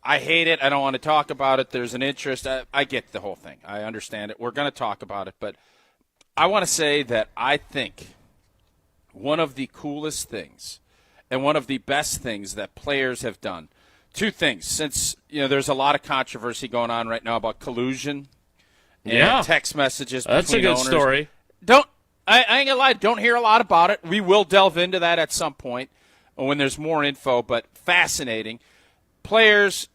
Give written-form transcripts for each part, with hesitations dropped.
I hate it. I don't want to talk about it. There's an interest. I get the whole thing. I understand it. We're going to talk about it. But I want to say that I think one of the coolest things and one of the best things that players have done, two things, since there's a lot of controversy going on right now about collusion and text messages between That's a good owners. story. I ain't going to lie, don't hear a lot about it. We will delve into that at some point when there's more info, but fascinating. Players,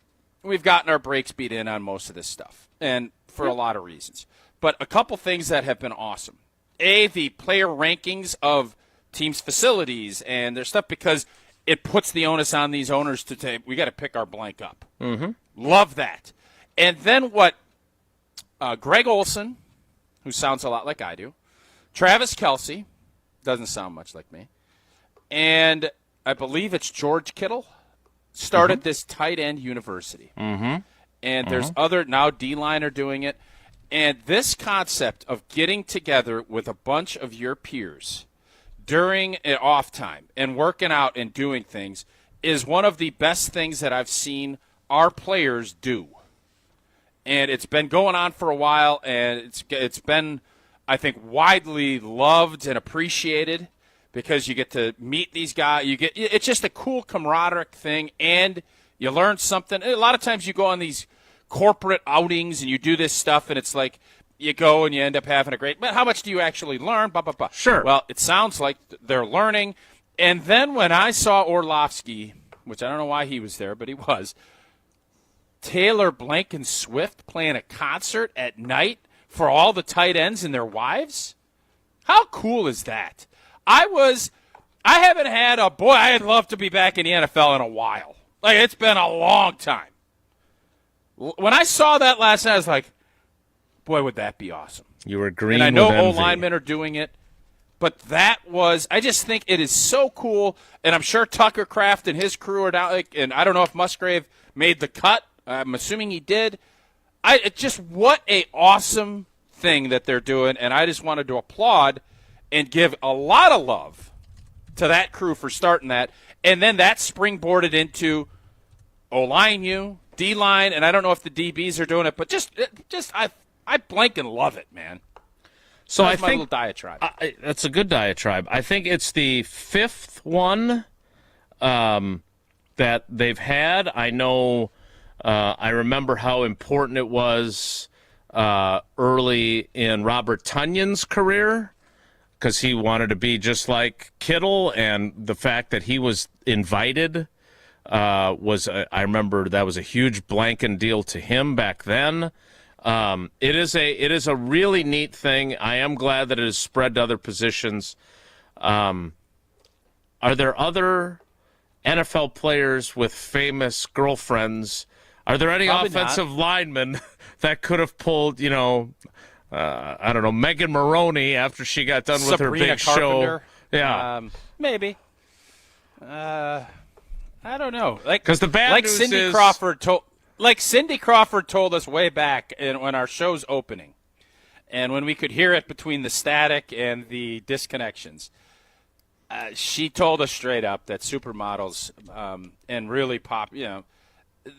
we've gotten our brakes beat in on most of this stuff, and for a lot of reasons. But a couple things that have been awesome. A, the player rankings of teams' facilities and their stuff, because it puts the onus on these owners to say, we got to pick our blank up. Mm-hmm. Love that. And then what Greg Olson, who sounds a lot like I do, Travis Kelce, doesn't sound much like me, and I believe it's George Kittle, started this tight end university. Mm-hmm. And there's other, now D-line are doing it. And this concept of getting together with a bunch of your peers during an off time and working out and doing things is one of the best things that I've seen our players do. And it's been going on for a while, and it's been, I think, widely loved and appreciated, because you get to meet these guys. It's just a cool camaraderie thing, and you learn something. A lot of times you go on these corporate outings and you do this stuff, and it's like you go and you end up having a great – but how much do you actually learn? Blah, blah, blah. Sure. Well, it sounds like they're learning. And then when I saw Orlovsky, which I don't know why he was there, but he was, Taylor Blanken Swift playing a concert at night for all the tight ends and their wives, how cool is that? I haven't had I'd love to be back in the NFL in a while. Like, it's been a long time. When I saw that last night, I was like, boy, would that be awesome. You were green. And I know with envy. O-linemen are doing it, but I just think it is so cool. And I'm sure Tucker Kraft and his crew are down, and I don't know if Musgrave made the cut. I'm assuming he did. What a awesome thing that they're doing, and I just wanted to applaud and give a lot of love to that crew for starting that. And then that springboarded into O-line, D-line, and I don't know if the DBs are doing it, but I blank and love it, man. So That's I my think little diatribe. That's a good diatribe. I think it's the fifth one that they've had. I know I remember how important it was early in Robert Tunyon's career, because he wanted to be just like Kittle, and the fact that he was invited I remember that was a huge blanking deal to him back then. It is a really neat thing. I am glad that it has spread to other positions. Are there other NFL players with famous girlfriends? Are there any Probably offensive not. linemen that could have pulled, I don't know, Megan Maroney after she got done with her Sabrina big Carpenter. show? Yeah. Maybe. I don't know. Because the bad news Cindy Crawford told us way back when our show's opening, and when we could hear it between the static and the disconnections, she told us straight up that supermodels and really pop,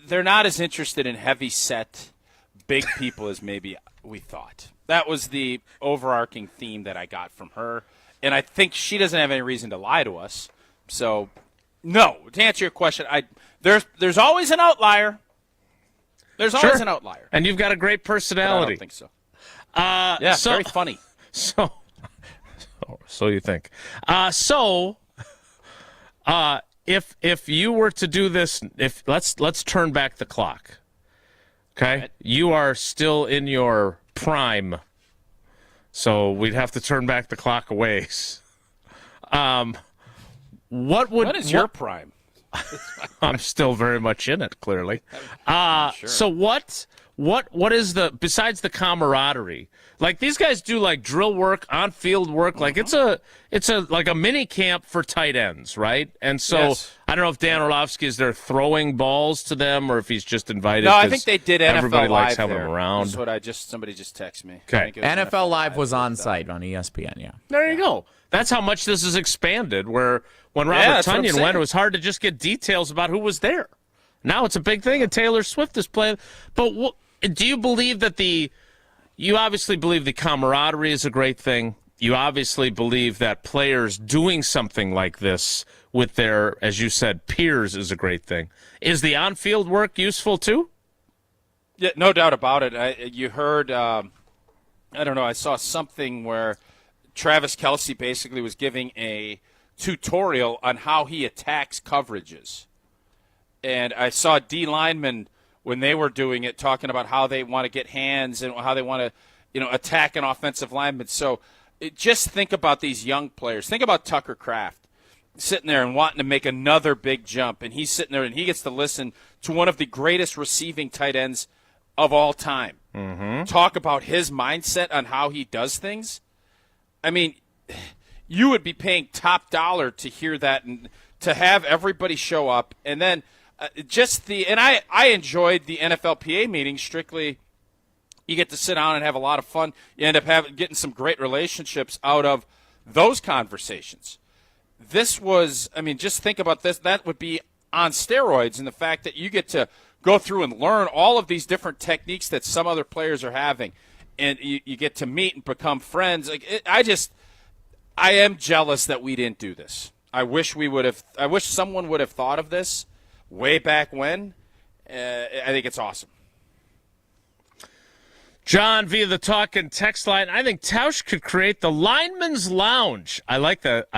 they're not as interested in heavy-set, big people as maybe we thought. That was the overarching theme that I got from her, and I think she doesn't have any reason to lie to us. So, no, to answer your question, there's always an outlier. There's always an outlier. And you've got a great personality. I don't think so. Very funny. So you think. If you were to do this, let's turn back the clock. Okay? Right. You are still in your prime. So we'd have to turn back the clock a ways. What is your prime? I'm still very much in it, clearly. Sure. So what is besides the camaraderie? Like, these guys do like drill work, on field work. Like, it's a like a mini camp for tight ends, right? And so Yes. I don't know if Dan Orlovsky is there throwing balls to them, or if he's just invited. No, I think they did NFL everybody likes Live having there. him around. That's what somebody just texted me. Okay. I think it was NFL Live was on site on ESPN, yeah. There you go. That's how much this has expanded. Where when Yeah, Robert that's what I'm Tonyan saying. went, it was hard to just get details about who was there. Now it's a big thing, and Taylor Swift is playing. But do you believe that you obviously believe the camaraderie is a great thing. You obviously believe that players doing something like this with their, as you said, peers is a great thing. Is the on-field work useful too? Yeah, no doubt about it. You heard, I don't know, I saw something where Travis Kelce basically was giving a tutorial on how he attacks coverages. And I saw D linemen, when they were doing it, talking about how they want to get hands and how they want to, attack an offensive lineman. So just think about these young players. Think about Tucker Kraft sitting there and wanting to make another big jump, and he's sitting there and he gets to listen to one of the greatest receiving tight ends of all time. Mm-hmm. Talk about his mindset on how he does things. I mean, you would be paying top dollar to hear that and to have everybody show up. And then I enjoyed the NFLPA meeting strictly. You get to sit down and have a lot of fun. You end up getting some great relationships out of those conversations. This was, just think about this. That would be on steroids, and the fact that you get to go through and learn all of these different techniques that some other players are having, and you get to meet and become friends. I am jealous that we didn't do this. I wish someone would have thought of this way back when. I think it's awesome. John, via the talk and text line, I think Tausch could create the linemen's lounge. I like that.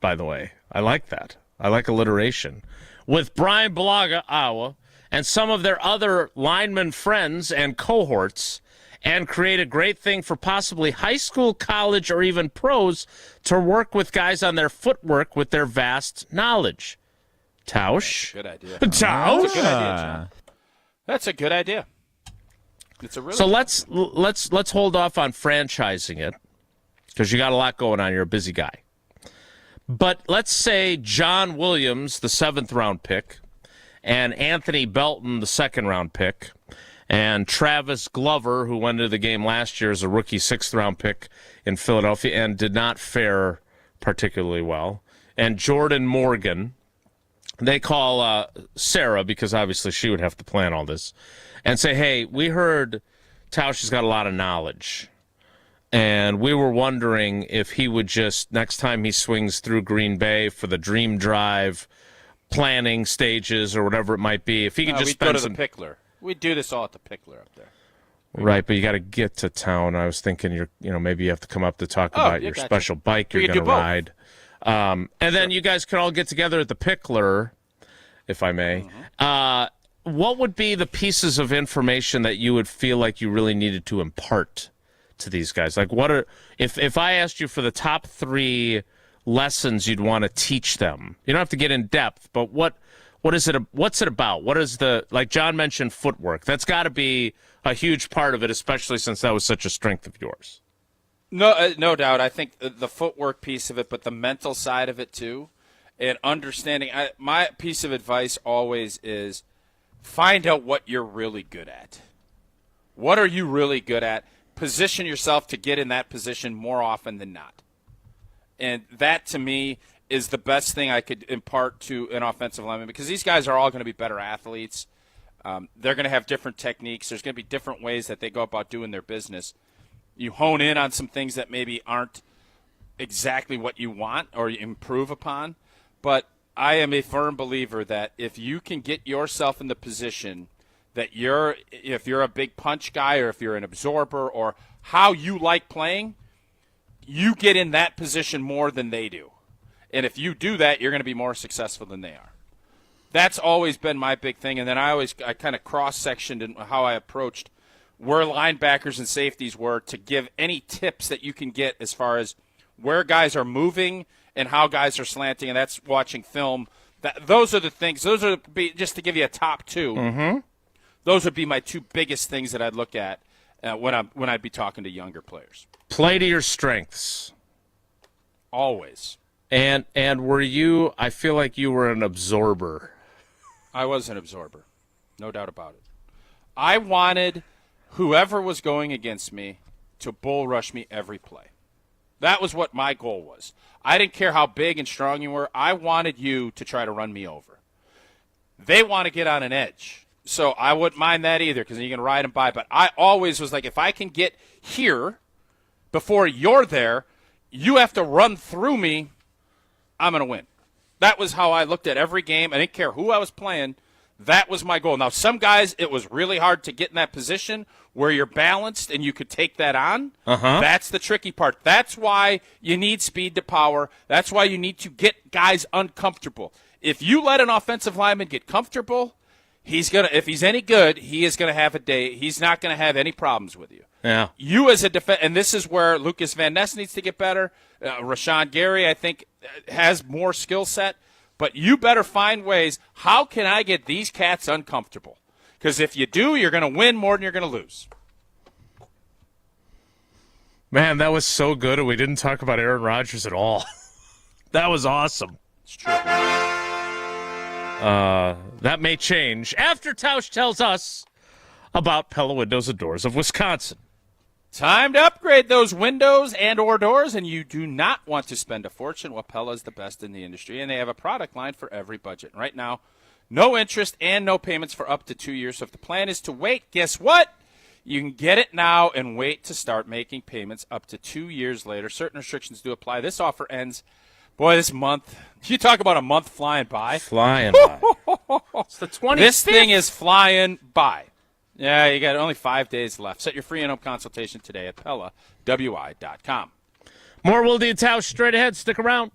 By the way. I like that. I like alliteration. With Brian Bulaga, Iowa, and some of their other lineman friends and cohorts, and create a great thing for possibly high school, college, or even pros to work with guys on their footwork with their vast knowledge. Tausch. Good idea. Tausch. That's a good idea, John. That's a good idea. It's a really so let's hold off on franchising it because you got a lot going on. You're a busy guy. But let's say John Williams, the 7th round pick, and Anthony Belton, the 2nd round pick, and Travis Glover, who went into the game last year as a rookie 6th round pick in Philadelphia and did not fare particularly well, and Jordan Morgan. They call Sarah, because obviously she would have to plan all this, and say, hey, we heard Tausch has got a lot of knowledge, and we were wondering if he would just, next time he swings through Green Bay for the Dream Drive planning stages or whatever it might be, if he could just spend go to the Pickler. We'd do this all at the Pickler up there. Right, but you got to get to town. I was thinking maybe you have to come up to talk about your special bike you're going to ride. And then you guys can all get together at the Pickler, if I may. Mm-hmm. What would be the pieces of information that you would feel like you really needed to impart to these guys? Like, if I asked you for the top 3 lessons you'd want to teach them? You don't have to get in depth, but what's it about? What is like John mentioned, footwork. That's got to be a huge part of it, especially since that was such a strength of yours. No doubt. I think the footwork piece of it, but the mental side of it too, and understanding. My piece of advice always is find out what you're really good at. What are you really good at? Position yourself to get in that position more often than not. And that, to me, is the best thing I could impart to an offensive lineman, because these guys are all going to be better athletes. They're going to have different techniques. There's going to be different ways that they go about doing their business. You hone in on some things that maybe aren't exactly what you want or you improve upon. But I am a firm believer that if you can get yourself in the position that if you're a big punch guy or if you're an absorber or how you like playing, you get in that position more than they do. And if you do that, you're going to be more successful than they are. That's always been my big thing. And then I kind of cross-sectioned in how I approached where linebackers and safeties were to give any tips that you can get as far as where guys are moving and how guys are slanting, and that's watching film. Those are the things. Those are just to give you a top 2. Mm-hmm. Those would be my 2 biggest things that I'd look at when I'd be talking to younger players. Play to your strengths. Always. And were you? I feel like you were an absorber. I was an absorber, no doubt about it. I wanted whoever was going against me to bull rush me every play. That was what my goal was. I didn't care how big and strong you were. I wanted you to try to run me over. they want to get on an edge. So I wouldn't mind that either because you can ride them by. But I always was like, if I can get here before you're there, you have to run through me, I'm going to win. That was how I looked at every game. I didn't care who I was playing. That was my goal. Now, some guys, it was really hard to get in that position where you're balanced and you could take that on. That's the tricky part. That's why you need speed to power. That's why you need to get guys uncomfortable. If you let an offensive lineman get comfortable, if he's any good, he is going to have a day. He's not going to have any problems with you. Yeah. You as a defense, and this is where Lucas Van Ness needs to get better. Rashawn Gary, I think, has more skill set. But you better find ways, how can I get these cats uncomfortable? Because if you do, you're going to win more than you're going to lose. Man, that was so good, and we didn't talk about Aaron Rodgers at all. That was awesome. It's true. That may change after Tausch tells us about Pella Windows and Doors of Wisconsin. Time to upgrade those windows and or doors, and you do not want to spend a fortune. Well, Pella is the best in the industry, and they have a product line for every budget. Right now, no interest and no payments for up to 2 years. So if the plan is to wait, guess what? You can get it now and wait to start making payments up to 2 years later. Certain restrictions do apply. This offer ends, this month. You talk about a month flying by. Flying by. It's the 25th. This thing is flying by. Yeah, you got only 5 days left. Set your free in-home consultation today at PellaWI.com. More Wilde and Tausch straight ahead. Stick around.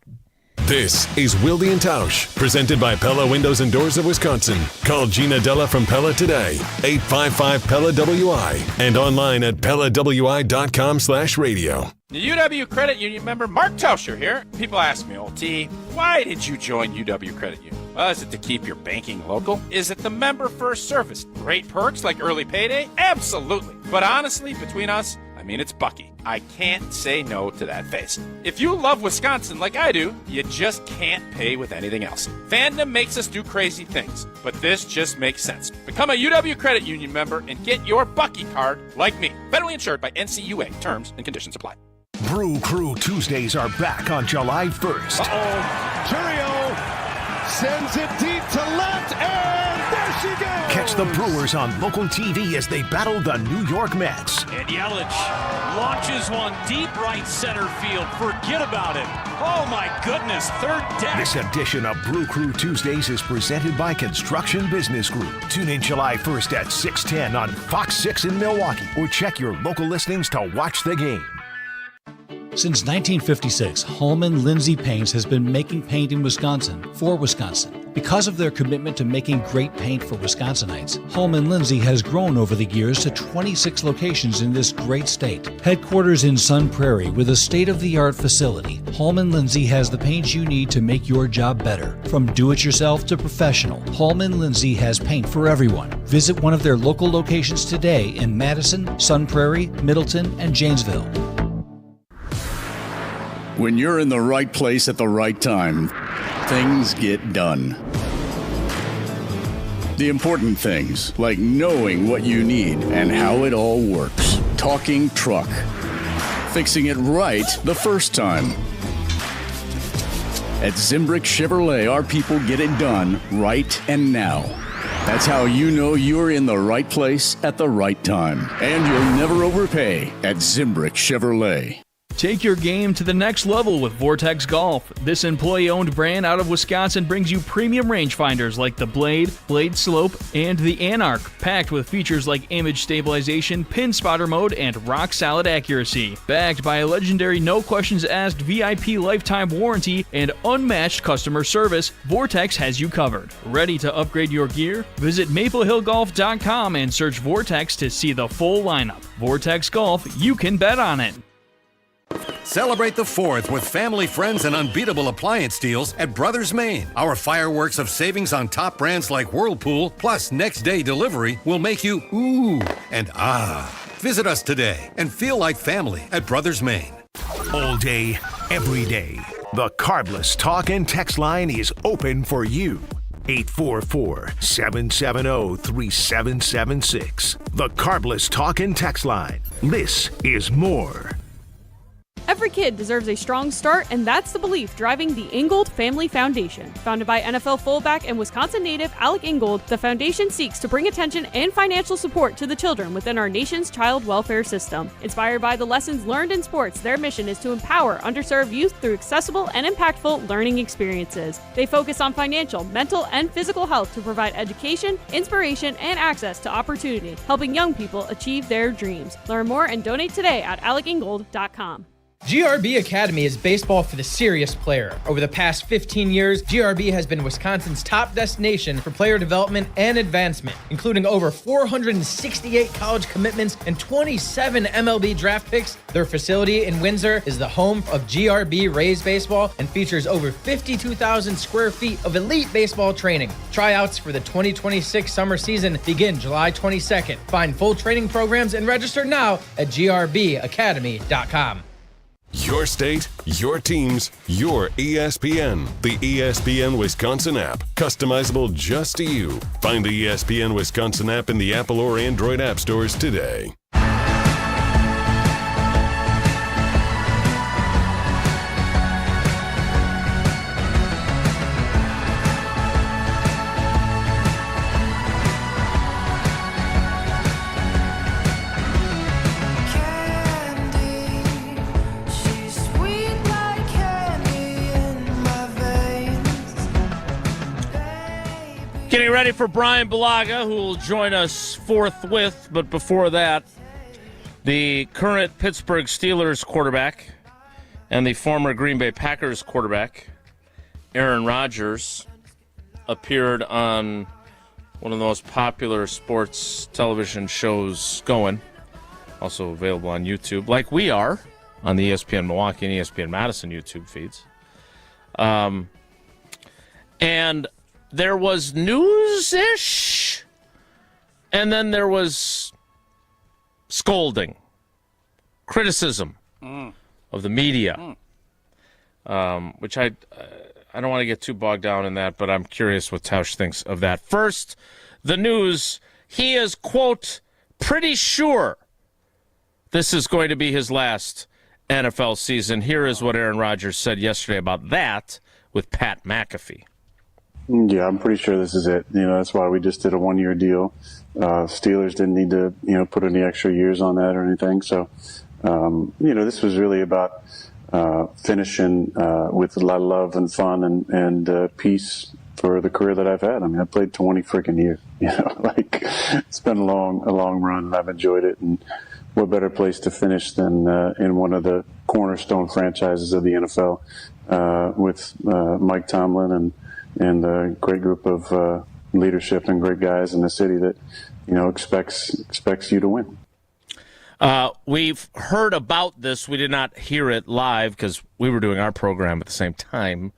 This is Wilde and Tausch, presented by Pella Windows and Doors of Wisconsin. Call Gina Della from Pella today, 855-PELLA-WI, and online at PellaWI.com/radio. The UW Credit Union member Mark Tauscher here. People ask me, T, why did you join UW Credit Union? Well, is it to keep your banking local? Is it the member first service? Great perks like early payday? Absolutely. But honestly, between us, it's Bucky. I can't say no to that face. If you love Wisconsin like I do, you just can't pay with anything else. Fandom makes us do crazy things, but this just makes sense. Become a UW Credit Union member and get your Bucky card like me. Federally insured by NCUA. Terms and conditions apply. Brew Crew Tuesdays are back on July 1st. Curio sends it deep to left, and there she goes! Catch the Brewers on local TV as they battle the New York Mets. And Yelich launches one deep right center field. Forget about it. Oh, my goodness, third deck. This edition of Brew Crew Tuesdays is presented by Construction Business Group. Tune in July 1st at 6:10 on Fox 6 in Milwaukee, or check your local listings to watch the game. Since 1956, Holman Lindsay Paints has been making paint in Wisconsin for Wisconsin. Because of their commitment to making great paint for Wisconsinites, Holman Lindsay has grown over the years to 26 locations in this great state. Headquarters in Sun Prairie with a state-of-the-art facility, Holman Lindsay has the paint you need to make your job better. From do-it-yourself to professional, Holman Lindsay has paint for everyone. Visit one of their local locations today in Madison, Sun Prairie, Middleton, and Janesville. When you're in the right place at the right time, things get done. The important things, like knowing what you need and how it all works. Talking truck. Fixing it right the first time. At Zimbrick Chevrolet, our people get it done right and now. That's how you know you're in the right place at the right time. And you'll never overpay at Zimbrick Chevrolet. Take your game to the next level with Vortex Golf. This employee-owned brand out of Wisconsin brings you premium rangefinders like the Blade, Blade Slope, and the Anarch, packed with features like image stabilization, pin spotter mode, and rock-solid accuracy. Backed by a legendary no-questions-asked VIP lifetime warranty and unmatched customer service, Vortex has you covered. Ready to upgrade your gear? Visit maplehillgolf.com and search Vortex to see the full lineup. Vortex Golf, you can bet on it. Celebrate the 4th with family, friends, and unbeatable appliance deals at Brothers Maine. Our fireworks of savings on top brands like Whirlpool, plus next-day delivery, will make you ooh and ah. Visit us today and feel like family at Brothers Maine. All day, every day, the Carbless Talk and Text line is open for you. 844-770-3776. The Carbless Talk and Text line. This is more. Every kid deserves a strong start, and that's the belief driving the Ingold Family Foundation. Founded by NFL fullback and Wisconsin native Alec Ingold, the foundation seeks to bring attention and financial support to the children within our nation's child welfare system. Inspired by the lessons learned in sports, their mission is to empower underserved youth through accessible and impactful learning experiences. They focus on financial, mental, and physical health to provide education, inspiration, and access to opportunity, helping young people achieve their dreams. Learn more and donate today at alecingold.com. GRB Academy is baseball for the serious player. Over the past 15 years, GRB has been Wisconsin's top destination for player development and advancement, including over 468 college commitments and 27 MLB draft picks. Their facility in Windsor is the home of GRB Rays baseball and features over 52,000 square feet of elite baseball training. Tryouts for the 2026 summer season begin July 22nd. Find full training programs and register now at grbacademy.com. Your state, your teams, your ESPN. The ESPN Wisconsin app. Customizable just to you. Find the ESPN Wisconsin app in the Apple or Android app stores today. Getting ready for Brian Bulaga, who will join us forthwith. But before that, the current Pittsburgh Steelers quarterback and the former Green Bay Packers quarterback, Aaron Rodgers, appeared on one of the most popular sports television shows going, also available on YouTube, like we are on the ESPN Milwaukee and ESPN Madison YouTube feeds. And there was news-ish, and then there was scolding, criticism of the media, which I don't want to get too bogged down in that, but I'm curious what Tausch thinks of that. First, the news, he is, quote, pretty sure this is going to be his last NFL season. Here is what Aaron Rodgers said yesterday about that with Pat McAfee. Yeah, I'm pretty sure this is it. That's why we just did a one-year deal. Steelers didn't need to, put any extra years on that or anything. So, this was really about finishing with a lot of love and fun and peace for the career that I've had. I mean, I played 20 freaking years. It's been a long run, and I've enjoyed it. And what better place to finish than in one of the cornerstone franchises of the NFL with Mike Tomlin and a great group of leadership and great guys in the city that, expects you to win. We've heard about this. We did not hear it live because we were doing our program at the same time.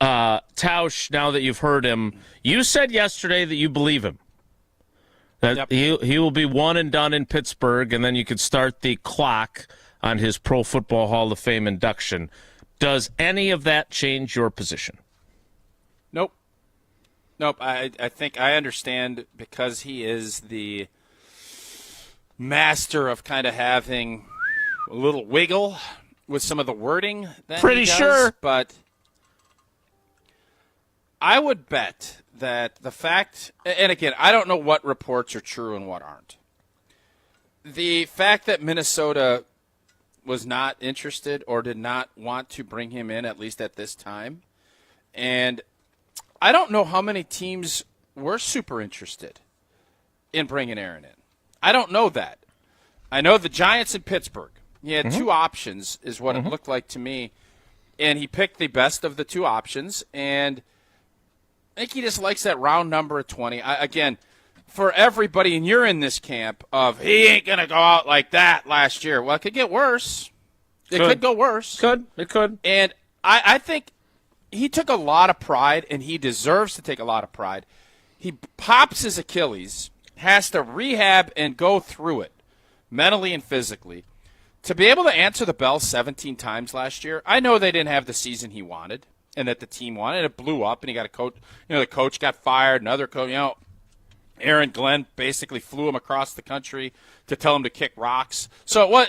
Tausch, now that you've heard him, you said yesterday that you believe him. That he will be one and done in Pittsburgh, and then you could start the clock on his Pro Football Hall of Fame induction. Does any of that change your position? Nope. I think I understand because he is the master of kind of having a little wiggle with some of the wording that Pretty he does, sure. But I would bet that the fact, and again, I don't know what reports are true and what aren't. The fact that Minnesota was not interested or did not want to bring him in, at least at this time, and I don't know how many teams were super interested in bringing Aaron in. I don't know that. I know the Giants in Pittsburgh. He had two options is what it looked like to me, and he picked the best of the two options, and I think he just likes that round number of 20. Again, for everybody, and you're in this camp of he ain't going to go out like that last year. Well, it could get worse. It could go worse. It could. And I think he took a lot of pride, and he deserves to take a lot of pride. He pops his Achilles, has to rehab and go through it mentally and physically. To be able to answer the bell 17 times last year, I know they didn't have the season he wanted and that the team wanted. It blew up, and he got a coach. The coach got fired. Another coach, Aaron Glenn basically flew him across the country to tell him to kick rocks. So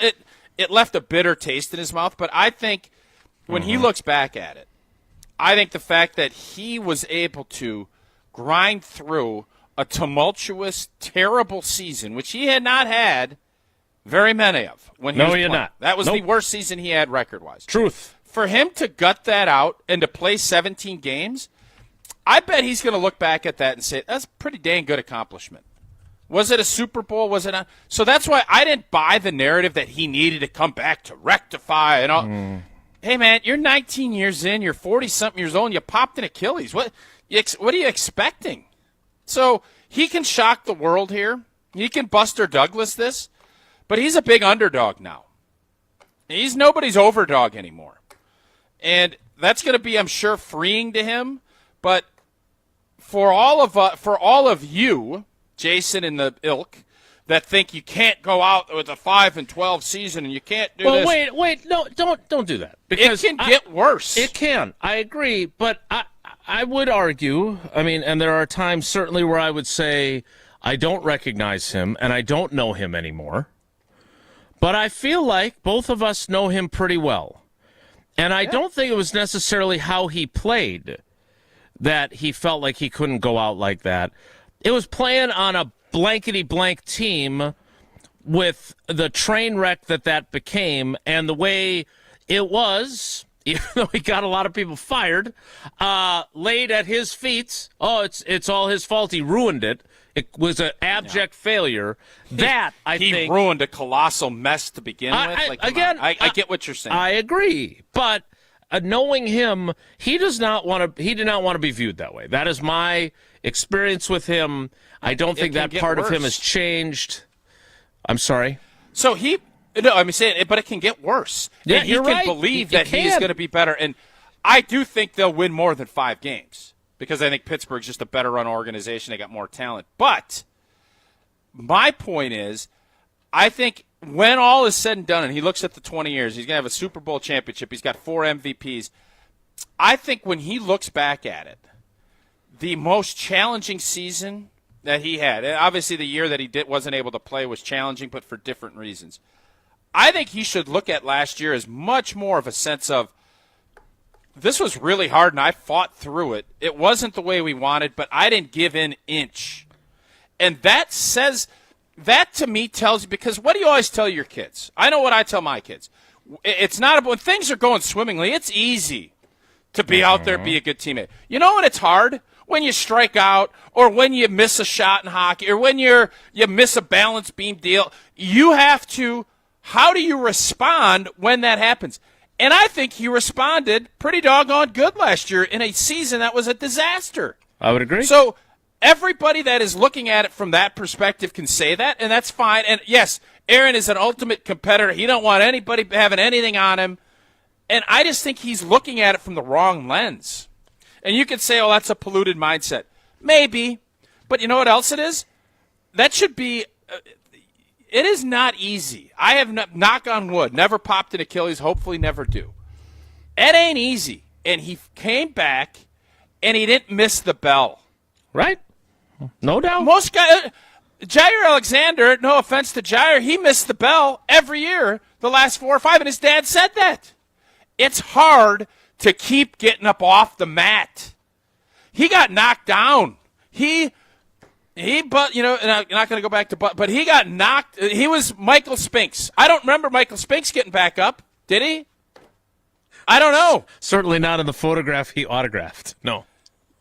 it left a bitter taste in his mouth. But I think when he looks back at it, I think the fact that he was able to grind through a tumultuous, terrible season, which he had not had very many of when he was playing. Not. That was the worst season he had record-wise. Truth. For him to gut that out and to play 17 games, I bet he's going to look back at that and say, that's a pretty dang good accomplishment. Was it a Super Bowl? Was it not? So that's why I didn't buy the narrative that he needed to come back to rectify and all. Hey, man, you're 19 years in. You're 40-something years old, and you popped an Achilles. What are you expecting? So he can shock the world here. He can Buster Douglas this. But he's a big underdog now. He's nobody's overdog anymore. And that's going to be, I'm sure, freeing to him. But for all of you, Jason and the ilk, that think you can't go out with a 5-12 season and you can't do this. Well, wait, no, don't do that. Because it can get worse. It can. I agree, but I would argue, and there are times certainly where I would say I don't recognize him and I don't know him anymore. But I feel like both of us know him pretty well. And I don't think it was necessarily how he played that he felt like he couldn't go out like that. It was playing on a blankety-blank team with the train wreck that became and the way it was, even though he got a lot of people fired, laid at his feet. Oh, it's all his fault. He ruined it. It was an abject failure. That, I think... He ruined a colossal mess to begin with. I get what you're saying. I agree. But knowing him, he did not want to be viewed that way. That is my experience with him. I don't think that part of him has changed. I'm sorry? So I'm saying, but it can get worse. Yeah, and he you're can right. believe that he's going to be better. And I do think they'll win more than 5 games. Because I think Pittsburgh's just a better run organization. They got more talent. But my point is, I think when all is said and done, and he looks at the 20 years, he's going to have a Super Bowl championship. He's got 4 MVPs. I think when he looks back at it, the most challenging season that he had, and obviously the year that he wasn't able to play was challenging, but for different reasons. I think he should look at last year as much more of a sense of, this was really hard, and I fought through it. It wasn't the way we wanted, but I didn't give in inch. And that to me tells you, because what do you always tell your kids? I know what I tell my kids. It's not about, when things are going swimmingly, it's easy to be out there, be a good teammate. You know when it's hard? When you strike out, or when you miss a shot in hockey, or when you miss a balance beam deal. You have to, how do you respond when that happens? And I think he responded pretty doggone good last year in a season that was a disaster. I would agree. So everybody that is looking at it from that perspective can say that, and that's fine. And, yes, Aaron is an ultimate competitor. He don't want anybody having anything on him. And I just think he's looking at it from the wrong lens. And you could say, oh, that's a polluted mindset. Maybe. But you know what else it is? That should be it is not easy. I have, knock on wood, never popped an Achilles, hopefully never do. It ain't easy. And he came back, and he didn't miss the bell. Right? No doubt. Most guys, Jair Alexander, no offense to Jair, he missed the bell every year the last 4 or 5, and his dad said that. It's hard to keep getting up off the mat. He got knocked down. But, and I'm not going to go back to but he got knocked. He was Michael Spinks. I don't remember Michael Spinks getting back up. Did he? I don't know. Certainly not in the photograph he autographed. No.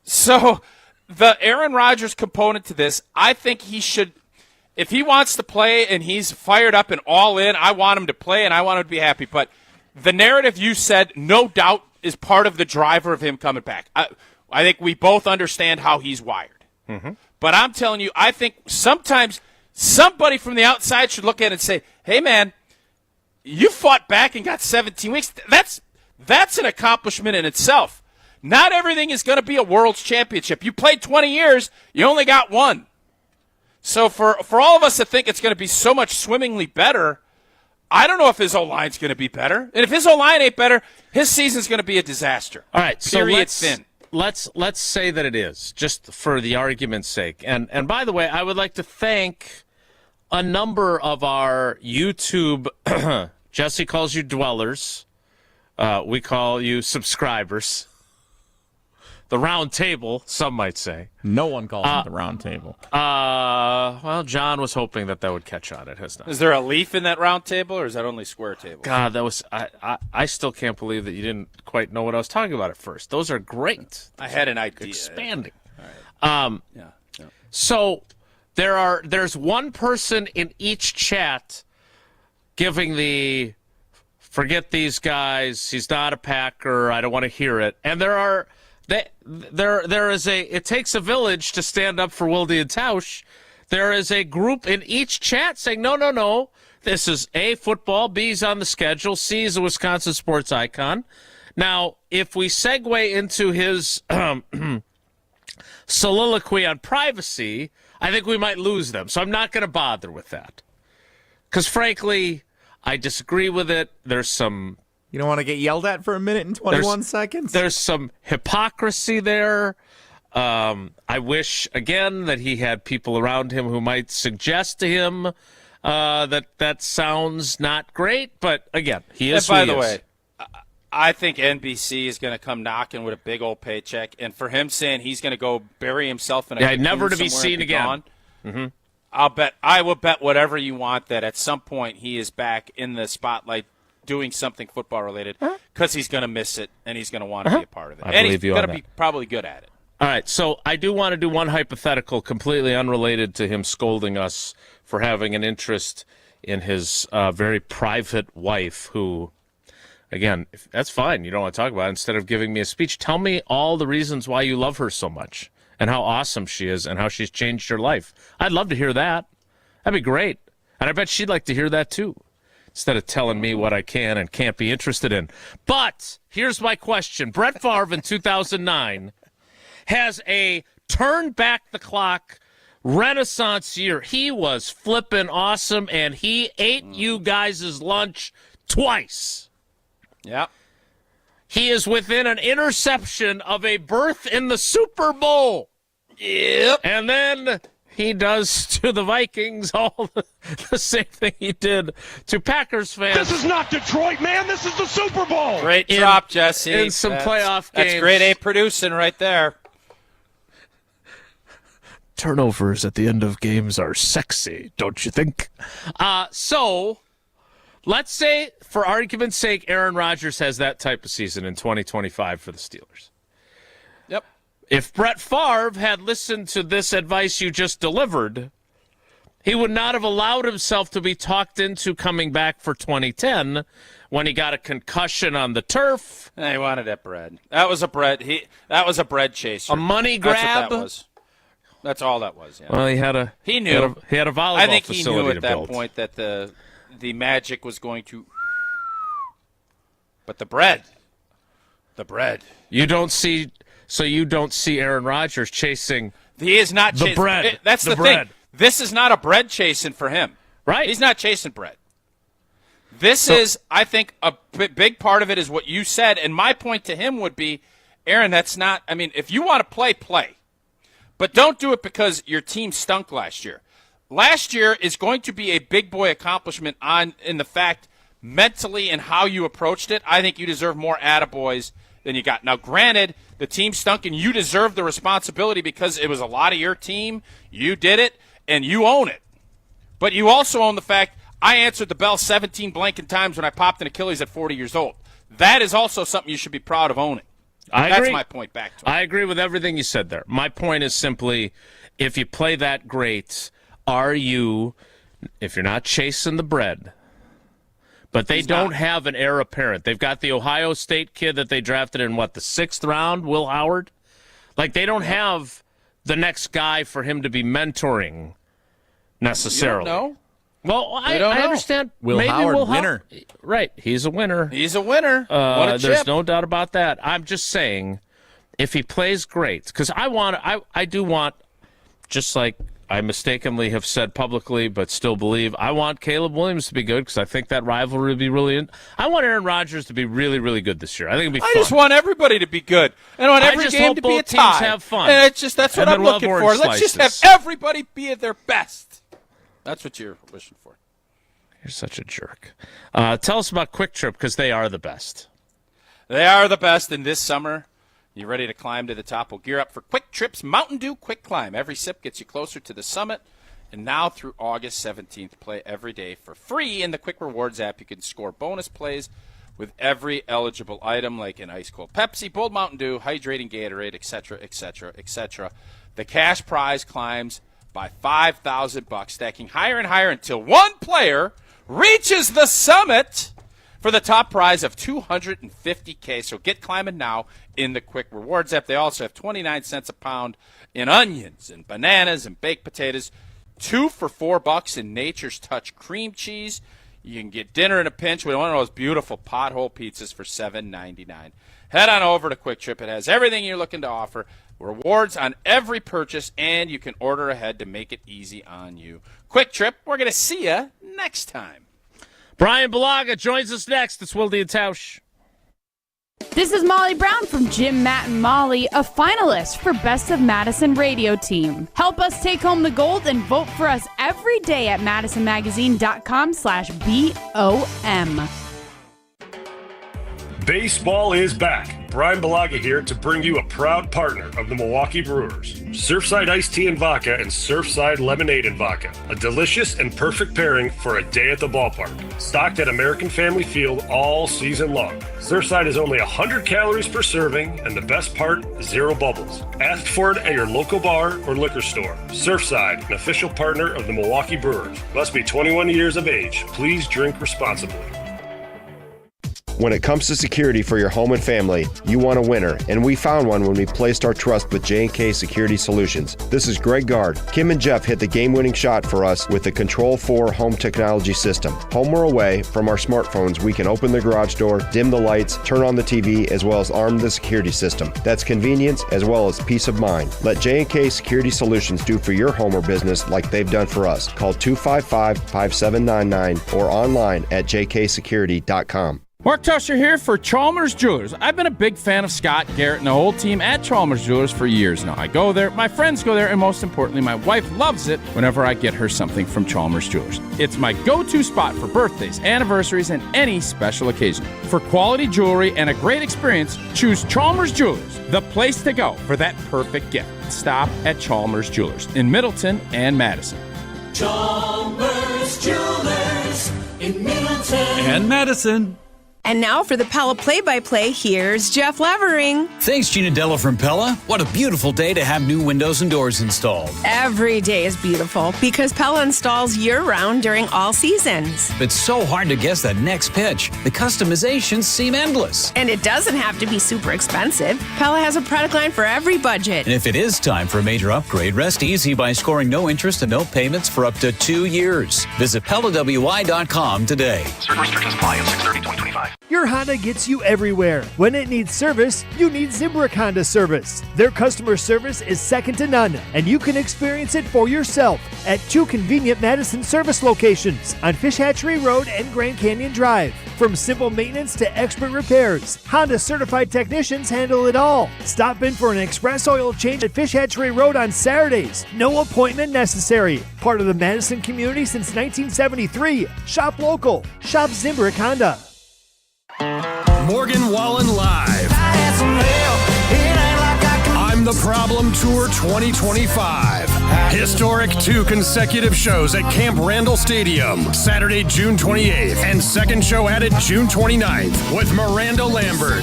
So the Aaron Rodgers component to this, I think he should, if he wants to play and he's fired up and all in, I want him to play and I want him to be happy. But the narrative you said, no doubt, is part of the driver of him coming back. I think we both understand how he's wired. Mm-hmm. But I'm telling you, I think sometimes somebody from the outside should look at it and say, hey, man, you fought back and got 17 weeks. That's an accomplishment in itself. Not everything is going to be a world's championship. You played 20 years, you only got 1. So for all of us to think it's going to be so much swimmingly better, I don't know if his O-line's going to be better. And if his O-line ain't better, his season's going to be a disaster. All right, so let's say that it is, just for the argument's sake. And by the way, I would like to thank a number of our YouTube Jesse calls you dwellers. We call you subscribers. The round table, some might say. No one calls it the round table. Well, John was hoping that would catch on. It has not. Is there a leaf in that round table, or is that only square table? God, that was. I still can't believe that you didn't quite know what I was talking about at first. Those are great. I had an idea. Expanding. All right. Yeah. So there's one person in each chat giving the forget these guys. He's not a Packer. I don't want to hear it. And there is it takes a village to stand up for Wilde and Tausch. There is a group in each chat saying, no. This is A, football, B's on the schedule, C is a Wisconsin sports icon. Now, if we segue into his soliloquy on privacy, I think we might lose them. So I'm not going to bother with that. Because, frankly, I disagree with it. There's some... You don't want to get yelled at for a minute and 21 seconds? There's some hypocrisy there. I wish, again, that he had people around him who might suggest to him that sounds not great. But, again, he is who he is. By the way, I think NBC is going to come knocking with a big old paycheck. And for him saying he's going to go bury himself in a cocoon never to be somewhere seen and be again. Gone, I will bet whatever you want that at some point he is back in the spotlight doing something football related because he's going to miss it and he's going to want to be a part of it. And he's going to be probably good at it. All right, so I do want to do one hypothetical completely unrelated to him scolding us for having an interest in his very private wife who, again, that's fine. You don't want to talk about it. Instead of giving me a speech, tell me all the reasons why you love her so much and how awesome she is and how she's changed your life. I'd love to hear that. That'd be great. And I bet she'd like to hear that too, instead of telling me what I can and can't be interested in. But here's my question. Brett Favre in 2009 has a turn-back-the-clock renaissance year. He was flipping awesome, and he ate you guys' lunch twice. Yeah. He is within an interception of a berth in the Super Bowl. Yep. And then he does to the Vikings all the same thing he did to Packers fans. This is not Detroit, man. This is the Super Bowl. Great drop, Jesse. In some playoff games. That's grade A producing right there. Turnovers at the end of games are sexy, don't you think? So let's say, for argument's sake, Aaron Rodgers has that type of season in 2025 for the Steelers. Yep. If Brett Favre had listened to this advice you just delivered, he would not have allowed himself to be talked into coming back for 2010 when he got a concussion on the turf. He wanted that bread. That was a bread. That was a bread chaser. A money grab. That's what that was. That's all that was. Yeah. Well, he knew. He had a volleyball I think facility he knew at to that build. point that the magic was going to. But the bread. You don't see Aaron Rodgers chasing. He is not the chasing bread. That's the bread. thing. This is not a bread chasing for him. Right. He's not chasing bread. This is, I think, a big part of it is what you said. And my point to him would be, Aaron, that's not. I mean, if you want to play. But don't do it because your team stunk last year. Last year is going to be a big boy accomplishment in the fact mentally and how you approached it. I think you deserve more attaboys than you got. Now, granted, the team stunk and you deserve the responsibility because it was a lot of your team. You did it and you own it. But you also own the fact I answered the bell 17 blanking times when I popped an Achilles at 40 years old. That is also something you should be proud of owning. That's my point back to him. I agree with everything you said there. My point is simply, if you play that great, if you're not chasing the bread, but they don't have an heir apparent. They've got the Ohio State kid that they drafted in, the 6th round, Will Howard? Like, they don't have the next guy for him to be mentoring necessarily. You don't know? Well, I understand. Will Howard, winner. Right. He's a winner. What a chip. There's no doubt about that. I'm just saying, if he plays great, because I do want, just like I mistakenly have said publicly but still believe, I want Caleb Williams to be good because I think that rivalry would be really I want Aaron Rodgers to be really, really good this year. I think it'd be fun. I just want everybody to be good. I want every game to be a tie. Have fun. And that's what I'm looking for. Let's just have everybody be at their best. That's what you're wishing for. You're such a jerk. Tell us about Quick Trip, because they are the best. They are the best, and this summer, you ready to climb to the top? Well, gear up for Quick Trip's Mountain Dew Quick Climb. Every sip gets you closer to the summit. And now through August 17th, play every day for free in the Quick Rewards app. You can score bonus plays with every eligible item, like an ice-cold Pepsi, Bold Mountain Dew, hydrating Gatorade, etc., etc., etc. The cash prize climbs by $5,000, stacking higher and higher until one player reaches the summit for the top prize of $250K. So get climbing now in the Quick Rewards app. They also have 29 cents a pound in onions and bananas and baked potatoes. 2 for $4 in Nature's Touch cream cheese. You can get dinner in a pinch with one of those beautiful pothole pizzas for $7.99. Head on over to Quick Trip. It has everything you're looking to offer. Rewards on every purchase, and you can order ahead to make it easy on you. Quick Trip, we're going to see you next time. Brian Bulaga joins us next. It's Wilde and Tausch. This is Molly Brown from Jim, Matt, and Molly, a finalist for Best of Madison Radio Team. Help us take home the gold and vote for us every day at madisonmagazine.com/BOM. Baseball is back. Brian Bulaga here to bring you a proud partner of the Milwaukee Brewers. Surfside Iced Tea and Vodka and Surfside Lemonade and Vodka. A delicious and perfect pairing for a day at the ballpark. Stocked at American Family Field all season long. Surfside is only 100 calories per serving, and the best part, 0 bubbles. Ask for it at your local bar or liquor store. Surfside, an official partner of the Milwaukee Brewers. Must be 21 years of age. Please drink responsibly. When it comes to security for your home and family, you want a winner, and we found one when we placed our trust with J&K Security Solutions. This is Greg Gard. Kim and Jeff hit the game-winning shot for us with the Control 4 home technology system. Home or away, from our smartphones, we can open the garage door, dim the lights, turn on the TV, as well as arm the security system. That's convenience as well as peace of mind. Let J&K Security Solutions do for your home or business like they've done for us. Call 255-5799 or online at jksecurity.com. Mark Tusher here for Chalmers Jewelers. I've been a big fan of Scott, Garrett, and the whole team at Chalmers Jewelers for years now. I go there, my friends go there, and most importantly, my wife loves it whenever I get her something from Chalmers Jewelers. It's my go-to spot for birthdays, anniversaries, and any special occasion. For quality jewelry and a great experience, choose Chalmers Jewelers, the place to go for that perfect gift. Stop at Chalmers Jewelers in Middleton and Madison. Chalmers Jewelers in Middleton and Madison. And now for the Pella play-by-play, here's Jeff Levering. Thanks, Gina Dello from Pella. What a beautiful day to have new windows and doors installed. Every day is beautiful because Pella installs year-round during all seasons. It's so hard to guess that next pitch. The customizations seem endless. And it doesn't have to be super expensive. Pella has a product line for every budget. And if it is time for a major upgrade, rest easy by scoring no interest and no payments for up to 2 years. Visit PellaWI.com today. Certain restrictions apply on 6/30/2025. Your Honda gets you everywhere. When it needs service, you need Zimbrick Honda service. Their customer service is second to none, and you can experience it for yourself at 2 convenient Madison service locations on Fish Hatchery Road and Grand Canyon Drive. From simple maintenance to expert repairs, Honda certified technicians handle it all. Stop in for an express oil change at Fish Hatchery Road on Saturdays. No appointment necessary. Part of the Madison community since 1973. Shop local. Shop Zimbrick Honda. Morgan Wallen Live. I'm the Problem Tour 2025. Historic 2 consecutive shows at Camp Randall Stadium, Saturday, June 28th, and second show added June 29th with Miranda Lambert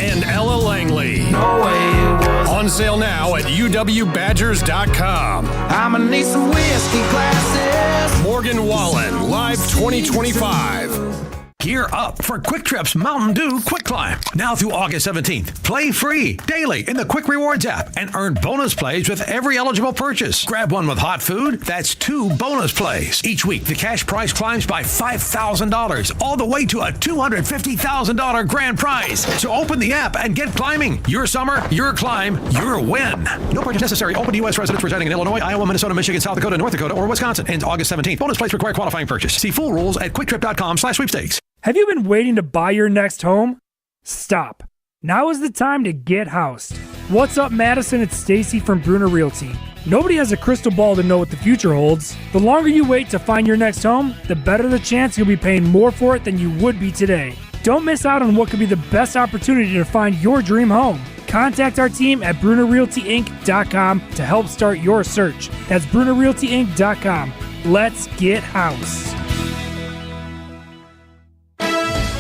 and Ella Langley. On sale now at uwbadgers.com. I'ma need some whiskey glasses. Morgan Wallen, Live 2025. Gear up for Quick Trip's Mountain Dew Quick Climb. Now through August 17th. Play free daily in the Quick Rewards app and earn bonus plays with every eligible purchase. Grab one with hot food. That's 2 bonus plays. Each week, the cash prize climbs by $5,000, all the way to a $250,000 grand prize. So open the app and get climbing. Your summer, your climb, your win. No purchase necessary. Open to U.S. residents residing in Illinois, Iowa, Minnesota, Michigan, South Dakota, North Dakota, or Wisconsin. Ends August 17th. Bonus plays require qualifying purchase. See full rules at quicktrip.com/sweepstakes. Have you been waiting to buy your next home? Stop. Now is the time to get housed. What's up, Madison? It's Stacy from Bruner Realty. Nobody has a crystal ball to know what the future holds. The longer you wait to find your next home, the better the chance you'll be paying more for it than you would be today. Don't miss out on what could be the best opportunity to find your dream home. Contact our team at BrunerRealtyInc.com to help start your search. That's BrunerRealtyInc.com. Let's get house.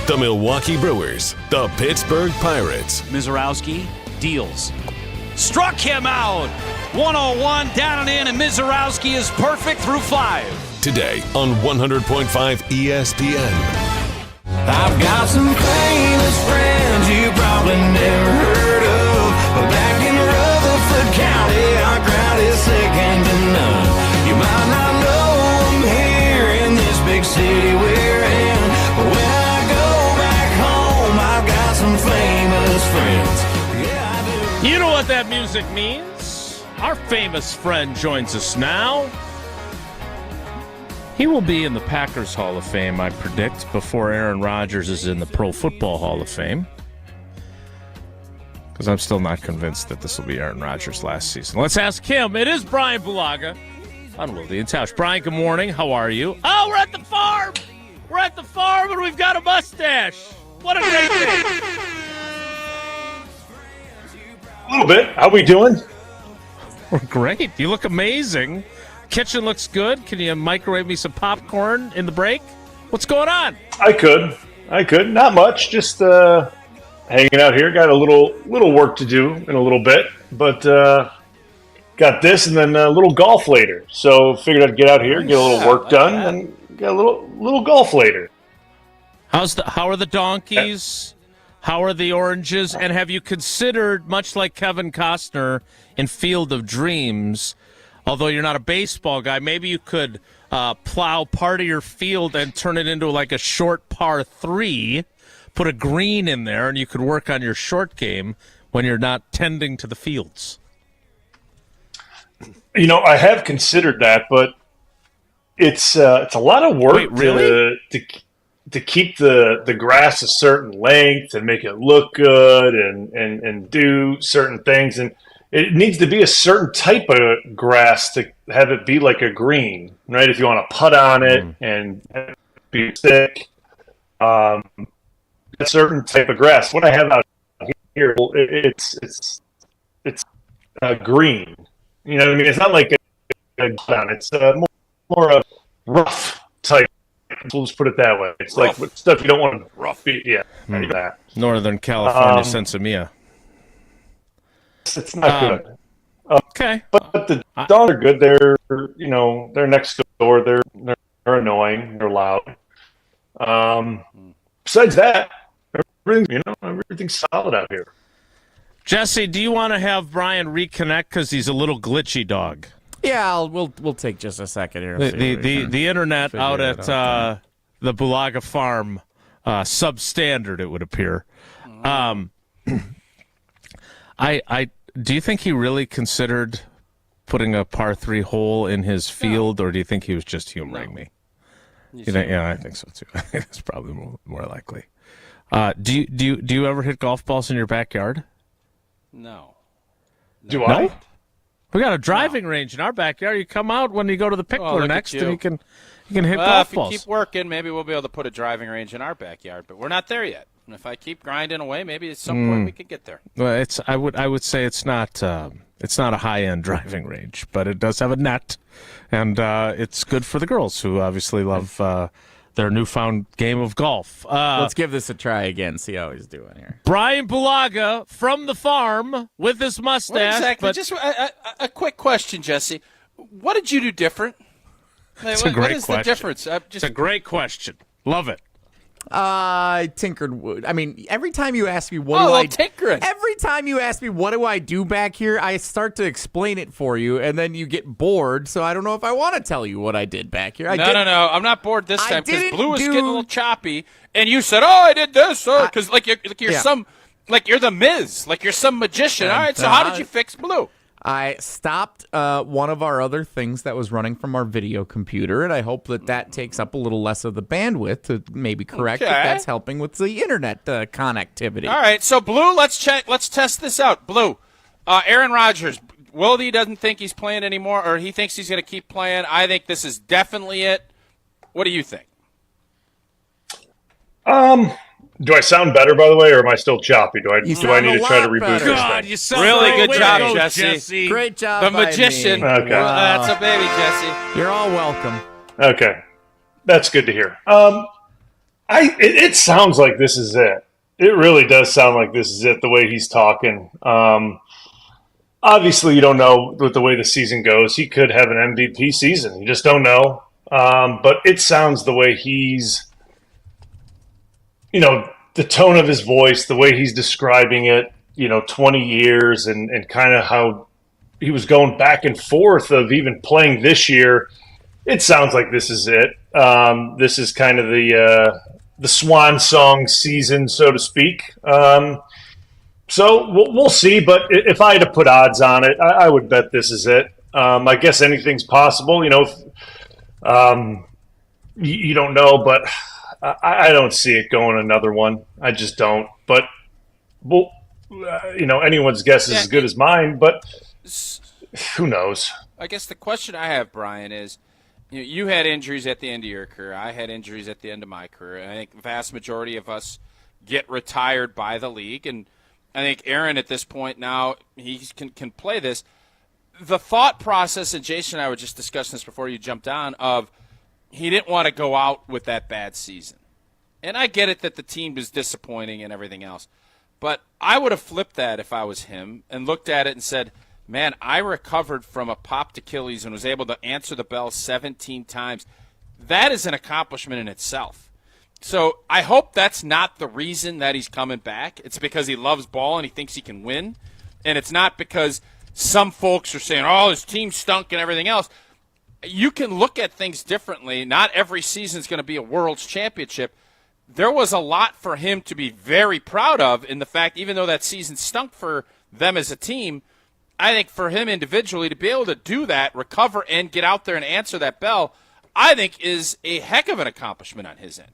The Milwaukee Brewers, the Pittsburgh Pirates. Mizorowski deals. Struck him out. 101 down and in, and Mizorowski is perfect through 5. Today on 100.5 ESPN. I've got some famous friends you probably never heard of, but back in Rutherford County, our crowd is second to none. You might not know them here in this big city we're in, but when I go back home, I've got some famous friends. Yeah, I do. You know what that music means? Our famous friend joins us now. He will be in the Packers Hall of Fame, I predict, before Aaron Rodgers is in the Pro Football Hall of Fame. Because I'm still not convinced that this will be Aaron Rodgers' last season. Let's ask him. It is Brian Bulaga on Wilde and Tausch. Brian, good morning. How are you? Oh, we're at the farm. We're at the farm, and we've got a mustache. What a great day. A little bit. How we doing? We're great. You look amazing. Kitchen looks good. Can you microwave me some popcorn in the break? What's going on? I could. Not much. Just hanging out here. Got a little work to do in a little bit, but got this and then a little golf later. So figured I'd get out here, get a little work done, and get a little golf later. How are the donkeys? How are the oranges? And have you considered, much like Kevin Costner in Field of Dreams, although you're not a baseball guy, maybe you could plow part of your field and turn it into like a short par 3, put a green in there, and you could work on your short game when you're not tending to the fields. You know, I have considered that, but it's a lot of work. Wait, really? To keep the grass a certain length and make it look good and do certain things. And it needs to be a certain type of grass to have it be like a green, right? If you want to putt on it and be thick, a certain type of grass. What I have out here, it's green. You know what I mean? It's not like it's more a rough type. We'll just put it that way. It's rough. Like stuff you don't want to rough. Yeah, that. Northern California Sensimilla. It's not good. Okay, but the dogs are good. They're next door. They're annoying. They're loud. Besides that, everything's solid out here. Jesse, do you want to have Brian reconnect because he's a little glitchy dog? Yeah, we'll take just a second here. The internet out at the Bulaga farm, substandard, it would appear. Do you think he really considered putting a par 3 hole in his field, or do you think he was just humoring me? Yeah, I think so too. I think that's probably more likely. Do you ever hit golf balls in your backyard? No. Do I? We got a driving range in our backyard. You come out when you go to the Pickler next, and you can hit golf balls. If you keep working, maybe we'll be able to put a driving range in our backyard, but we're not there yet. And if I keep grinding away, maybe at some point we could get there. Well, I would say it's not a high-end driving range, but it does have a net, and it's good for the girls who obviously love their newfound game of golf. Let's give this a try again, see how he's doing here. Brian Bulaga from the farm with his mustache. Well, exactly. Just a quick question, Jesse. What did you do different? It's a great question. What is the difference? It's a great question. Love it. I tinkered wood. I mean, every time you ask me what do I tinkering. Every time you ask me what do I do back here, I start to explain it for you, and then you get bored. So I don't know if I want to tell you what I did back here. No. I'm not bored this time because Blue was getting a little choppy, and you said, "Oh, I did this," because you're the MIZ, like you're some magician. All right, so how did you fix Blue? I stopped one of our other things that was running from our video computer, and I hope that takes up a little less of the bandwidth to maybe correct if that's helping with the internet connectivity. All right, so Blue, let's test this out. Blue, Aaron Rodgers, Wilde doesn't think he's playing anymore, or he thinks he's going to keep playing. I think this is definitely it. What do you think? Do I sound better, by the way, or am I still choppy? Do I need to try to reboot God, this you thing? sound Really good job, Jesse. Jesse. Great job, The by magician. me. Okay. Wow. That's a baby, Jesse. You're all welcome. Okay. That's good to hear. It sounds like this is it. It really does sound like this is it, the way he's talking. Obviously, you don't know with the way the season goes. He could have an MVP season. You just don't know. But it sounds the way he's, the tone of his voice, the way he's describing it, 20 years and kind of how he was going back and forth of even playing this year. It sounds like this is it. This is kind of the swan song season, so to speak. So we'll see. But if I had to put odds on it, I would bet this is it. I guess anything's possible. You don't know, but I don't see it going another one. I just don't. But anyone's guess is as good as mine. But who knows? I guess the question I have, Brian, is you had injuries at the end of your career. I had injuries at the end of my career. I think the vast majority of us get retired by the league, and I think Aaron at this point now he can play this. The thought process, and Jason and I were just discussing this before you jumped on, of he didn't want to go out with that bad season. And I get it that the team was disappointing and everything else. But I would have flipped that if I was him and looked at it and said, man, I recovered from a popped Achilles and was able to answer the bell 17 times. That is an accomplishment in itself. So I hope that's not the reason that he's coming back. It's because he loves ball and he thinks he can win. And it's not because some folks are saying, oh, his team stunk and everything else. You can look at things differently. Not every season is going to be a world's championship. There was a lot for him to be very proud of in the fact, even though that season stunk for them as a team, I think for him individually to be able to do that, recover, and get out there and answer that bell, I think is a heck of an accomplishment on his end.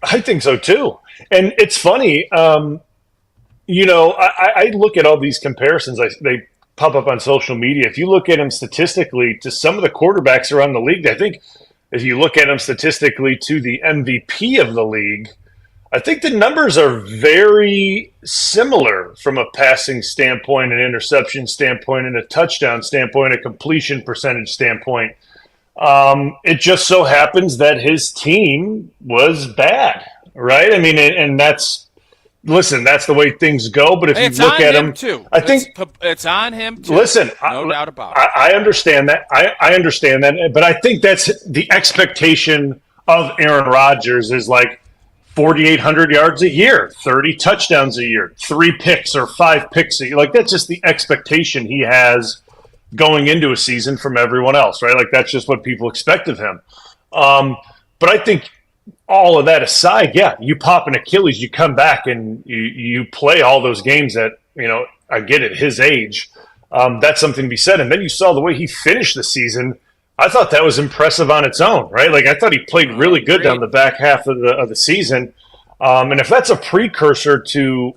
I think so, too. And it's funny, I look at all these comparisons. They pop up on social media. If you look at them statistically to some of the quarterbacks around the league, I think if you look at them statistically to the MVP of the league, I think the numbers are very similar from a passing standpoint, an interception standpoint, and a touchdown standpoint, a completion percentage standpoint. It just so happens that his team was bad, right? I mean, and that's the way things go. But if you look at him, too. I think it's on him too. Listen, no doubt about it. I understand that. I understand that, but I think that's the expectation of Aaron Rodgers is like 4,800 yards a year, 30 touchdowns a year, 3 picks or 5 picks a year. Like that's just the expectation he has going into a season from everyone else, right? Like that's just what people expect of him. But I think all of that aside, yeah, you pop an Achilles, you come back and you play all those games that, I get at his age. That's something to be said. And then you saw the way he finished the season. I thought that was impressive on its own, right? Like I thought he played really good down the back half of the season. And if that's a precursor to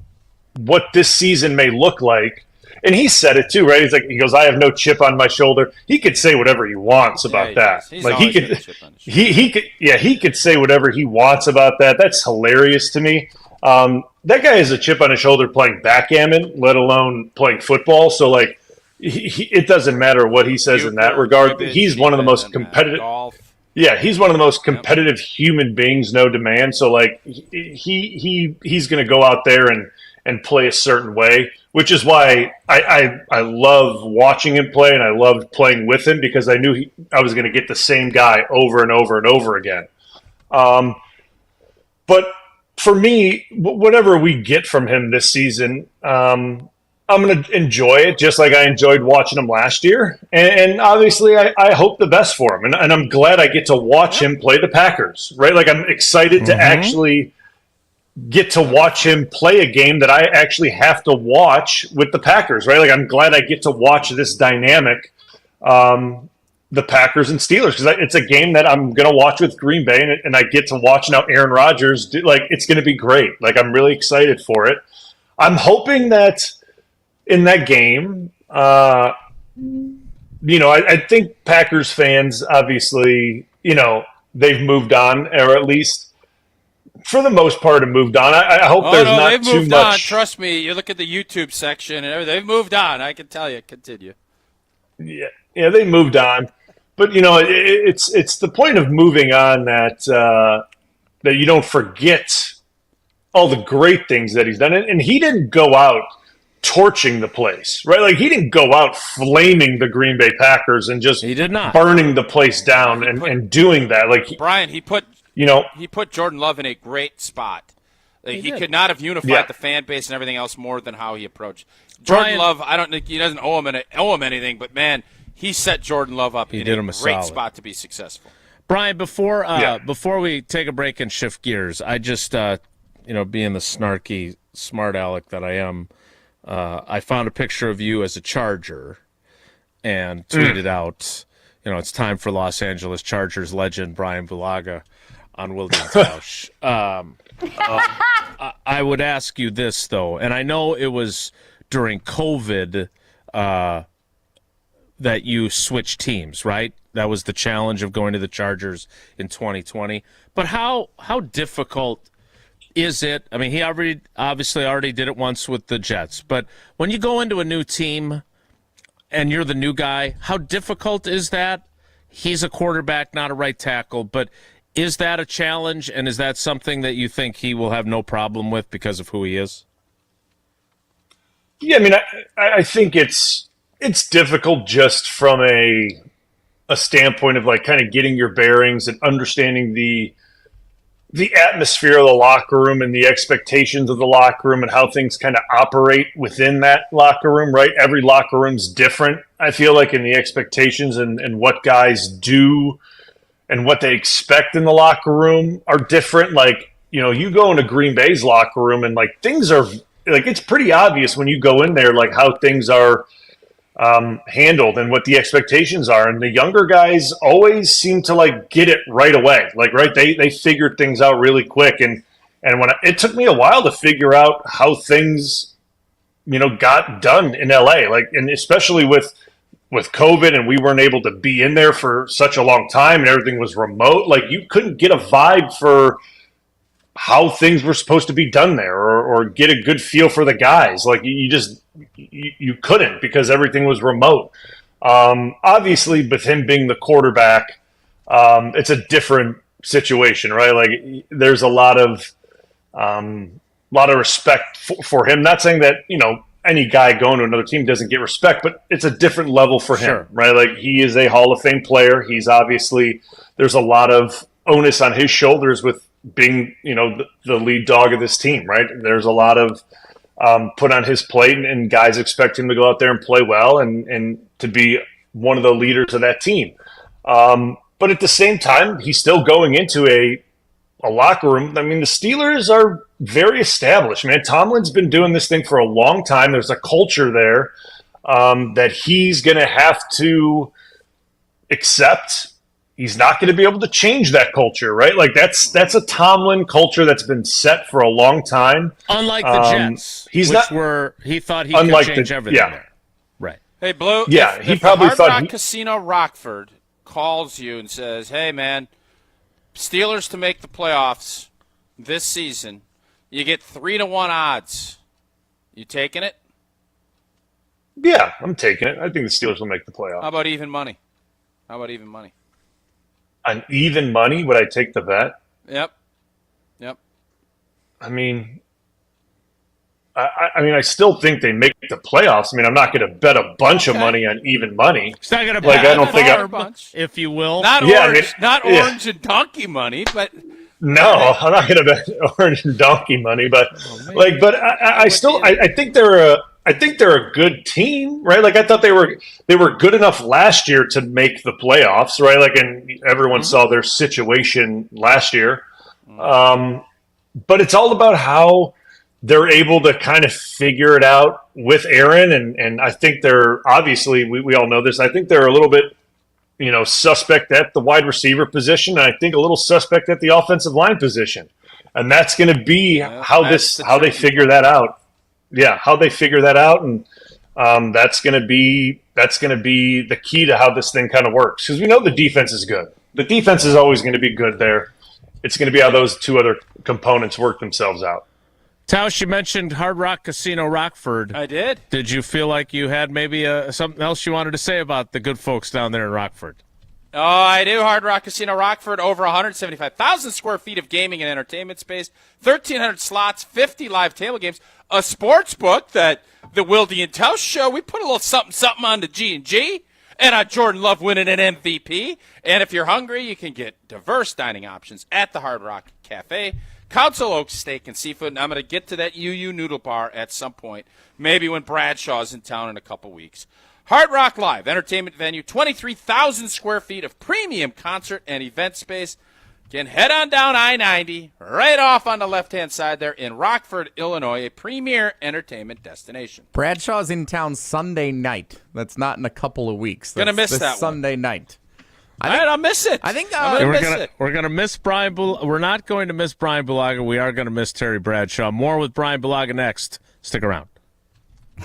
what this season may look like, and he said it too, right? He goes, I have no chip on my shoulder. He could say whatever he wants about that. Like he could say whatever he wants about that. That's hilarious to me. That guy has a chip on his shoulder playing backgammon, let alone playing football. So like, it doesn't matter what he says in that regard. He's one of the most competitive. Yeah, he's one of the most competitive human beings, no demand. So like, he's going to go out there and play a certain way, which is why I love watching him play and I loved playing with him because I knew I was going to get the same guy over and over and over again. But for me, whatever we get from him this season, I'm going to enjoy it just like I enjoyed watching him last year. And obviously, I hope the best for him. And I'm glad I get to watch him play the Packers, right? Like, I'm excited to actually get to watch him play a game that I actually have to watch with the Packers, right? Like, I'm glad I get to watch this dynamic, the Packers and Steelers, because it's a game that I'm going to watch with Green Bay, and I get to watch now Aaron Rodgers. It's going to be great. Like, I'm really excited for it. I'm hoping that in that game. I think Packers fans, obviously, they've moved on, or at least for the most part have moved on. I hope there's not they've too moved much. on. Trust me, you look at the YouTube section and everything. They've moved on. I can tell you. Continue. Yeah, they moved on. But, it's the point of moving on that you don't forget all the great things that he's done. And he didn't go out torching the place, right? Like, he didn't go out flaming the Green Bay Packers and just he did not burning the place down and doing that. Like, Brian, he put Jordan Love in a great spot. He could not have unified the fan base and everything else more than how he approached Jordan Love. I don't think he doesn't owe him anything, but man, he set Jordan Love up in a great spot to be successful. Brian, before we take a break and shift gears, I just being the snarky smart aleck that I am, I found a picture of you as a Charger and tweeted out, it's time for Los Angeles Chargers legend Brian Bulaga on Wilde and Tausch. I would ask you this, though, and I know it was during COVID that you switched teams, right? That was the challenge of going to the Chargers in 2020. But how difficult is it? I mean, he obviously already did it once with the Jets. But when you go into a new team and you're the new guy, how difficult is that? He's a quarterback, not a right tackle. But is that a challenge, and is that something that you think he will have no problem with because of who he is? Yeah, I mean, I think it's difficult just from a standpoint of, like, kind of getting your bearings and understanding the atmosphere of the locker room and the expectations of the locker room and how things kind of operate within that locker room, right? Every locker room's different, I feel like, in the expectations and what guys do and what they expect in the locker room are different. Like, you go into Green Bay's locker room and, like, things are, like, it's pretty obvious when you go in there, like, how things are handled and what the expectations are. And the younger guys always seem to, like, get it right away. Like, right, they figured things out really quick. And when it took me a while to figure out how things, got done in LA, like, and especially with COVID and we weren't able to be in there for such a long time and everything was remote, like, you couldn't get a vibe for how things were supposed to be done there or get a good feel for the guys. Like, you couldn't because everything was remote. Obviously, with him being the quarterback, it's a different situation, right? Like, there's a lot of respect for him. Not saying that, any guy going to another team doesn't get respect, but it's a different level for him, right? Like, he is a Hall of Fame player. He's obviously, there's a lot of onus on his shoulders with being, the lead dog of this team, right? There's a lot of put on his plate, and guys expect him to go out there and play well and to be one of the leaders of that team. But at the same time, he's still going into a locker room. I mean, the Steelers are very established, man. Tomlin's been doing this thing for a long time. There's a culture there that he's going to have to accept. He's not going to be able to change that culture, right? Like, that's a Tomlin culture that's been set for a long time. Unlike the Jets, he thought he could change everything there. Right. Hey, Blue. Yeah, if probably the Hard Rock Casino Rockford calls you and says, "Hey, man, Steelers to make the playoffs this season, you get 3-1 odds. You taking it?" Yeah, I'm taking it. I think the Steelers will make the playoffs. How about even money? On even money, would I take the bet? Yep. I mean, I still think they make the playoffs. I mean, I'm not going to bet a bunch of money on even money. It's not going to bet I don't think a bunch, if you will. Not orange and donkey money, but no, I'm not going to bet orange and donkey money. But I think they're a good team, right? Like, I thought they were good enough last year to make the playoffs, right? Like, and everyone saw their situation last year. But it's all about how they're able to kind of figure it out with Aaron. And I think they're obviously, we all know this. I think they're a little bit, suspect at the wide receiver position. And I think a little suspect at the offensive line position. And that's going to be how they figure that out. Yeah, how they figure that out. And, That's going to be the key to how this thing kind of works, because we know the defense is good. The defense is always going to be good there. It's going to be how those two other components work themselves out. Tausch, you mentioned Hard Rock Casino Rockford. I did. Did you feel like you had maybe something else you wanted to say about the good folks down there in Rockford? Oh, I do. Hard Rock Casino Rockford, over 175,000 square feet of gaming and entertainment space, 1,300 slots, 50 live table games, a sports book that the Wilde and Tausch show. We put a little something on the G&G, and Jordan Love winning an MVP. And if you're hungry, you can get diverse dining options at the Hard Rock Cafe. Council Oaks Steak and Seafood, and I'm going to get to that UU Noodle Bar at some point, maybe when Bradshaw's in town in a couple weeks. Hard Rock Live, entertainment venue, 23,000 square feet of premium concert and event space. Again, head on down I-90, right off on the left-hand side there in Rockford, Illinois, a premier entertainment destination. Bradshaw's in town Sunday night. That's not in a couple of weeks. Gonna miss this that Sunday night. I'll miss it. I think we're going to miss Brian Bulaga. We're not going to miss Brian Bulaga. We are going to miss Terry Bradshaw. More with Brian Bulaga next. Stick around.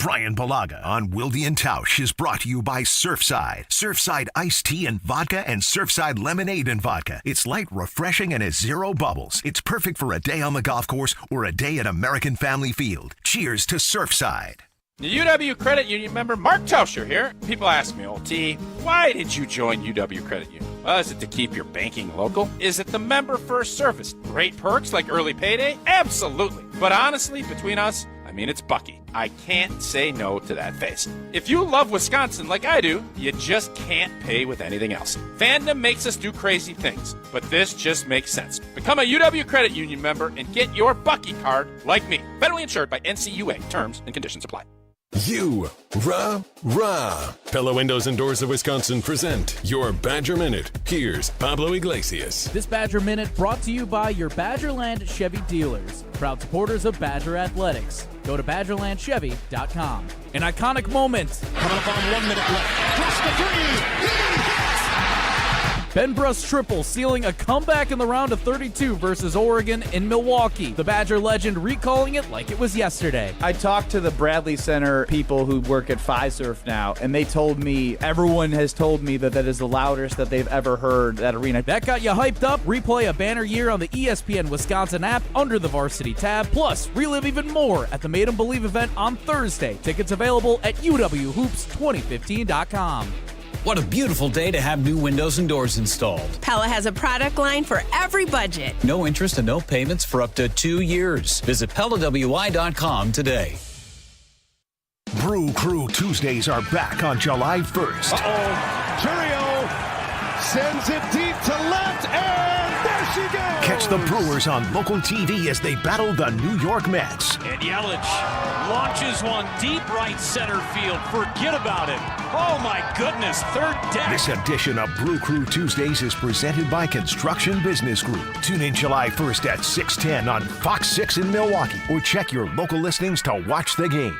Brian Bulaga on Wilde and Tausch is brought to you by Surfside. Surfside iced tea and vodka and Surfside lemonade and vodka. It's light, refreshing, and has zero bubbles. It's perfect for a day on the golf course or a day at American Family Field. Cheers to Surfside. The UW Credit Union member Mark Tauscher here. People ask me, old T, why did you join UW Credit Union? Well, is it to keep your banking local? Is it the member-first service? Great perks like early payday? Absolutely. But honestly, between us, it's Bucky. I can't say no to that face. If you love Wisconsin like I do, you just can't pay with anything else. Fandom makes us do crazy things, but this just makes sense. Become a UW Credit Union member and get your Bucky card like me. Federally insured by NCUA. Terms and conditions apply. Pella Windows and Doors of Wisconsin present your Badger Minute. Here's Pablo Iglesias. This Badger Minute brought to you by your Badgerland Chevy dealers, proud supporters of Badger Athletics. Go to BadgerlandChevy.com. An iconic moment. Coming up on 1 minute left. Just the three. Ben Bruss triple sealing a comeback in the round of 32 versus Oregon in Milwaukee. The Badger legend recalling it like it was yesterday. I talked to the Bradley Center people who work at Fiserv now, and they told me, everyone has told me that is the loudest that they've ever heard that arena. That got you hyped up? Replay a banner year on the ESPN Wisconsin app under the Varsity tab. Plus, relive even more at the Made 'em Believe event on Thursday. Tickets available at uwhoops2015.com. What a beautiful day to have new windows and doors installed. Pella has a product line for every budget. No interest and no payments for up to 2 years. Visit PellaWI.com today. Brew Crew Tuesdays are back on July 1st. Turio sends it deep to left, and there she goes. Catch the Brewers on local TV as they battle the New York Mets. And Yelich launches one deep right center field. Forget about it. Oh, my goodness. Third deck. This edition of Brew Crew Tuesdays is presented by Construction Business Group. Tune in July 1st at 6:10 on Fox 6 in Milwaukee, or check your local listings to watch the game.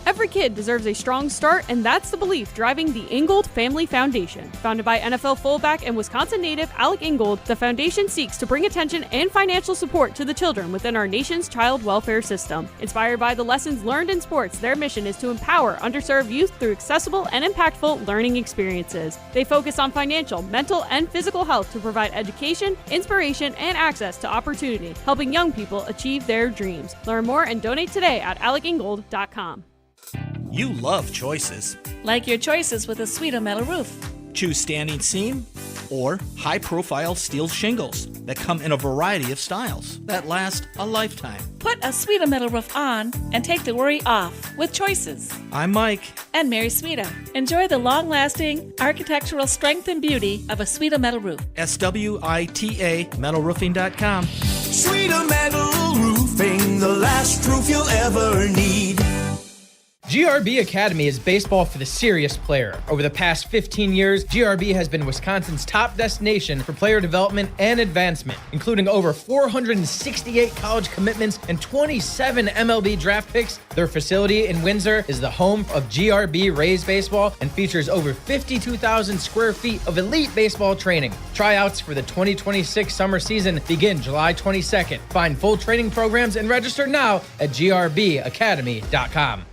Every kid deserves a strong start, and that's the belief driving the Ingold Family Foundation. Founded by NFL fullback and Wisconsin native Alec Ingold, the foundation seeks to bring attention and financial support to the children within our nation's child welfare system. Inspired by the lessons learned in sports, their mission is to empower underserved youth through accessible and impactful learning experiences. They focus on financial, mental, and physical health to provide education, inspiration, and access to opportunity, helping young people achieve their dreams. Learn more and donate today at alecingold.com. You love choices. Like your choices with a Sweeto metal roof. Choose standing seam or high-profile steel shingles that come in a variety of styles that last a lifetime. Put a Sweeto metal roof on and take the worry off with choices. I'm Mike. And Mary Sweeto. Enjoy the long-lasting architectural strength and beauty of a Sweeto metal roof. SWITA metalroofing.com. Sweeto Metal Roofing, the last roof you'll ever need. GRB Academy is baseball for the serious player. Over the past 15 years, GRB has been Wisconsin's top destination for player development and advancement, including over 468 college commitments and 27 MLB draft picks. Their facility in Windsor is the home of GRB Rays baseball and features over 52,000 square feet of elite baseball training. Tryouts for the 2026 summer season begin July 22nd. Find full training programs and register now at grbacademy.com.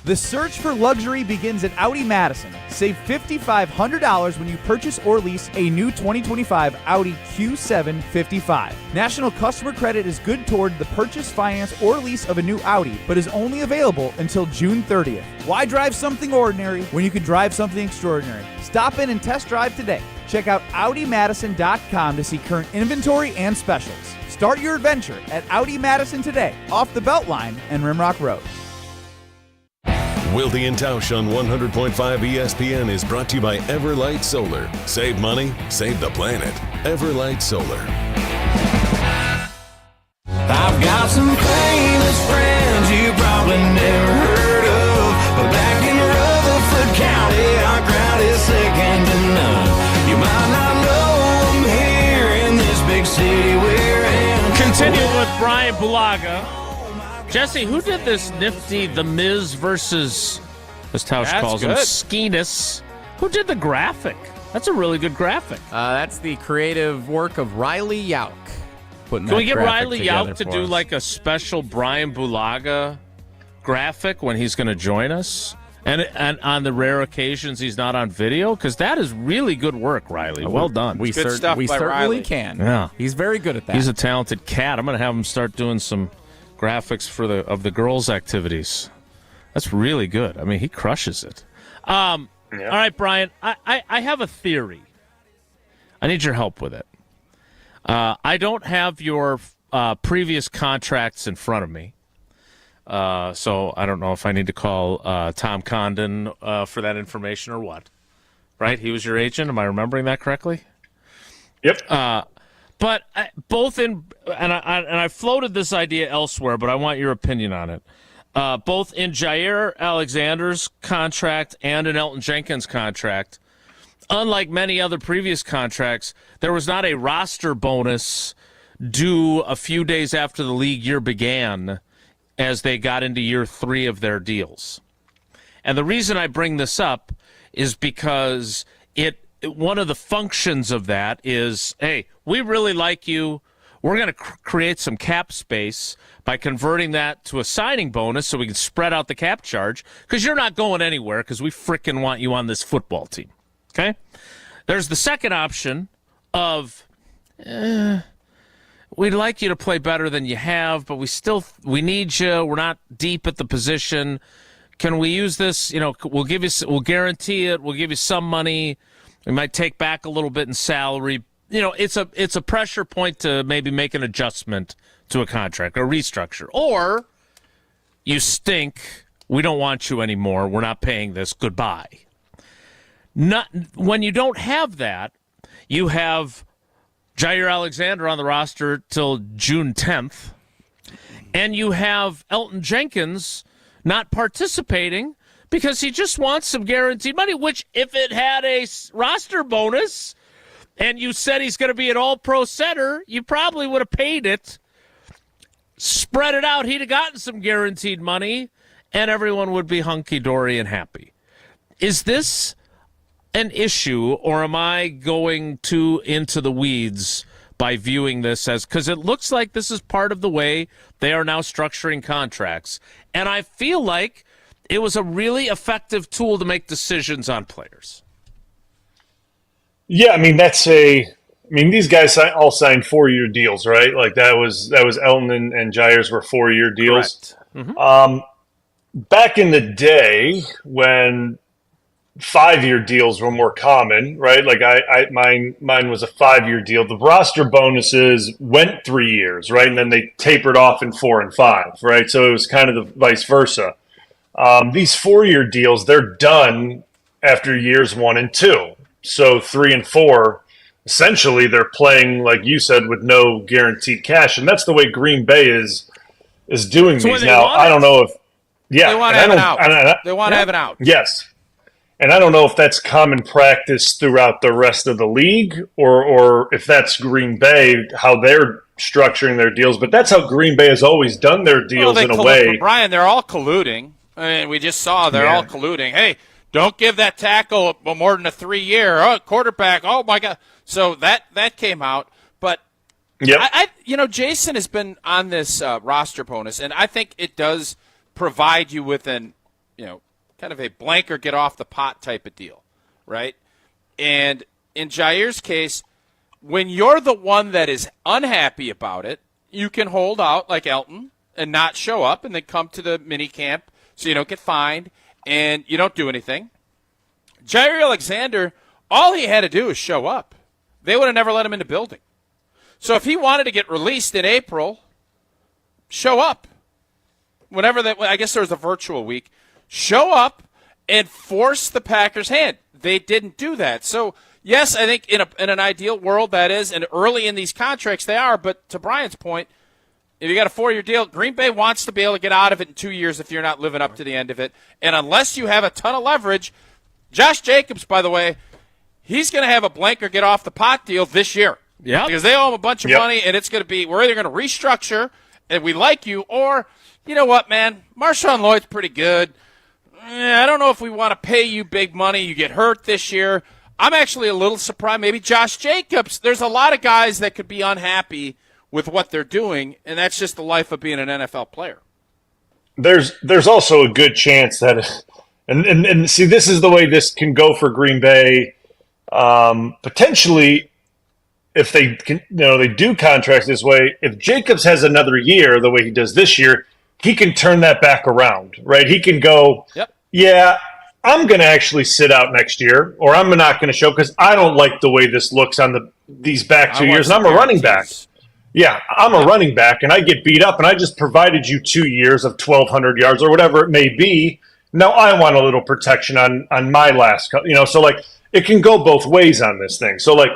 The search for luxury begins at Audi Madison. Save $5,500 when you purchase or lease a new 2025 Audi Q7 55. National customer credit is good toward the purchase, finance, or lease of a new Audi, but is only available until June 30th. Why drive something ordinary when you can drive something extraordinary? Stop in and test drive today. Check out AudiMadison.com to see current inventory and specials. Start your adventure at Audi Madison today, off the Beltline and Rimrock Road. Wilde and Tausch on 100.5 ESPN is brought to you by Everlight Solar. Save money, save the planet. Everlight Solar. I've got some famous friends you probably never heard of, but back in Rutherford County, our crowd is second to none. You might not know them here in this big city we're in. Continuing with Brian Bulaga. Jesse, who did this nifty The MIZ versus, as Tausch calls them, SKENES? Who did the graphic? That's a really good graphic. That's the creative work of Riley Yauk. Can we get Riley Yauk to do like a special Brian Bulaga graphic when he's going to join us? And on the rare occasions he's not on video? Because that is really good work, Riley. Well done. We certainly can. Yeah. He's very good at that. He's a talented cat. I'm going to have him start doing some graphics for the girls' activities. That's really good. I mean, he crushes it. All right, Brian, I have a theory. I need your help with it. I don't have your previous contracts in front of me, so I don't know if I need to call Tom Condon for that information or what. Right? He was your agent. Am I remembering that correctly? Yep. But both in and I floated this idea elsewhere, but I want your opinion on it. Both in Jair Alexander's contract and in Elton Jenkins' contract, unlike many other previous contracts, there was not a roster bonus due a few days after the league year began as they got into year 3 of their deals. And the reason I bring this up is because one of the functions of that is, hey, we really like you. We're going to create some cap space by converting that to a signing bonus so we can spread out the cap charge because you're not going anywhere because we frickin' want you on this football team. Okay? There's the second option of we'd like you to play better than you have, but we need you. We're not deep at the position. Can we use this? You know, we'll guarantee it. We'll give you some money. We might take back a little bit in salary. You know, it's a pressure point to maybe make an adjustment to a contract or restructure. Or you stink. We don't want you anymore. We're not paying this. Goodbye. When you don't have that, you have Jair Alexander on the roster till June 10th, and you have Elton Jenkins not participating because he just wants some guaranteed money, which if it had a roster bonus and you said he's going to be an all-pro center, you probably would have paid it, spread it out. He'd have gotten some guaranteed money, and everyone would be hunky-dory and happy. Is this an issue, or am I going too into the weeds by viewing this as, because it looks like this is part of the way they are now structuring contracts, and I feel like it was a really effective tool to make decisions on players. Yeah, I mean these guys all signed 4-year deals, right? Like that was Elton and Jair's were 4-year deals. Mm-hmm. Back in the day when 5-year deals were more common, right? Like mine was a 5-year deal. The roster bonuses went 3 years, right? And then they tapered off in 4 and 5, right? So it was kind of the vice versa. These 4-year deals, they're done after years 1 and 2. So 3 and 4, essentially they're playing, like you said, with no guaranteed cash. And that's the way Green Bay is doing these now. I don't know if they want to have an out. They want to have an out. Yes. And I don't know if that's common practice throughout the rest of the league or if that's Green Bay, how they're structuring their deals. But that's how Green Bay has always done their deals in a way. Brian, they're all colluding. I mean, we just saw they're all colluding. Hey, don't give that tackle more than a 3-year. Oh, quarterback, oh, my God. So that came out. But, Jason has been on this roster bonus, and I think it does provide you with an kind of a blank or get off the pot type of deal, right? And in Jair's case, when you're the one that is unhappy about it, you can hold out like Elton and not show up and then come to the mini camp so you don't get fined and you don't do anything. Jair Alexander, all he had to do was show up. They would have never let him in the building. So if he wanted to get released in April, show up. Whenever that, I guess there was a virtual week. Show up and force the Packers' hand. They didn't do that. So, yes, I think in an ideal world that is, and early in these contracts they are, but to Brian's point, if you got a 4-year deal, Green Bay wants to be able to get out of it in 2 years if you're not living up to the end of it. And unless you have a ton of leverage, Josh Jacobs, by the way, he's going to have a blank or get off the pot deal this year. Yeah. Because they owe him a bunch of money, and it's going to be, we're either going to restructure and we like you, or, you know what, man, Marshawn Lloyd's pretty good. I don't know if we want to pay you big money. You get hurt this year. I'm actually a little surprised. Maybe Josh Jacobs. There's a lot of guys that could be unhappy with what they're doing, and that's just the life of being an NFL player. There's also a good chance that, and see, this is the way this can go for Green Bay. Potentially, if they can, they do contracts this way. If Jacobs has another year the way he does this year, he can turn that back around, right? He can go, yeah, I'm going to actually sit out next year, or I'm not going to show because I don't like the way this looks on these back 2 years, and I'm a running back. Yeah, I'm a running back, and I get beat up, and I just provided you 2 years of 1,200 yards or whatever it may be. Now I want a little protection on my last, so like it can go both ways on this thing. So like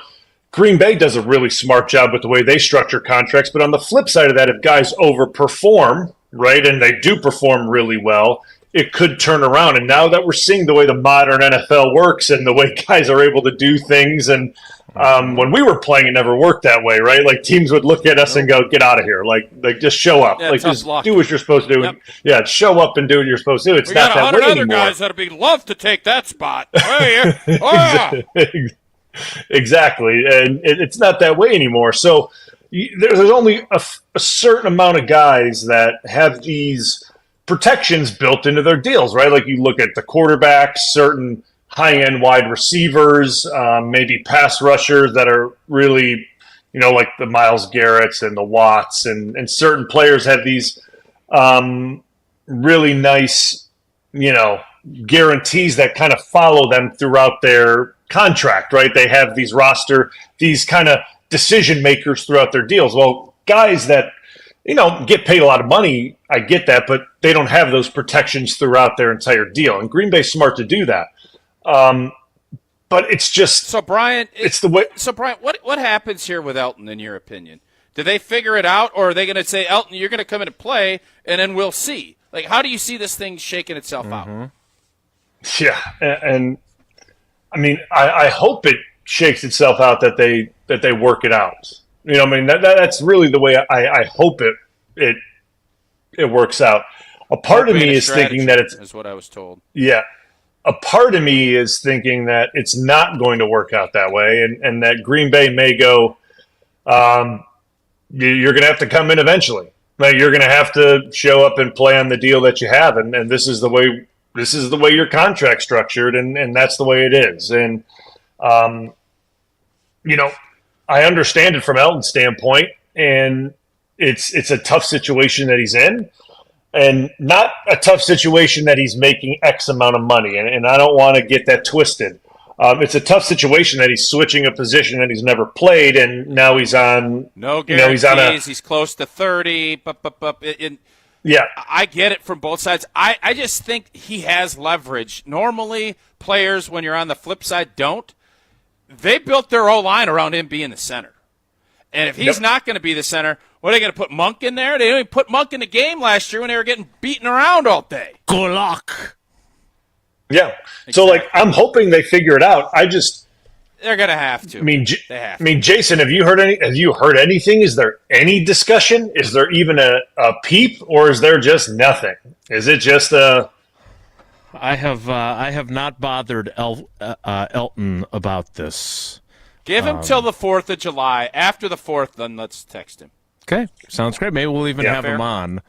Green Bay does a really smart job with the way they structure contracts, but on the flip side of that, if guys overperform, right, and they do perform really well, it could turn around. And now that we're seeing the way the modern NFL works and the way guys are able to do things, and when we were playing, it never worked that way, right? Like teams would look at us and go, "Get out of here!" Like just show up, like just do what you're supposed to do. Yep. Yeah, show up and do what you're supposed to do. It's we not got that way 100 other anymore. guys that'd be love to take that spot. Oh, yeah. Exactly, and it's not that way anymore. So there's only a certain amount of guys that have these protections built into their deals, right? Like you look at the quarterbacks, certain high-end wide receivers, maybe pass rushers that are really, like the Myles Garretts and the Watts, and certain players have these really nice, guarantees that kind of follow them throughout their contract, right? They have these kind of decision makers throughout their deals. Well, guys that, get paid a lot of money, I get that, but they don't have those protections throughout their entire deal. And Green Bay's smart to do that. But it's just so Brian. It's the way. So Brian, what happens here with Elton, in your opinion? Do they figure it out, or are they going to say, Elton, you're going to come in and play, and then we'll see? Like, how do you see this thing shaking itself out? Yeah, and I mean, I hope it shakes itself out that they work it out. That's really the way I hope it works out. A part of me is thinking that is what I was told. Yeah. A part of me is thinking that it's not going to work out that way, and that Green Bay may go, you're going to have to come in eventually. Like you're going to have to show up and play on the deal that you have, and this is the way your contract's structured, and that's the way it is. And I understand it from Elton's standpoint, and it's a tough situation that he's in. And not a tough situation that he's making X amount of money. And I don't want to get that twisted. It's a tough situation that he's switching a position that he's never played, and now he's on. No guarantees. He's close to 30. Yeah. I get it from both sides. I just think he has leverage. Normally, players, when you're on the flip side, don't. They built their O-line around him being the center. And if he's not going to be the center, what are they going to put Monk in there? They didn't even put Monk in the game last year when they were getting beaten around all day. Good luck. Yeah. Exactly. So, I'm hoping they figure it out. They're going to have to. They have to. Jason, have you heard anything? Is there any discussion? Is there even a peep, or is there just nothing? Is it just a? I have not bothered Elton about this. Give him till the 4th of July. After the 4th, then let's text him. Okay, sounds great. Maybe we'll even have him on.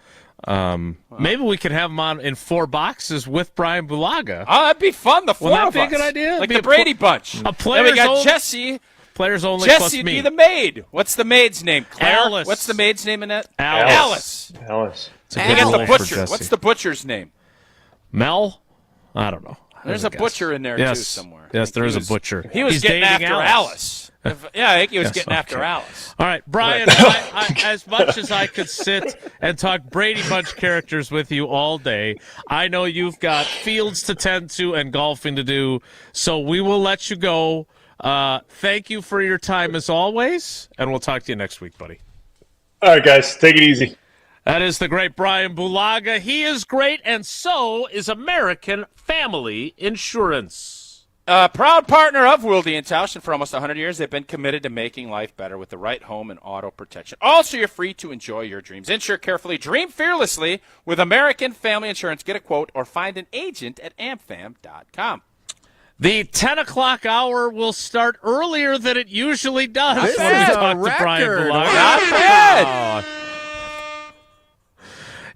Maybe we could have him on in 4 boxes with Brian Bulaga. Oh, that'd be fun. The 4 Wouldn't of that us. be a good idea? Like the Brady Bunch. A Then player's we got only, Jesse. Players only plus Jesse'd me. be the maid. What's the maid's name? Claire? Alice. What's the maid's name in that? Alice. Alice. And you got the butcher. What's the butcher's name? Mel? I don't know. There's a butcher in there, too, somewhere. Yes, there is a butcher. He was He's getting dating after Alice. Yeah, I think he was getting after okay. Alice. All right, Brian, I, as much as I could sit and talk Brady Bunch characters with you all day, I know you've got fields to tend to and golfing to do, so we will let you go. Thank you for your time as always, and we'll talk to you next week, buddy. All right, guys. Take it easy. That is the great Brian Bulaga. He is great, and so is American Family Insurance. Proud partner of Wilde and Tausch, and for almost 100 years, they've been committed to making life better with the right home and auto protection. Also, you're free to enjoy your dreams. Insure carefully, dream fearlessly with American Family Insurance. Get a quote or find an agent at amfam.com. The 10 o'clock hour will start earlier than it usually does This when we is a talk to Brian record. Bulaga. Not bad.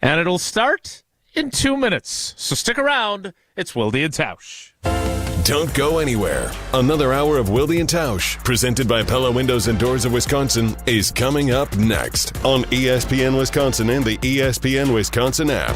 And it'll start in 2 minutes. So stick around. It's Wilde and Tausch. Don't go anywhere. Another hour of Wilde and Tausch, presented by Pella Windows and Doors of Wisconsin, is coming up next on ESPN Wisconsin and the ESPN Wisconsin app.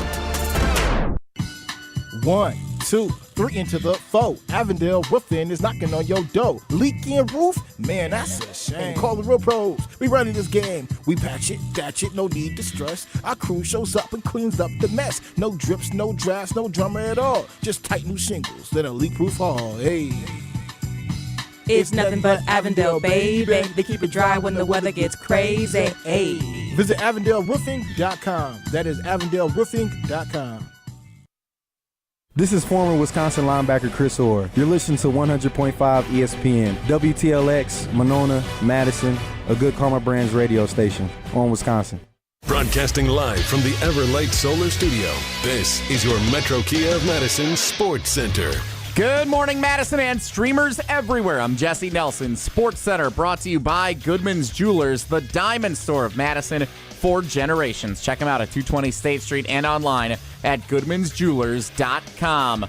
1, 2, 3 into the 4. Avondale Roofing is knocking on your door. Leaking roof? Man, that's a shame. Call the real pros. We running this game. We patch it, thatch it, no need to stress. Our crew shows up and cleans up the mess. No drips, no drafts, no drama at all. Just tight new shingles, then a leak-proof hall. Hey. It's nothing but Avondale, baby. They keep it dry when the weather gets crazy. Hey. Visit AvondaleRoofing.com. That is AvondaleRoofing.com. This is former Wisconsin linebacker Chris Orr. You're listening to 100.5 ESPN, WTLX, Monona, Madison, a Good Karma Brands radio station on Wisconsin. Broadcasting live from the Everlight Solar Studio, this is your Metro Kia of Madison Sports Center. Good morning, Madison and streamers everywhere. I'm Jesse Nelson. Sports Center brought to you by Goodman's Jewelers, the diamond store of Madison for generations. Check them out at 220 State Street and online at goodmansjewelers.com.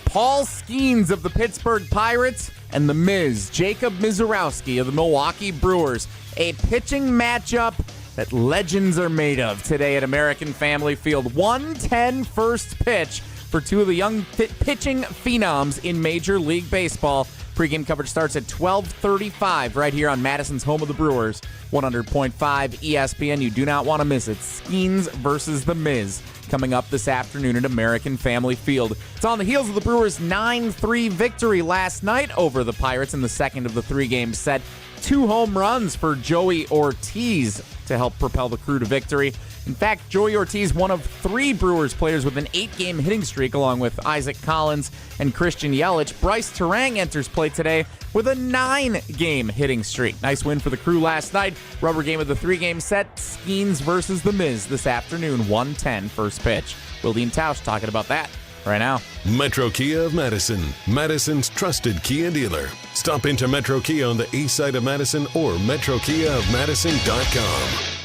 Paul Skenes of the Pittsburgh Pirates and the MIZ, Jacob Mizorowski of the Milwaukee Brewers. A pitching matchup that legends are made of today at American Family Field. 1:10 first pitch for two of the young pitching phenoms in Major League Baseball. Pre-game coverage starts at 12:35 right here on Madison's home of the Brewers, 100.5 ESPN. You do not want to miss it. Skenes versus the MIZ coming up this afternoon at American Family Field. It's on the heels of the Brewers' 9-3 victory last night over the Pirates in the second of the 3-game set. 2 home runs for Joey Ortiz to help propel the crew to victory. In fact, Joey Ortiz, one of 3 Brewers players with an 8-game hitting streak, along with Isaac Collins and Christian Yelich. Bryce Terang enters play today with a 9-game hitting streak. Nice win for the crew last night. Rubber game of the 3-game set. Skenes versus the MIZ this afternoon, 1:10 first pitch. Wilde and Tausch talking about that right now. Metro Kia of Madison, Madison's trusted Kia dealer. Stop into Metro Kia on the east side of Madison or metrokiaofmadison.com.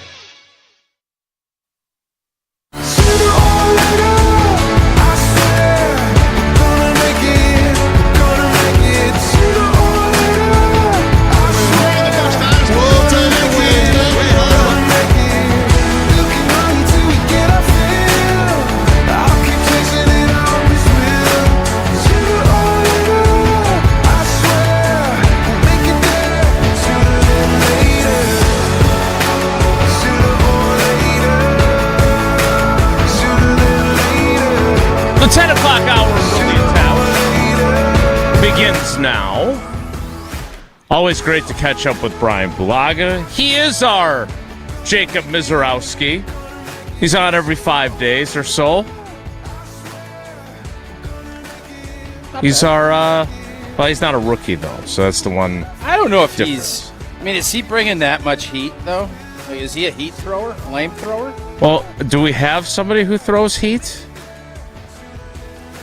The 10 o'clock hour of Wilde and Tausch begins now. Always great to catch up with Brian Bulaga. He is our Jacob Mizorowski. He's on every 5 days or so. He's our, well, he's not a rookie, though, so that's the one. I don't know if difference. is he bringing that much heat, though? Like, is he a heat thrower, lame thrower? Well, do we have somebody who throws heat?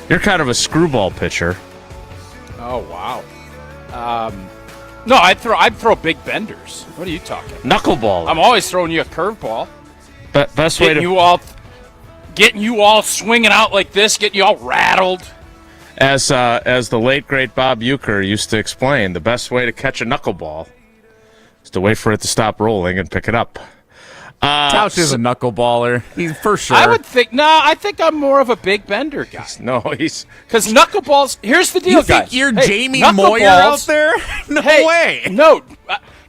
You're kind of a screwball pitcher. Oh, wow. No, I'd throw big benders. What are you talking? Knuckleball. I'm always throwing you a curveball. Best way to you all. getting you all swinging out like this, getting you all rattled. As the late great Bob Uecker used to explain, the best way to catch a knuckleball is to wait for it to stop rolling and pick it up. Tausch is a knuckleballer. He's for sure. I would think. No, I think I'm more of a big bender guy. He's because knuckleballs. Here's the deal, you think guys. You're hey, Jamie Moyer out there? No way. No,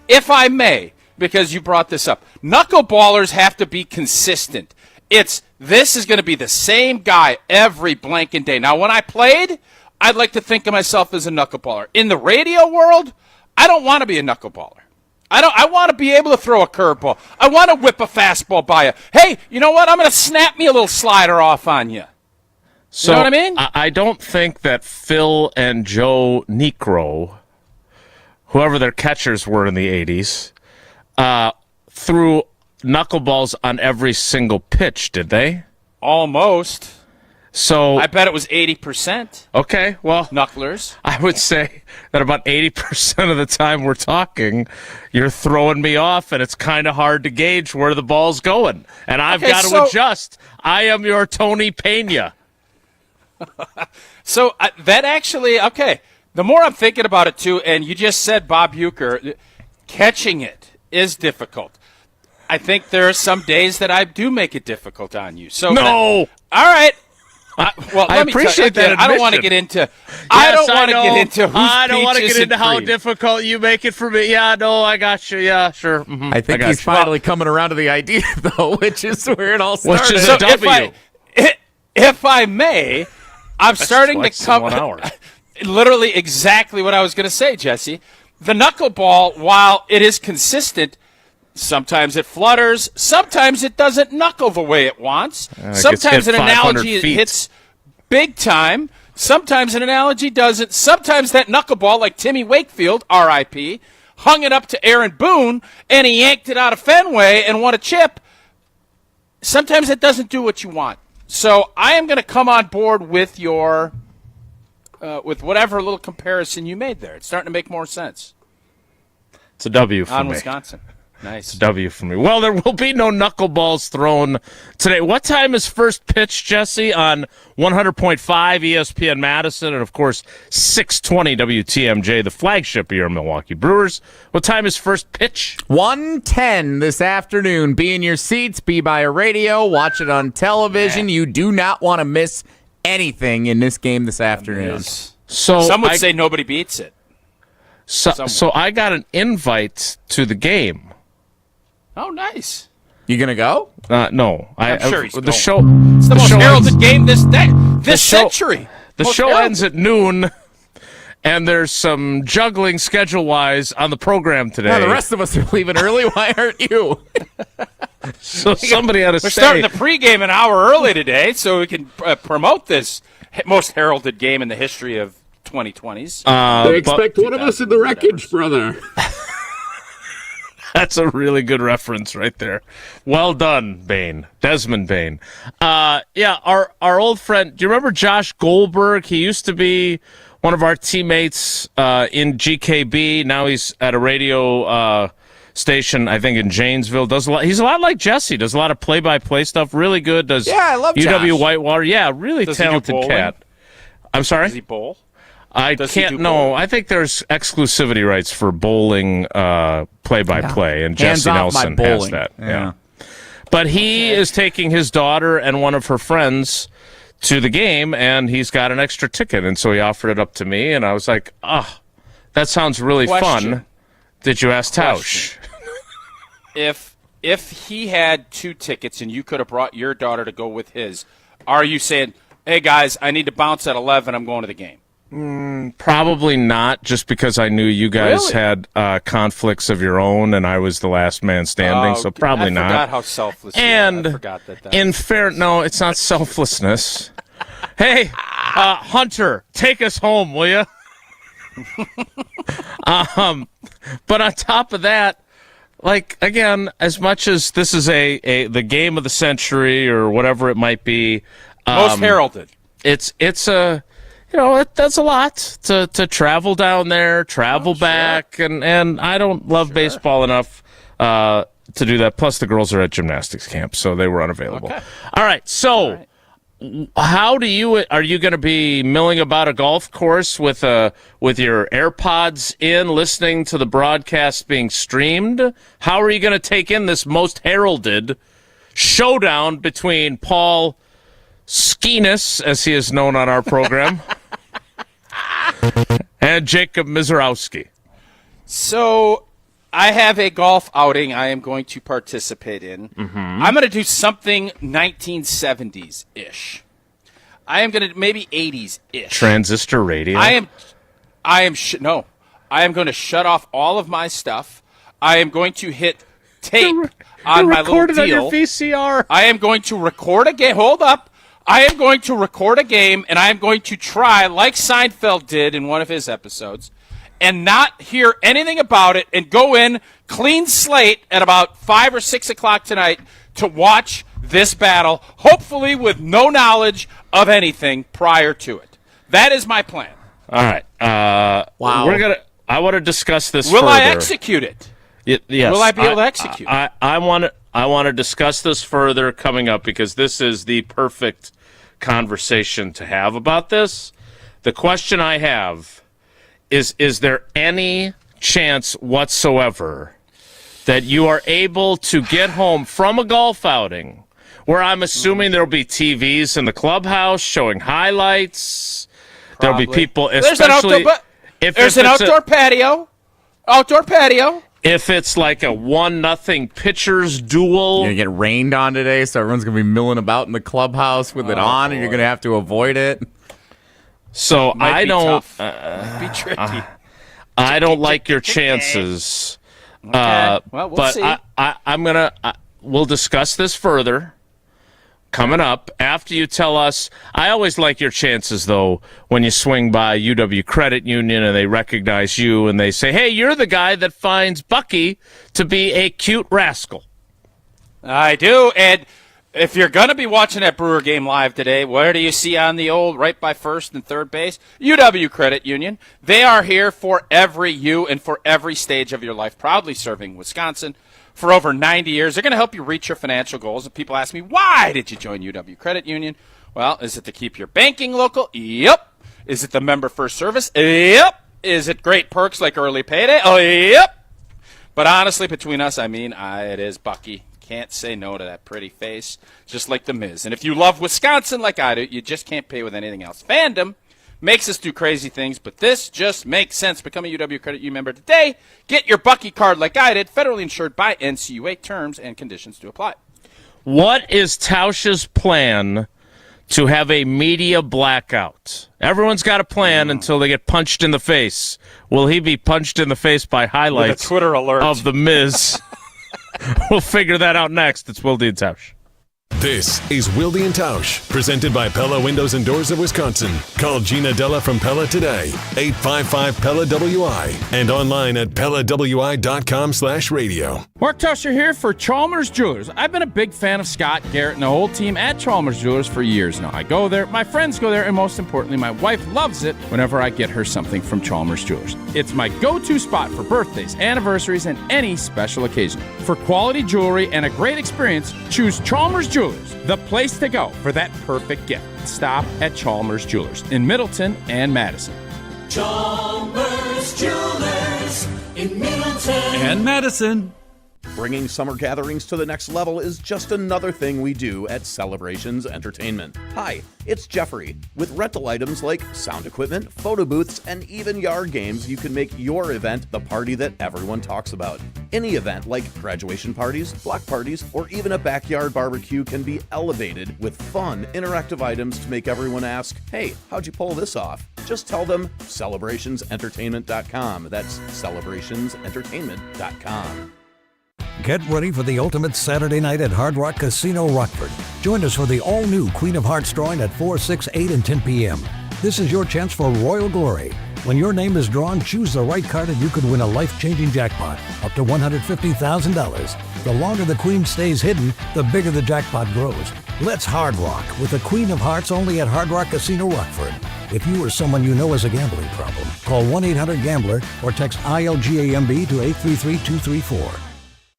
if I may, because you brought this up, knuckleballers have to be consistent. This is going to be the same guy every blanking day. Now, when I played, I'd like to think of myself as a knuckleballer. In the radio world, I don't want to be a knuckleballer. I want to be able to throw a curveball. I want to whip a fastball by you. Hey, you know what? I'm going to snap me a little slider off on you. So you know what I mean? I don't think that Phil and Joe Niekro, whoever their catchers were in the 80s, threw knuckleballs on every single pitch, did they? Almost. So I bet it was 80%. Okay, well, knucklers. I would say that about 80% of the time we're talking, you're throwing me off, and it's kind of hard to gauge where the ball's going. And I've got to adjust. I am your Tony Pena. So that actually, okay, the more I'm thinking about it, too, and you just said Bob Uecker, catching it is difficult. I think there are some days that I do make it difficult on you. So no. All right. Let me appreciate that. I don't want to get into. I don't want to get into. I don't want to get into how cream. Difficult you make it for me. Yeah, no, I got you. Yeah, sure. Mm-hmm. I think he's finally coming around to the idea, though, which is where it all started. Which is a W. If I may, I'm starting to come. 1 hour. Literally exactly what I was going to say, Jesse. The knuckleball, while it is consistent, sometimes it flutters. Sometimes it doesn't knuckle the way it wants. Sometimes an analogy hits big time. Sometimes an analogy doesn't. Sometimes that knuckleball, like Timmy Wakefield, R.I.P., hung it up to Aaron Boone, and he yanked it out of Fenway and won a chip. Sometimes it doesn't do what you want. So I am going to come on board with your with whatever little comparison you made there. It's starting to make more sense. It's a W for me. On Wisconsin. Nice. It's a W for me. Well, there will be no knuckleballs thrown today. What time is first pitch, Jesse, on 100.5 ESPN Madison and, of course, 620 WTMJ, the flagship of your Milwaukee Brewers? What time is first pitch? 1:10 this afternoon. Be in your seats. Be by a radio. Watch it on television. You do not want to miss anything in this game this afternoon. So some would say nobody beats it. So I got an invite to the game. Oh, nice. You gonna go? No. I'm sure he's the going. show. It's the most heralded game this show, century. The most show heralded. ends at noon, and there's some juggling schedule-wise on the program today. Yeah, the rest of us are leaving early. Why aren't you? So somebody had to We're say. starting the pregame an hour early today, so we can promote this most heralded game in the history of 2020s. They expect one of us in the wreckage, brother. That's a really good reference right there. Well done, Bain. Desmond Bain. Yeah, our old friend, do you remember Josh Goldberg? He used to be one of our teammates in GKB. Now he's at a radio station, I think, in Janesville. He's a lot like Jesse. Does a lot of play-by-play stuff. Really good. Does I love UW Josh. Whitewater. Yeah, really talented cat. I'm sorry? Does he bowl? I can't know. I think there's exclusivity rights for bowling play-by-play, and Hands Jesse off my Nelson has bowling. that. Yeah. But he is taking his daughter and one of her friends to the game, and he's got an extra ticket, and so he offered it up to me, and I was like, that sounds really fun. Did you ask Tausch? If he had 2 tickets and you could have brought your daughter to go with his, are you saying, hey, guys, I need to bounce at 11, I'm going to the game? Probably not, just because I knew you guys Really? had conflicts of your own, and I was the last man standing, so probably not. I forgot how selfless you are. And I forgot that. no, it's not selflessness. Hey, Hunter, take us home, will you? But on top of that, like, again, as much as this is the game of the century or whatever it might be, most heralded. It's a. That's a lot to travel down there, travel back, and I don't love baseball enough to do that. Plus, the girls are at gymnastics camp, so they were unavailable. Okay. All right. So, are you going to be milling about a golf course with your AirPods in, listening to the broadcast being streamed? How are you going to take in this most heralded showdown between Paul SKENES, as he is known on our program, and Jacob Mizorowski? So I have a golf outing I am going to participate in. Mm-hmm. I'm going to do something 1970s-ish. I am going to maybe 80s-ish. Transistor radio. I am going to shut off all of my stuff. I am going to hit tape on my little deal. On your VCR. I am going to record a game. Hold up. I am going to record a game, and I am going to try, like Seinfeld did in one of his episodes, and not hear anything about it, and go in clean slate at about 5 or 6 o'clock tonight to watch this battle, hopefully with no knowledge of anything prior to it. That is my plan. All right. Wow. I want to discuss this Will further. I execute it? Yes. Will I be able to execute? I want to discuss this further coming up, because this is the perfect conversation to have about this. The question I have is there any chance whatsoever that you are able to get home from a golf outing where I'm assuming there'll be TVs in the clubhouse showing highlights? There'll be people, especially there's an outdoor patio. Outdoor patio. If it's like a 1-0 pitcher's duel. You're going to get rained on today, so everyone's going to be milling about in the clubhouse with it on, and you're going to have to avoid it. So I don't. Might be tricky. I don't like your chances. Okay. Well, we'll see. I'm gonna. We'll discuss this further coming up after you tell us. I always like your chances, though, when you swing by UW Credit Union and they recognize you and they say, "Hey, you're the guy that finds Bucky to be a cute rascal." I do, and if you're going to be watching that Brewer game live today, where do you see on the old right by first and third base? UW Credit Union. They are here for every you and for every stage of your life, proudly serving Wisconsin for over 90 years. They're going to help you reach your financial goals. And people ask me, why did you join UW Credit Union? Well, is it to keep your banking local? Yep. Is it the member first service? Yep. Is it great perks like early payday? Oh, yep. But honestly, between us, it is Bucky. Can't say no to that pretty face, just like the MIZ. And if you love Wisconsin like I do, you just can't pay with anything else. Fandom makes us do crazy things, but this just makes sense. Become a UW Credit Union member today. Get your Bucky card like I did, federally insured by NCUA. Terms and conditions to apply. What is Tausch's plan to have a media blackout? Everyone's got a plan until they get punched in the face. Will he be punched in the face by highlights with a Twitter alert of the MIZ? We'll figure that out next. It's Wilde and Tausch. This is Wilde and Tausch, presented by Pella Windows and Doors of Wisconsin. Call Gina Della from Pella today, 855-PELLA-WI, and online at PellaWI.com/radio. Mark Tauscher here for Chalmers Jewelers. I've been a big fan of Scott, Garrett, and the whole team at Chalmers Jewelers for years now. I go there, my friends go there, and most importantly, my wife loves it whenever I get her something from Chalmers Jewelers. It's my go-to spot for birthdays, anniversaries, and any special occasion. For quality jewelry and a great experience, choose Chalmers Jewelers, the place to go for that perfect gift. Stop at Chalmers Jewelers in Middleton and Madison. Chalmers Jewelers in Middleton and Madison. Bringing summer gatherings to the next level is just another thing we do at Celebrations Entertainment. Hi, it's Jeffrey. With rental items like sound equipment, photo booths, and even yard games, you can make your event the party that everyone talks about. Any event like graduation parties, block parties, or even a backyard barbecue can be elevated with fun, interactive items to make everyone ask, "Hey, how'd you pull this off?" Just tell them celebrationsentertainment.com. That's celebrationsentertainment.com. Get ready for the ultimate Saturday night at Hard Rock Casino Rockford. Join us for the all-new Queen of Hearts drawing at 4, 6, 8, and 10 p.m. This is your chance for royal glory. When your name is drawn, choose the right card and you could win a life-changing jackpot, up to $150,000. The longer the Queen stays hidden, the bigger the jackpot grows. Let's Hard Rock with the Queen of Hearts only at Hard Rock Casino Rockford. If you or someone you know has a gambling problem, call 1-800-GAMBLER or text ILGAMB to 833-234.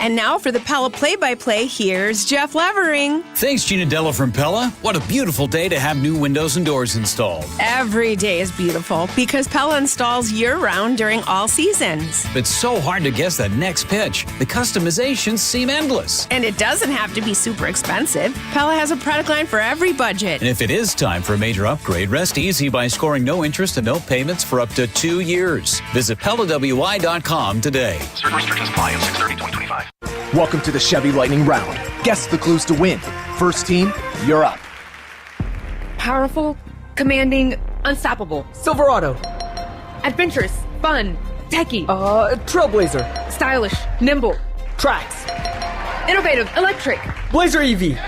And now for the Pella play-by-play, here's Jeff Levering. Thanks, Gina Della from Pella. What a beautiful day to have new windows and doors installed. Every day is beautiful because Pella installs year-round during all seasons. It's so hard to guess that next pitch. The customizations seem endless. And it doesn't have to be super expensive. Pella has a product line for every budget. And if it is time for a major upgrade, rest easy by scoring no interest and no payments for up to 2 years. Visit PellaWI.com today. Certain restrictions apply on 6/30/2025. Welcome to the Chevy Lightning Round. Guess the clues to win. First team, you're up. Powerful, commanding, unstoppable. Silverado. Adventurous, fun, techie. Trailblazer. Stylish, nimble. Tracks. Innovative, electric. Blazer EV.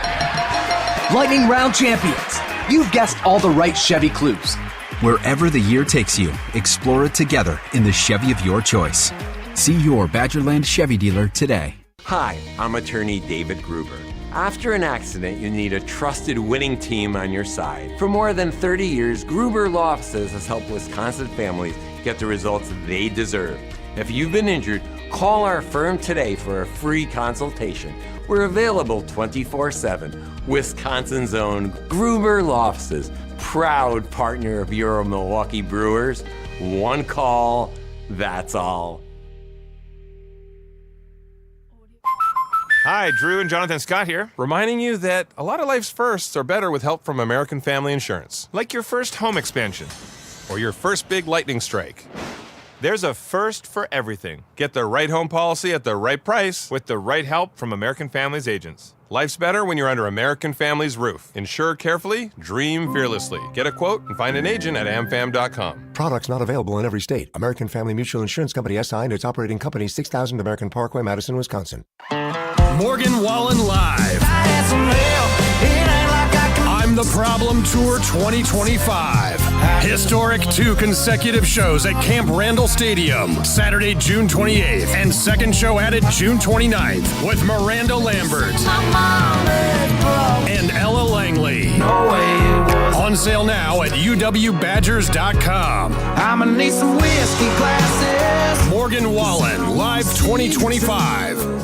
Lightning Round champions. You've guessed all the right Chevy clues. Wherever the year takes you, explore it together in the Chevy of your choice. See your Badgerland Chevy dealer today. Hi, I'm attorney David Gruber. After an accident, you need a trusted winning team on your side. For more than 30 years, Gruber Law Offices has helped Wisconsin families get the results they deserve. If you've been injured, call our firm today for a free consultation. We're available 24/7. Wisconsin's own Gruber Law Offices, proud partner of your Milwaukee Brewers. One call, that's all. Hi, Drew and Jonathan Scott here, reminding you that a lot of life's firsts are better with help from American Family Insurance. Like your first home expansion or your first big lightning strike. There's a first for everything. Get the right home policy at the right price with the right help from American Family's agents. Life's better when you're under American Family's roof. Insure carefully, dream fearlessly. Get a quote and find an agent at amfam.com. Products not available in every state. American Family Mutual Insurance Company SI and its operating company 6000 American Parkway, Madison, Wisconsin. Morgan Wallen Live. I'm the Problem Tour 2025. Historic 2 consecutive shows at Camp Randall Stadium, Saturday, June 28th, and second show added June 29th with Miranda Lambert and Ella Langley. On sale now at uwbadgers.com. I'ma need some whiskey glasses. Morgan Wallen, Live 2025.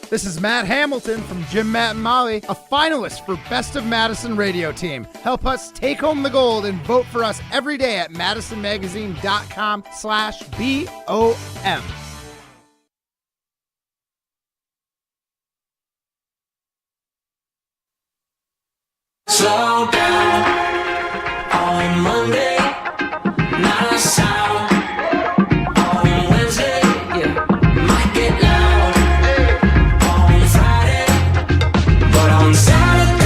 This is Matt Hamilton from Jim, Matt, and Molly, a finalist for Best of Madison Radio Team. Help us take home the gold and vote for us every day at madisonmagazine.com/BOM. Slow down on Monday, not a sound. On Wednesday, yeah, might get loud. On Friday, but on Saturday.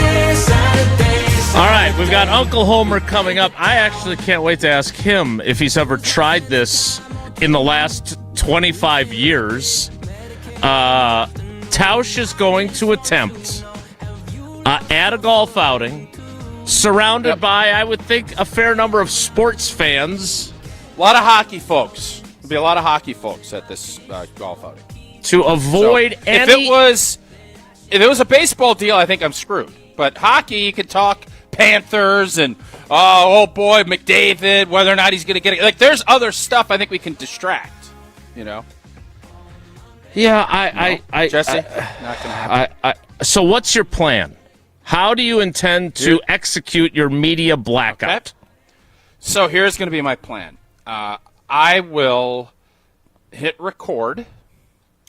All right, we've got Uncle Homer coming up. I actually can't wait to ask him if he's ever tried this in the last 25 years. Tausch is going to attempt at a golf outing, surrounded by, I would think, a fair number of sports fans. A lot of hockey folks. There'll be a lot of hockey folks at this golf outing. To avoid any... If it was a baseball deal, I think I'm screwed. But hockey, you could talk Panthers and, oh boy, McDavid, whether or not he's going to get it. Like, there's other stuff I think we can distract, you know? Yeah, Jesse? Not going to happen. So what's your plan? How do you intend to execute your media blackout? Okay. So here's going to be my plan. I will hit record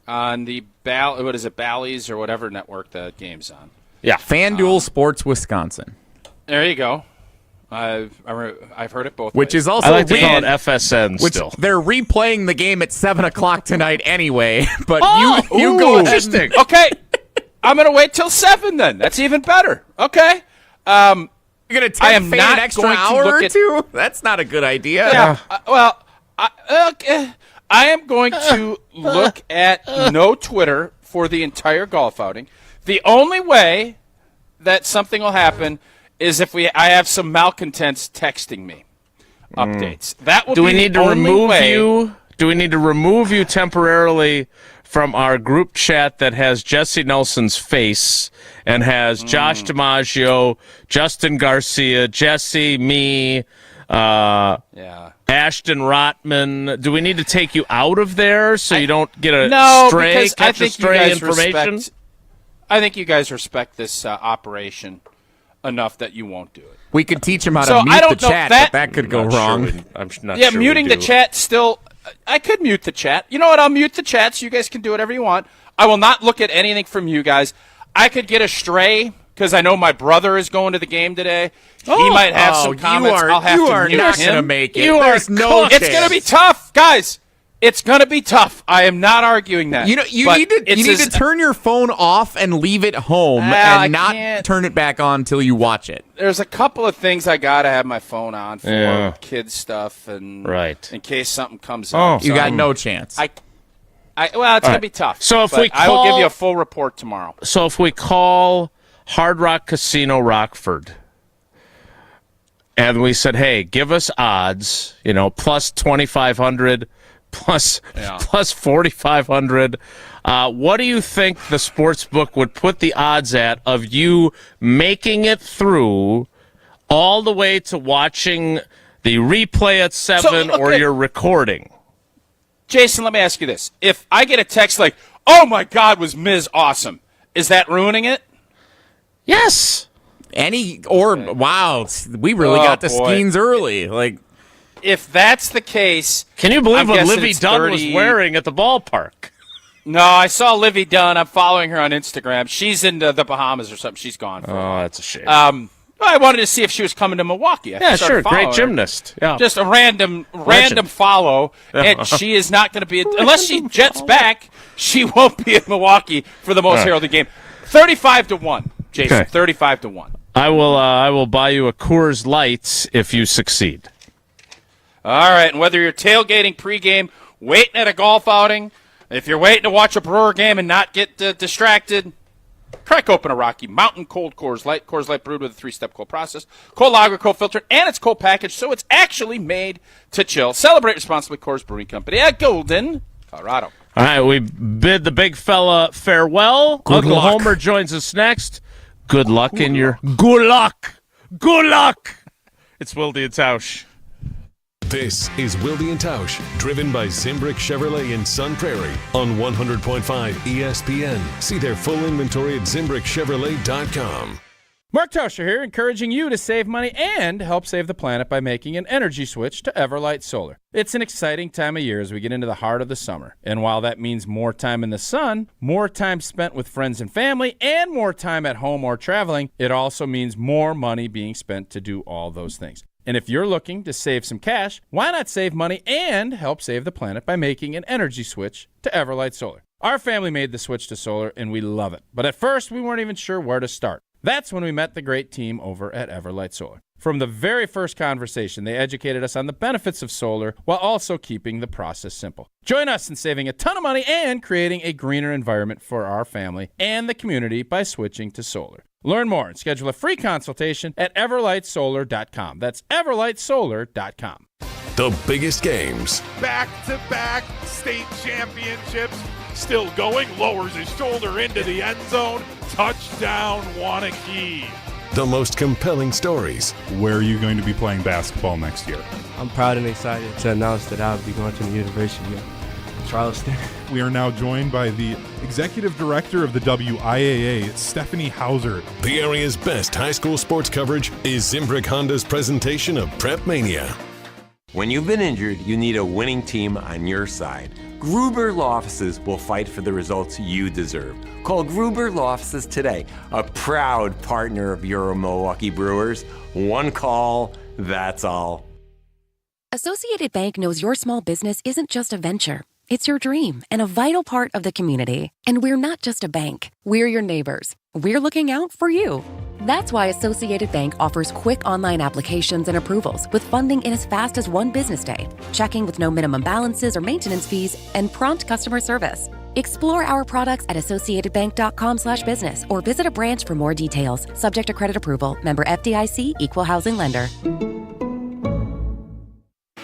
on the Bally's or whatever network the game's on. Yeah, FanDuel Sports Wisconsin. There you go. I've heard it both Which ways. is also I like to call it weird, FSN which still. they're replaying the game at 7 o'clock tonight anyway. But you Ooh, go ahead. interesting. Okay, I'm going to wait till 7 then. That's even better. Okay. You're going to take I am an not extra going to hour look or at- two? That's not a good idea. Yeah. I am going to look at no Twitter for the entire golf outing. The only way that something will happen is if I have some malcontents texting me updates. That will Do be we need the to only remove way. you? Do we need to remove you temporarily from our group chat that has Jesse Nelson's face and has Josh DiMaggio, Justin Garcia, Jesse, me, and Ashton Rotman. Do we need to take you out of there so you don't get a stray, because I think stray you guys information? I think you guys respect this operation enough that you won't do it. We could teach him how to mute the chat, but that could go wrong. I'm not yeah, sure muting the chat still. I could mute the chat. You know what? I'll mute the chat so you guys can do whatever you want. I will not look at anything from you guys. I could get a stray because I know my brother is going to the game today. He might have some comments. I'll have to mute not him. going to make it. There's no It's going to be tough, guys. It's going to be tough. I am not arguing that. You need to turn your phone off and leave it home and not turn it back on until you watch it. There's a couple of things I got to have my phone on for kids stuff and in case something comes up. You got no chance. Well, it's going to be tough. So if I will give you a full report tomorrow. So if we call Hard Rock Casino Rockford and we said, hey, give us odds, plus 2,500, plus 4,500. What do you think the sports book would put the odds at of you making it through all the way to watching the replay at 7 or your recording? Jason, let me ask you this. If I get a text like, oh, my God, was MIZ awesome, is that ruining it? Yes. Wow, we really got the SKENES early. Like, if that's the case, can you believe I'm what guessing Livy it's Dunn 30... was wearing at the ballpark? No, I saw Livy Dunn. I'm following her on Instagram. She's in the Bahamas or something. She's gone. That's a shame. I wanted to see if she was coming to Milwaukee. Yeah, sure. Great gymnast. Yeah. Just a random follow, and she is not going to be unless she jets back. She won't be in Milwaukee for the most heralded game. 35-1, Jason. Okay. 35-1. I will buy you a Coors Light if you succeed. All right, and whether you're tailgating pregame, waiting at a golf outing, if you're waiting to watch a Brewer game and not get distracted, crack open a Rocky Mountain Cold Coors Light. Coors Light brewed with a 3-step cold process. Cold lager, cold filtered, and it's cold packaged, so it's actually made to chill. Celebrate responsibly, Coors Brewing Company at Golden, Colorado. All right, we bid the big fella farewell. Good Uncle luck. Homer joins us next. Good luck in your... Good luck! Good luck! It's Wilde and Tausch. This is Wilde and Tausch, driven by Zimbrick Chevrolet in Sun Prairie on 100.5 ESPN. See their full inventory at ZimbrickChevrolet.com. Mark Tauscher here, encouraging you to save money and help save the planet by making an energy switch to Everlight Solar. It's an exciting time of year as we get into the heart of the summer. And while that means more time in the sun, more time spent with friends and family, and more time at home or traveling, it also means more money being spent to do all those things. And if you're looking to save some cash, why not save money and help save the planet by making an energy switch to Everlight Solar? Our family made the switch to solar, and we love it. But at first, we weren't even sure where to start. That's when we met the great team over at Everlight Solar. From the very first conversation, they educated us on the benefits of solar while also keeping the process simple. Join us in saving a ton of money and creating a greener environment for our family and the community by switching to solar. Learn more and schedule a free consultation at everlightsolar.com. That's everlightsolar.com. The biggest games. Back-to-back state championships. Still going, lowers his shoulder into the end zone. Touchdown, Wanakee. The most compelling stories. Where are you going to be playing basketball next year? I'm proud and excited to announce that I'll be going to the University of Charleston. We are now joined by the Executive Director of the WIAA, Stephanie Hauser. The area's best high school sports coverage is Zimbrick Honda's presentation of Prep Mania. When you've been injured, you need a winning team on your side. Gruber Law Offices will fight for the results you deserve. Call Gruber Law Offices today, a proud partner of your Milwaukee Brewers. One call, that's all. Associated Bank knows your small business isn't just a venture. It's your dream and a vital part of the community. And we're not just a bank. We're your neighbors. We're looking out for you. That's why Associated Bank offers quick online applications and approvals with funding in as fast as one business day, checking with no minimum balances or maintenance fees, and prompt customer service. Explore our products at associatedbank.com/business or visit a branch for more details. Subject to credit approval. Member FDIC, Equal Housing Lender.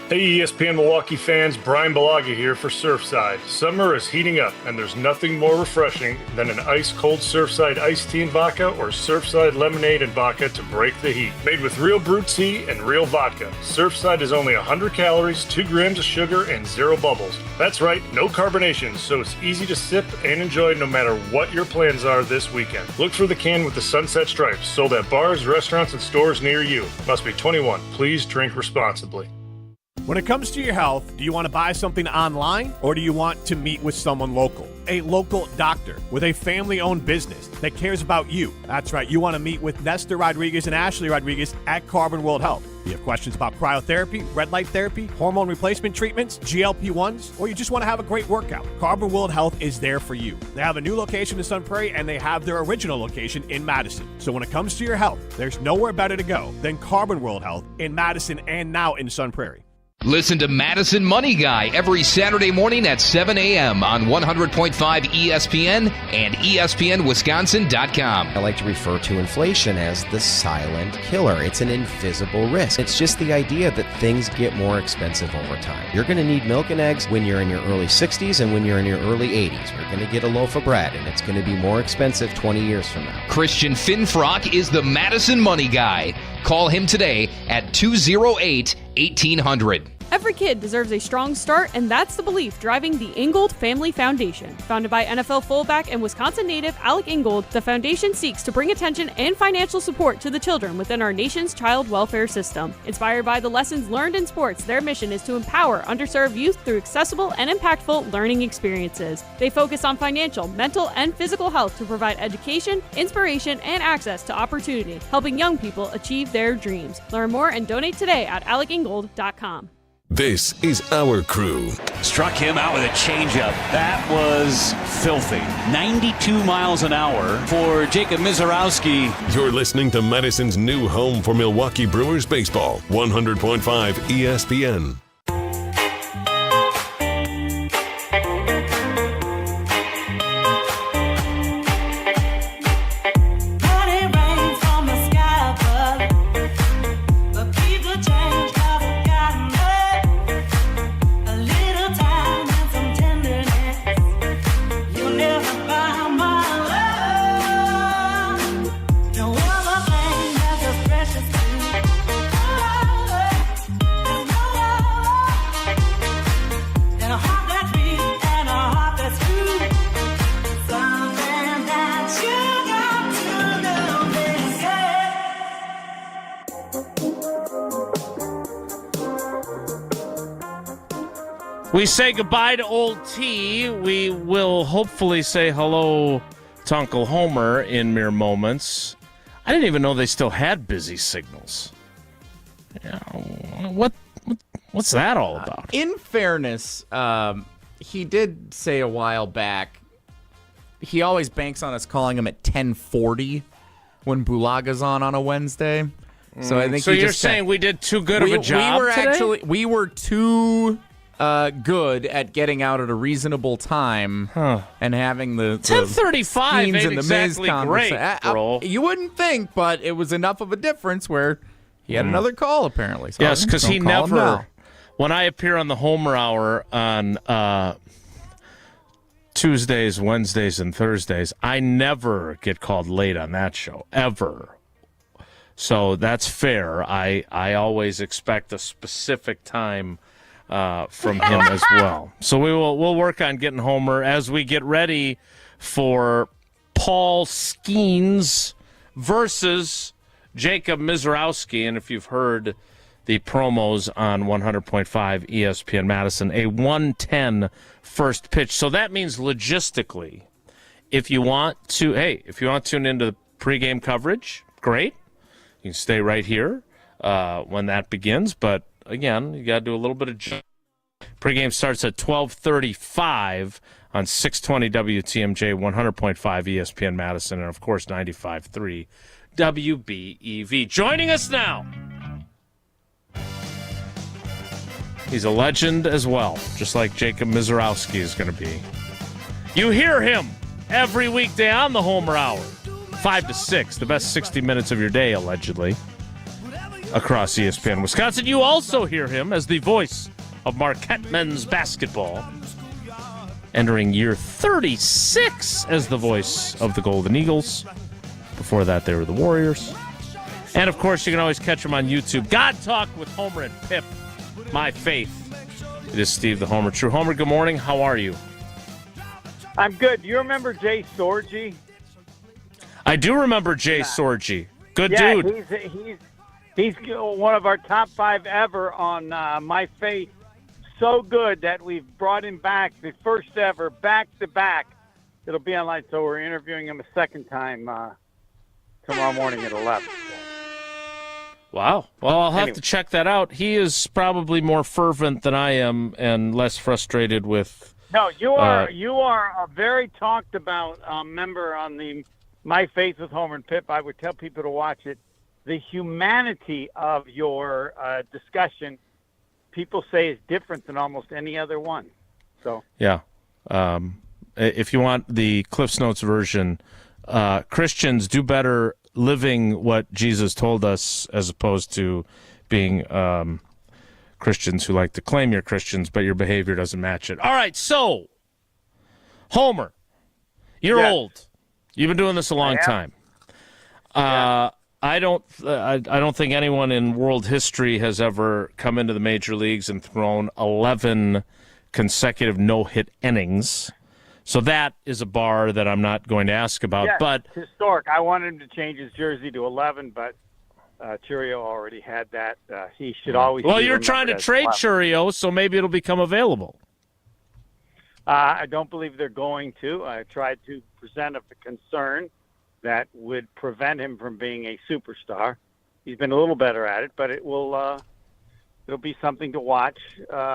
Hey ESPN Milwaukee fans, Brian Bulaga here for Surfside. Summer is heating up, and there's nothing more refreshing than an ice-cold Surfside iced tea and vodka or Surfside lemonade and vodka to break the heat. Made with real brewed tea and real vodka, Surfside is only 100 calories, 2 grams of sugar, and 0 bubbles. That's right, no carbonation, so it's easy to sip and enjoy no matter what your plans are this weekend. Look for the can with the sunset stripes, sold at bars, restaurants, and stores near you. Must be 21. Please drink responsibly. When it comes to your health, do you want to buy something online or do you want to meet with someone local? A local doctor with a family-owned business that cares about you. That's right, you want to meet with Nestor Rodriguez and Ashley Rodriguez at Carbon World Health. Do you have questions about cryotherapy, red light therapy, hormone replacement treatments, GLP-1s, or you just want to have a great workout? Carbon World Health is there for you. They have a new location in Sun Prairie and they have their original location in Madison. So when it comes to your health, there's nowhere better to go than Carbon World Health in Madison and now in Sun Prairie. Listen to Madison Money Guy every Saturday morning at 7 a.m. on 100.5 ESPN and ESPNWisconsin.com. I like to refer to inflation as the silent killer. It's an invisible risk. It's just the idea that things get more expensive over time. You're going to need milk and eggs when you're in your early 60s and when you're in your early 80s. You're going to get a loaf of bread, and it's going to be more expensive 20 years from now. Christian Finfrock is the Madison Money Guy. Call him today at 208-1800. Every kid deserves a strong start, and that's the belief driving the Ingold Family Foundation. Founded by NFL fullback and Wisconsin native Alec Ingold, the foundation seeks to bring attention and financial support to the children within our nation's child welfare system. Inspired by the lessons learned in sports, their mission is to empower underserved youth through accessible and impactful learning experiences. They focus on financial, mental, and physical health to provide education, inspiration, and access to opportunity, helping young people achieve their dreams. Learn more and donate today at alecingold.com. This is our crew. Struck him out with a changeup. That was filthy. 92 miles an hour for Jacob Mizorowski. You're listening to Madison's new home for Milwaukee Brewers baseball, 100.5 ESPN. We say goodbye to Old T. We will hopefully say hello to Uncle Homer in mere moments. I didn't even know they still had busy signals. Yeah, what's that all about? In fairness, he did say a while back, he always banks on us calling him at 10:40 when Bulaga's on a Wednesday. So I think so. You're saying we did too good of a job today? We were too good at getting out at a reasonable time and having the 10:35 ain't and the exactly Miz great, bro. You wouldn't think, but it was enough of a difference where he had another call apparently. So yes, because he never. When I appear on the Homer Hour on Tuesdays, Wednesdays, and Thursdays, I never get called late on that show ever. So that's fair. I always expect a specific time from him as well. So we'll work on getting Homer as we get ready for Paul SKENES versus Jacob Mizorowski. And if you've heard the promos on 100.5 ESPN Madison, a 1:10 first pitch. So that means logistically, if you want to tune into the pregame coverage, great. You can stay right here when that begins. But again, you got to do a little bit of pregame starts at 12:35 on 620 WTMJ, 100.5 ESPN Madison, and of course 95.3 WBEV. Joining us now, he's a legend as well, just like Jacob Mizorowski is going to be. You hear him every weekday on the Homer Hour, 5 to 6, the best 60 minutes of your day, allegedly. across ESPN Wisconsin. You also hear him as the voice of Marquette men's basketball, entering year 36 as the voice of the Golden Eagles. Before that, they were the Warriors. And, of course, you can always catch him on YouTube. God Talk with Homer and Pip, my faith. It is Steve the Homer True. Homer, good morning. How are you? I'm good. Do you remember Jay Sorgi? I do remember Jay Sorgi. Good dude. He's one of our top 5 ever on My Faith. So good that we've brought him back, the first ever, back-to-back. It'll be online, so we're interviewing him a second time tomorrow morning at 11. Wow. Well, I'll have to check that out. He is probably more fervent than I am and less frustrated with... No, you are a very talked about member on the My Faith with Homer and Pip. I would tell people to watch it. The humanity of your discussion, people say, is different than almost any other one. So yeah. If you want the Cliff's Notes version, Christians do better living what Jesus told us as opposed to being Christians who like to claim you're Christians, but your behavior doesn't match it. All right, so, Homer, you're old. You've been doing this a long time. I don't think anyone in world history has ever come into the major leagues and thrown 11 consecutive no-hit innings. So that is a bar that I'm not going to ask about. Yes, but historic. I wanted him to change his jersey to 11, but Churio already had that. He should always. Well, you're trying to trade Churio, so maybe it'll become available. I don't believe they're going to. I tried to present a concern that would prevent him from being a superstar. He's been a little better at it, but it'll be something to watch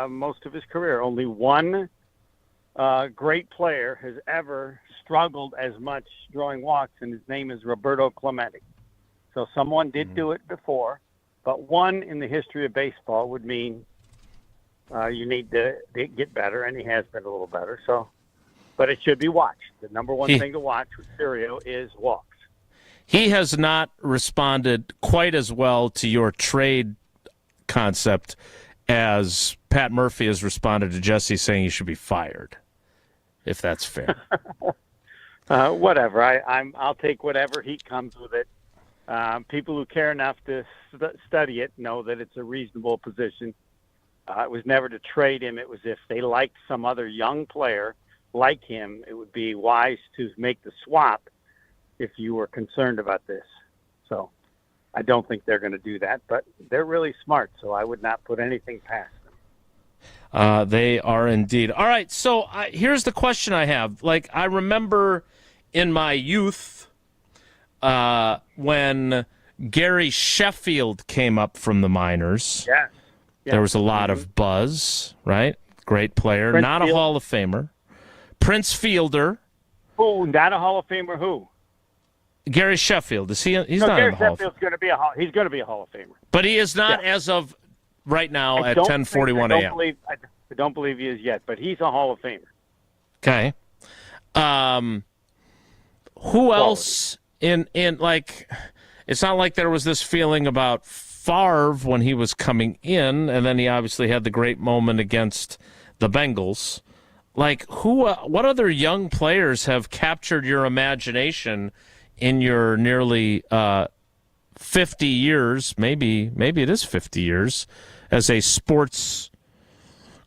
most of his career. Only one great player has ever struggled as much drawing walks, and his name is Roberto Clemente. So someone did do it before, but one in the history of baseball would mean you need to get better, and he has been a little better. So, but it should be watched. The number one thing to watch with Churio is walks. He has not responded quite as well to your trade concept as Pat Murphy has responded to Jesse saying he should be fired, if that's fair. Whatever. I'll take whatever heat comes with it. People who care enough to study it know that it's a reasonable position. It was never to trade him. It was if they liked some other young player like him, it would be wise to make the swap if you were concerned about this. So I don't think they're going to do that, but they're really smart, so I would not put anything past them. They are indeed. All right, so here's the question I have. Like, I remember in my youth when Gary Sheffield came up from the minors. Yeah. There was a lot of buzz, right? Great player, Prince not a Fielder. Hall of Famer. Prince Fielder. Who? Not a Hall of Famer? Who? Gary Sheffield. Is he? He's no, not Gary in the Hall of Fame. Sheffield's going to be he's going to be a Hall of Famer. But he is not as of right now at 10:41 a.m. I don't believe he is yet, but he's a Hall of Famer. Okay. Who else in like? It's not like there was this feeling about Favre when he was coming in, and then he obviously had the great moment against the Bengals. Like, who? What other young players have captured your imagination in your nearly 50 years? Maybe it is 50 years as a sports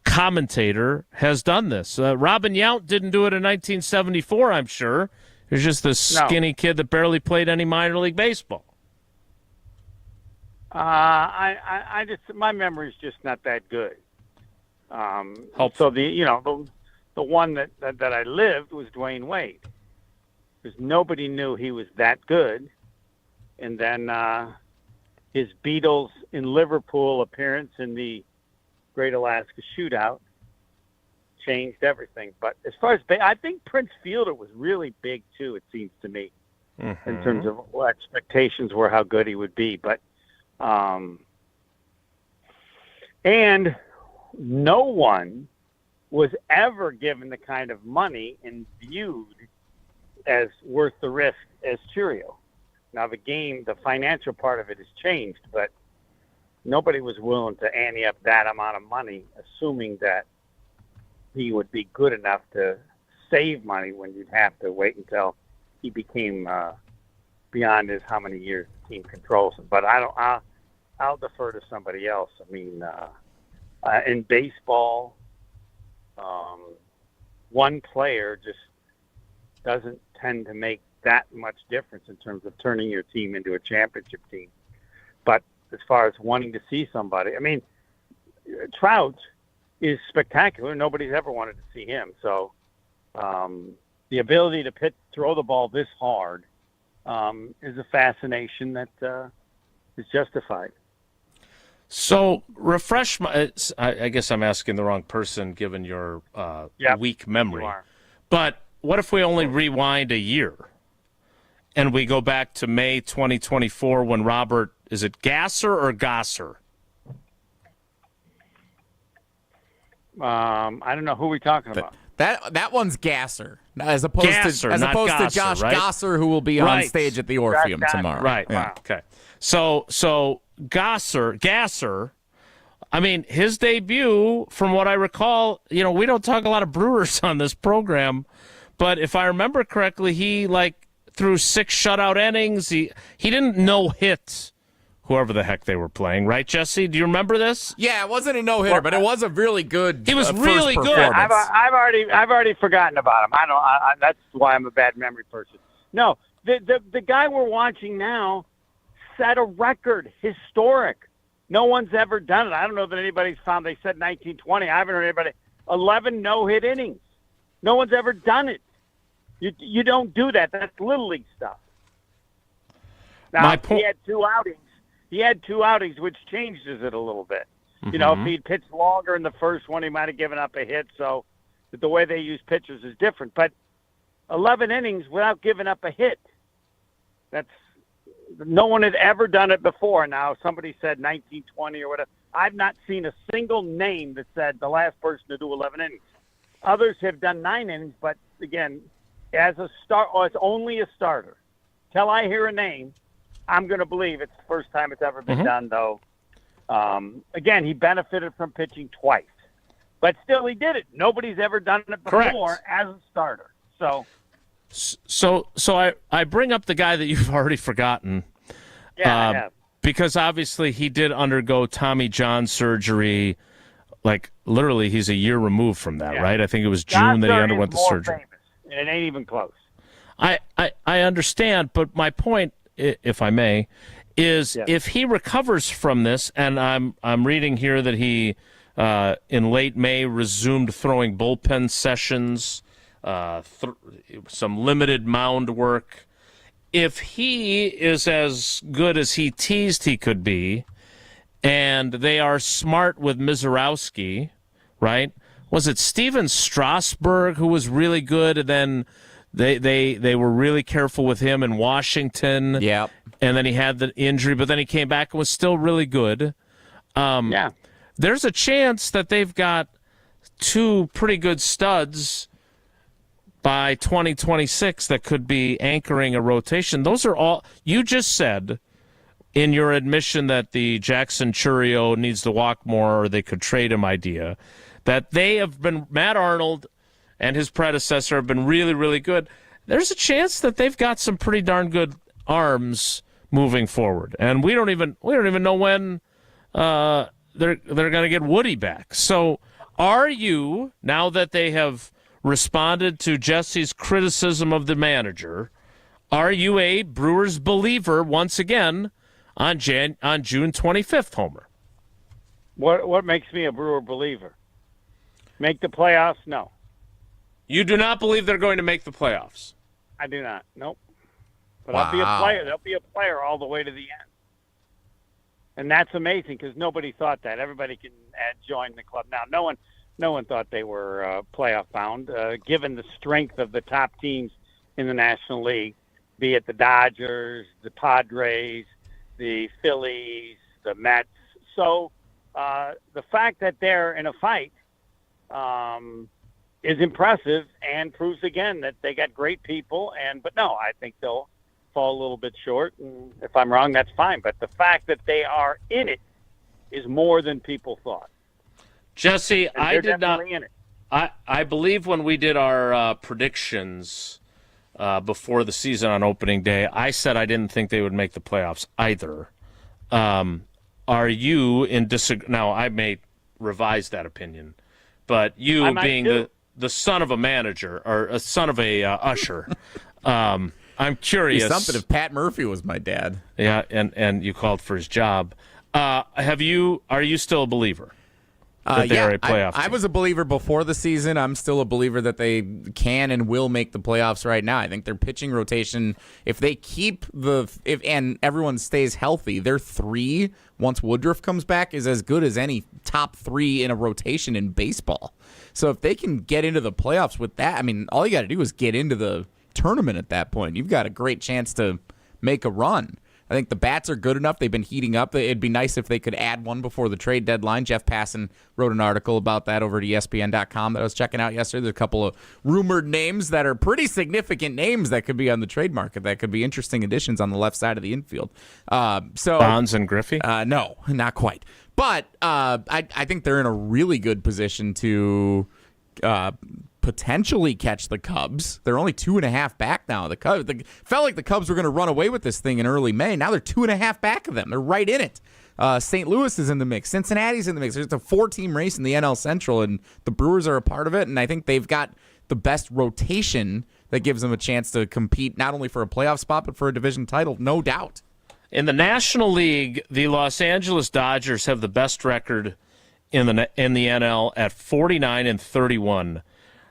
commentator has done this. Robin Yount didn't do it in 1974, I'm sure. He was just this skinny kid that barely played any minor league baseball. I just my memory's just not that good. So the one that I lived was Dwayne Wade, because nobody knew he was that good, and then his Beatles in Liverpool appearance in the Great Alaska Shootout changed everything. But as far as I think Prince Fielder was really big too. It seems to me, in terms of what expectations were how good he would be, but. And no one was ever given the kind of money and viewed as worth the risk as Churio. Now the financial part of it has changed, but nobody was willing to ante up that amount of money, assuming that he would be good enough to save money when you'd have to wait until he became beyond his how many years the team controls him. But I'll defer to somebody else. I mean, in baseball, one player just doesn't tend to make that much difference in terms of turning your team into a championship team. But as far as wanting to see somebody, I mean, Trout is spectacular. Nobody's ever wanted to see him. So the ability to throw the ball this hard is a fascination that is justified. So refresh my. I guess I'm asking the wrong person, given your weak memory. You are. But what if we only rewind a year, and we go back to May 2024 when Robert, is it Gasser or Gosser? I don't know who we're talking about. That one's Gasser, as opposed Gasser, to not Gosser, Josh right? Gosser, who will be on stage at the Orpheum tomorrow. Right. Yeah. Okay. So Gasser, I mean, his debut, from what I recall, we don't talk a lot of Brewers on this program, but if I remember correctly, he threw 6 shutout innings. He didn't no-hit whoever the heck they were playing, right, Jesse? Do you remember this? Yeah, it wasn't a no-hitter, but it was a really good. He was really first good. I've already forgotten about him. That's why I'm a bad memory person. No, the guy we're watching now set a record, historic. No one's ever done it. I don't know that anybody's found. They said 1920. I haven't heard anybody. 11 no-hit innings. No one's ever done it. You don't do that. That's little league stuff. Now he had 2 outings. He had 2 outings, which changes it a little bit. Mm-hmm. If he'd pitched longer in the first one, he might have given up a hit. So the way they use pitchers is different. But 11 innings without giving up a hit. No one had ever done it before. Now, somebody said 1920 or whatever. I've not seen a single name that said the last person to do 11 innings. Others have done 9 innings, but again, as a start, it's only a starter. Till I hear a name, I'm going to believe it's the first time it's ever been done, though. Again, he benefited from pitching twice. But still, he did it. Nobody's ever done it before as a starter. So I bring up the guy that you've already forgotten. Yeah, I have. Because obviously he did undergo Tommy John surgery. Literally, he's a year removed from that, right? I think it was June that he underwent the surgery. Famous, and it ain't even close. I understand, but my point, if I may, is if he recovers from this, and I'm reading here that he in late May resumed throwing bullpen sessions, some limited mound work. If he is as good as he teased he could be, and they are smart with Mizorowski, right? Was it Steven Strasburg who was really good, and then they were really careful with him in Washington? Yeah. And then he had the injury, but then he came back and was still really good. There's a chance that they've got 2 pretty good studs by 2026 that could be anchoring a rotation. Those are all you just said in your admission that the Jackson Churio needs to walk more or they could trade him idea, that they have been, Matt Arnold and his predecessor have been really, really good. There's a chance that they've got some pretty darn good arms moving forward. And we don't even know when they're going to get Woody back. So are you, now that they have responded to Jesse's criticism of the manager, are you a Brewers believer once again on June 25th, Homer? What makes me a Brewer believer? Make the playoffs? No. You do not believe they're going to make the playoffs? I do not. Nope. But I'll be a player. They'll be a player all the way to the end. And that's amazing because nobody thought that. Everybody can join the club. Now, no one thought they were playoff bound, given the strength of the top teams in the National League, be it the Dodgers, the Padres, the Phillies, the Mets. So the fact that they're in a fight is impressive and proves again that they got great people. But no, I think they'll fall a little bit short. And if I'm wrong, that's fine. But the fact that they are in it is more than people thought. Jesse, And I they're did not. definitely in it. I believe when we did our predictions before the season on opening day, I said I didn't think they would make the playoffs either. Are you in disagreement? Now, I may revise that opinion, but you being the son of a manager or a son of a usher, I'm curious. It'd be something if Pat Murphy was my dad. Yeah, and you called for his job. Are you still a believer? That they are a playoff I team? was a believer before the season. I'm still a believer that they can and will make the playoffs right now. I think their pitching rotation, if they keep and everyone stays healthy, their 3, once Woodruff comes back, is as good as any top 3 in a rotation in baseball. So if they can get into the playoffs with that, I mean, all you got to do is get into the tournament at that point. You've got a great chance to make a run. I think the bats are good enough. They've been heating up. It'd be nice if they could add one before the trade deadline. Jeff Passan wrote an article about that over at ESPN.com that I was checking out yesterday. There's a couple of rumored names that are pretty significant names that could be on the trade market that could be interesting additions on the left side of the infield. Bonds and Griffey? No, not quite. But I think they're in a really good position to potentially catch the Cubs. They're only 2.5 back now. The Cubs felt like the Cubs were going to run away with this thing in early May. Now they're 2.5 back of them. They're right in it. St. Louis is in the mix. Cincinnati's in the mix. There's a 4-team race in the NL Central, and the Brewers are a part of it. And I think they've got the best rotation that gives them a chance to compete not only for a playoff spot but for a division title, no doubt. In the National League, the Los Angeles Dodgers have the best record in the NL at 49-31.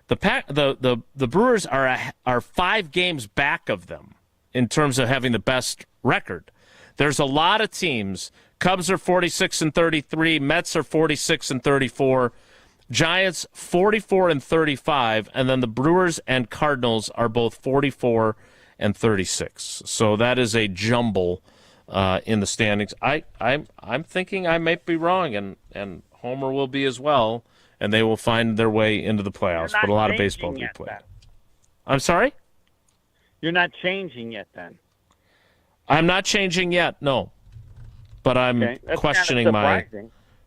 The Brewers are 5 games back of them in terms of having the best record. There's a lot of teams. Cubs are 46-33, Mets are 46-34, Giants 44-35, and then the Brewers and Cardinals are both 44-36. So that is a jumble in the standings. I'm thinking I might be wrong, and Homer will be as well. And they will find their way into the playoffs, but a lot of baseball will be played. I'm sorry? You're not changing yet, then? I'm not changing yet, no. But I'm questioning my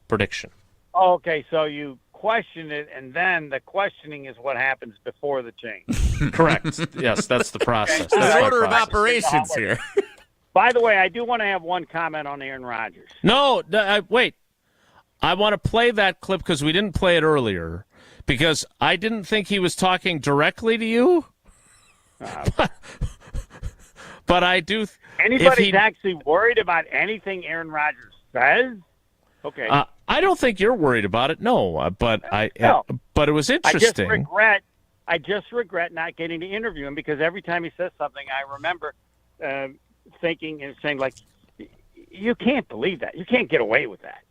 prediction. Oh, okay, so you question it, and then the questioning is what happens before the change. Correct. Yes, that's the process. Okay. That's the order of process. operations here. By the way, I do want to have one comment on Aaron Rodgers. No, wait. I want to play that clip because we didn't play it earlier because I didn't think he was talking directly to you. But I do. Anybody's actually worried about anything Aaron Rodgers says? Okay. I don't think you're worried about it. No, but but it was interesting. I just regret not getting to interview him because every time he says something, I remember thinking and saying, like, you can't believe that. You can't get away with that.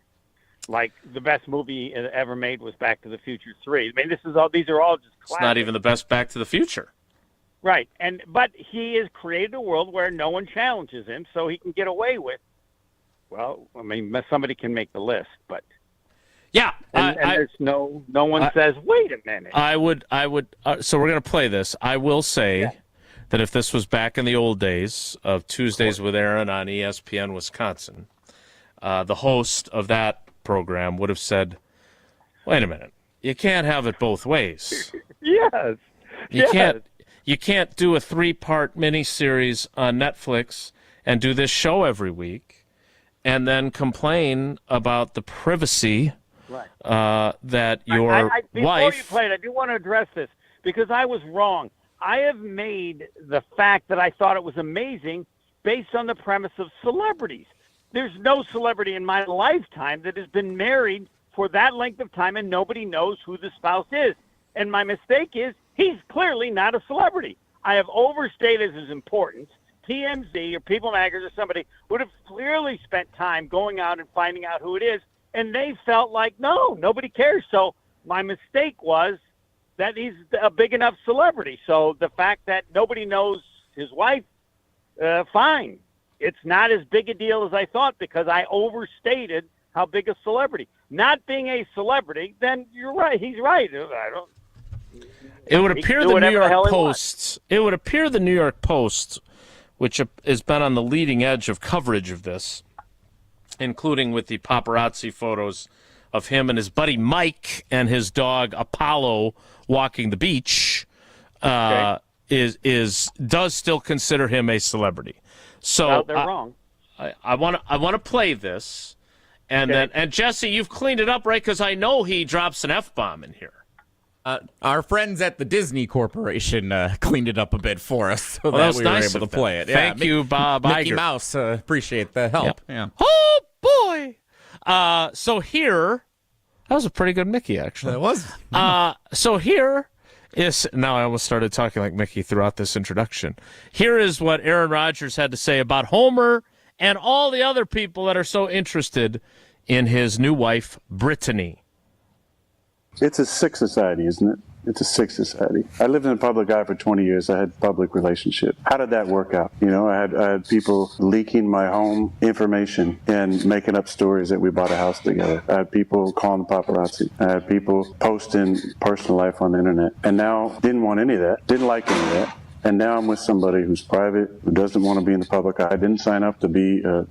Like the best movie ever made was Back to the Future 3. I mean, these are all just classics. It's not even the best Back to the Future. Right. But he has created a world where no one challenges him, so he can get away with, well, I mean, somebody can make the list, but yeah. And there's no one says, wait a minute. I would so we're going to play this. I will say that if this was back in the old days of Tuesdays with Aaron on ESPN Wisconsin, the host of that program would have said, wait a minute, you can't have it both ways. Yes. You can't do a 3-part miniseries on Netflix and do this show every week and then complain about the privacy that your wife... Before you play it, I do want to address this because I was wrong. I have made the fact that I thought it was amazing based on the premise of celebrities. There's no celebrity in my lifetime that has been married for that length of time and nobody knows who the spouse is. And my mistake is he's clearly not a celebrity. I have overstated his importance. TMZ or People Magazine or somebody would have clearly spent time going out and finding out who it is, and they felt like, no, nobody cares. So my mistake was that he's a big enough celebrity. So the fact that nobody knows his wife, fine. It's not as big a deal as I thought because I overstated how big a celebrity. Not being a celebrity, then you're right. He's right. It would appear the New York Post. It would appear the New York Post, which has been on the leading edge of coverage of this, including with the paparazzi photos of him and his buddy Mike and his dog Apollo walking the beach, does still consider him a celebrity. So well, they're wrong. I want to play this, and then Jesse, you've cleaned it up, right? Because I know he drops an F-bomb in here. Our friends at the Disney Corporation cleaned it up a bit for us so that was we nice were able of to them. play it. Thank you, Bob Mickey Iger. Mouse, appreciate the help. Yeah. Oh, boy. So here, that was a pretty good Mickey, actually. It was. So here is, now I almost started talking like Mickey throughout this introduction. Here is what Aaron Rodgers had to say about Homer and all the other people that are so interested in his new wife, Brittany. It's a sick society, isn't it? It's a sick society. I lived in the public eye for 20 years. I had public relationship. How did that work out? You know, I had people leaking my home information and making up stories that we bought a house together. I had people calling the paparazzi. I had people posting personal life on the internet. And now, didn't want any of that. Didn't like any of that. And now I'm with somebody who's private, who doesn't want to be in the public eye, didn't sign up to be, a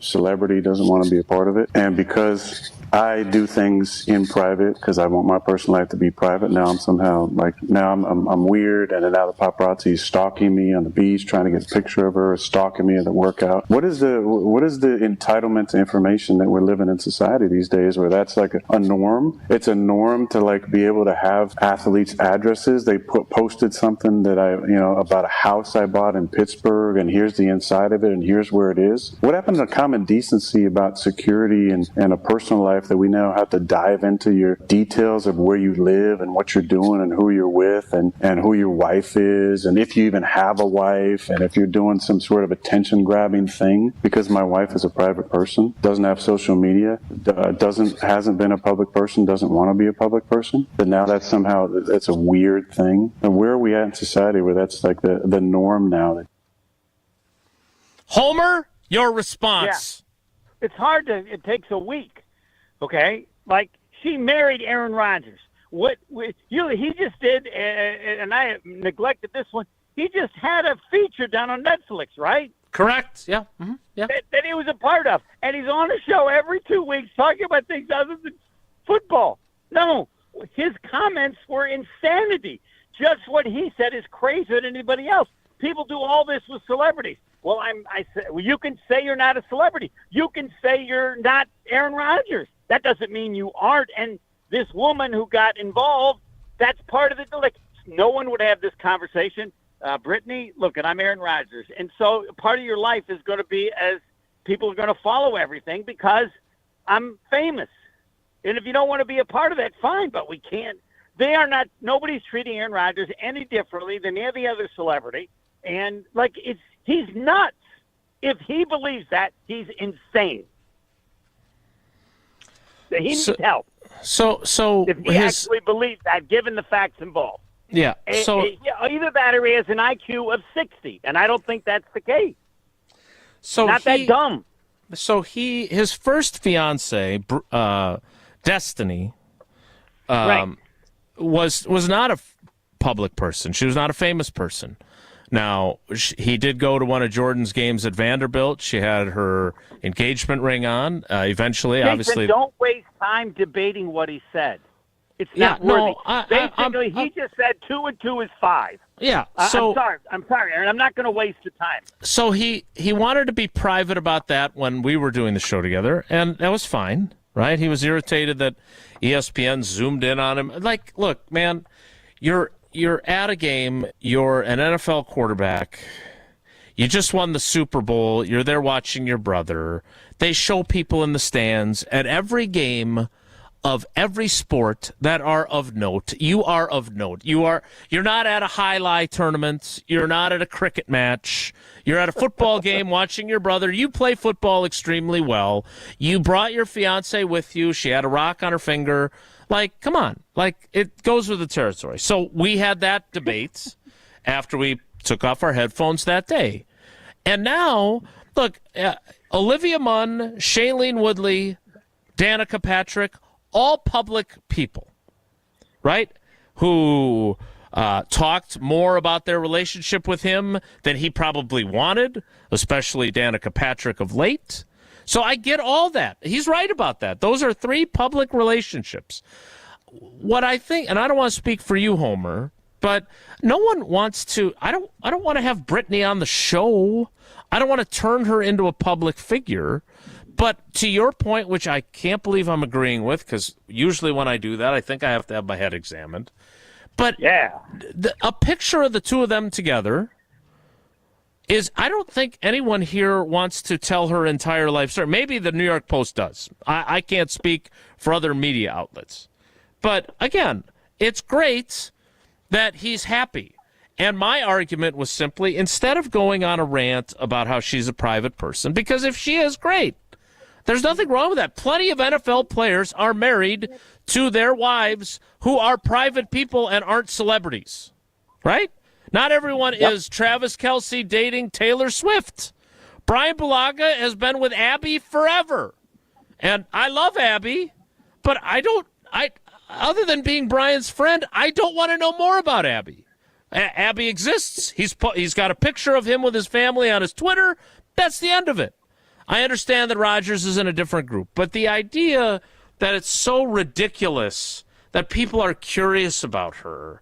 celebrity, doesn't want to be a part of it. And because I do things in private, because I want my personal life to be private, now I'm somehow I'm weird, and then now the paparazzi is stalking me on the beach, trying to get a picture of her, stalking me at the workout. What is the entitlement to information that we're living in society these days, where that's like a norm? It's a norm to like be able to have athletes' addresses. They posted something that about a house I bought in Pittsburgh, and here's the inside of it, and here's where it is. What happened to common decency about security and a personal life that we now have to dive into your details of where you live and what you're doing and who you're with and who your wife is, and if you even have a wife, and if you're doing some sort of attention-grabbing thing? Because my wife is a private person, doesn't have social media, hasn't been a public person, doesn't want to be a public person, but now that's a weird thing. And where are we at in society where that's like the norm now? Homer, your response. Yeah. It's hard it takes a week, okay? Like, she married Aaron Rodgers. He just did, and I neglected this one, he just had a feature done on Netflix, right? Correct, yeah. Mm-hmm. Yeah. That he was a part of. And he's on a show every 2 weeks talking about things other than football. No, his comments were insanity. Just what he said is crazier than anybody else. People do all this with celebrities. Well, you can say you're not a celebrity. You can say you're not Aaron Rodgers. That doesn't mean you aren't. And this woman who got involved, that's part of it. Like, no one would have this conversation. Brittany, look, and I'm Aaron Rodgers. And so part of your life is going to be as people are going to follow everything because I'm famous. And if you don't want to be a part of that, fine, but we can't. They are not. Nobody's treating Aaron Rodgers any differently than any other celebrity, and he's nuts. If he believes that, he's insane. He needs help. So if he actually believes that, given the facts involved, yeah. So either that or he has an IQ of 60, and I don't think that's the case. So not that dumb. So his first fiance, Destiny, right. was not a public person. She was not a famous person. Now, he did go to one of Jordan's games at Vanderbilt. She had her engagement ring on. Eventually, Jason, obviously, don't waste time debating what he said. It's not worthy. Basically, he just said 2 and 2 is 5. Yeah. So I'm sorry, Aaron. I'm not going to waste the time. So he wanted to be private about that when we were doing the show together, and that was fine, right? He was irritated that ESPN zoomed in on him. Like, look, man, you're at a game. You're an NFL quarterback. You just won the Super Bowl. You're there watching your brother. They show people in the stands at every game of every sport that are of note. You are of note. You're not at a highlight tournament. You're not at a cricket match. You're at a football game watching your brother. You play football extremely well. You brought your fiance with you. She had a rock on her finger. Like, come on. Like, it goes with the territory. So we had that debate after we took off our headphones that day. And now, look, Olivia Munn, Shailene Woodley, Danica Patrick, all public people, right, who talked more about their relationship with him than he probably wanted, especially Danica Patrick of late. So I get all that. He's right about that. Those are 3 public relationships. What I think, and I don't want to speak for you, Homer, but no one wants to. I don't want to have Brittany on the show. I don't want to turn her into a public figure. But to your point, which I can't believe I'm agreeing with, because usually when I do that, I think I have to have my head examined. But a picture of the 2 of them together is, I don't think anyone here wants to tell her entire life story. Maybe the New York Post does. I can't speak for other media outlets. But again, it's great that he's happy. And my argument was simply, instead of going on a rant about how she's a private person, because if she is, great. There's nothing wrong with that. Plenty of NFL players are married to their wives who are private people and aren't celebrities, right? Not everyone is Travis Kelce dating Taylor Swift. Brian Bulaga has been with Abby forever. And I love Abby, but other than being Brian's friend, I don't want to know more about Abby. Abby exists. He's got a picture of him with his family on his Twitter. That's the end of it. I understand that Rodgers is in a different group, but the idea that it's so ridiculous that people are curious about her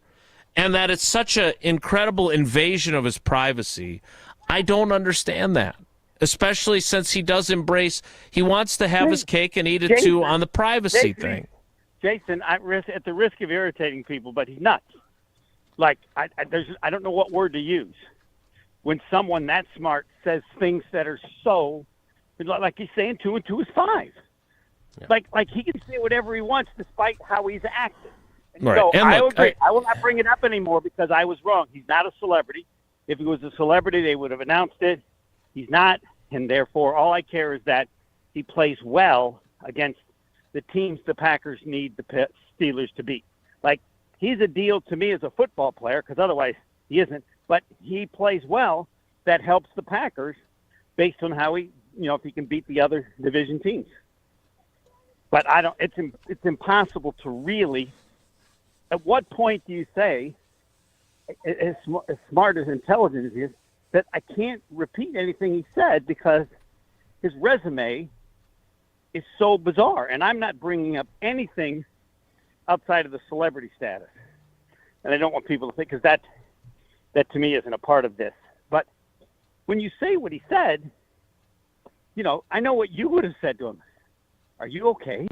and that it's such an incredible invasion of his privacy, I don't understand that, especially since he does embrace, he wants to have his cake and eat it too on the privacy thing. Jason, at the risk of irritating people, but he's nuts. Like, I don't know what word to use when someone that smart says things that are so, like he's saying 2 and 2 is 5. Yeah. Like he can say whatever he wants despite how he's acting. Right. So and I look, agree. I will not bring it up anymore because I was wrong. He's not a celebrity. If he was a celebrity, they would have announced it. He's not, and therefore all I care is that he plays well against the teams the Packers need the Steelers to beat. Like, he's a deal to me as a football player because otherwise he isn't. But he plays well. That helps the Packers based on how he, if he can beat the other division teams. But it's impossible to really. At what point do you say, as smart as intelligent as he is, that I can't repeat anything he said because his resume is so bizarre, and I'm not bringing up anything outside of the celebrity status, and I don't want people to think because that to me isn't a part of this. But when you say what he said, I know what you would have said to him. Are you okay?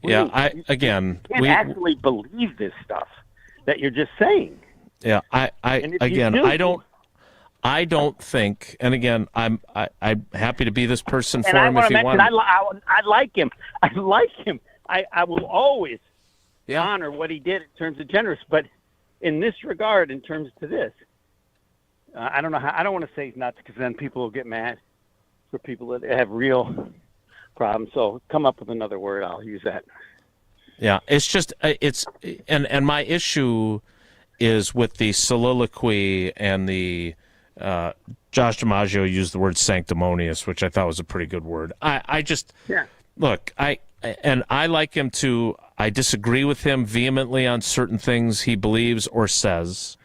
Yeah, you can't actually believe this stuff that you're just saying. Yeah, I don't think, and again, I'm happy to be this person for him if he wants. I like him. I like him. I will always honor what he did in terms of generous, but in this regard, in terms to this, I don't know how. I don't want to say he's nuts because then people will get mad for people that have real problems. So come up with another word. I'll use that. Yeah, it's just and my issue is with the soliloquy and the Josh DiMaggio used the word sanctimonious, which I thought was a pretty good word. Look, I like him too. I disagree with him vehemently on certain things he believes or says.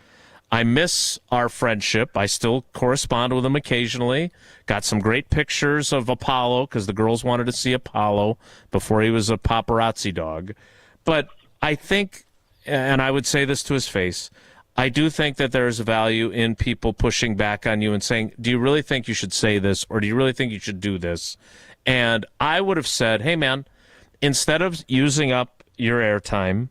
I miss our friendship. I still correspond with him occasionally. Got some great pictures of Apollo because the girls wanted to see Apollo before he was a paparazzi dog. But I think, and I would say this to his face, I do think that there is a value in people pushing back on you and saying, do you really think you should say this or do you really think you should do this? And I would have said, hey, man, instead of using up your airtime,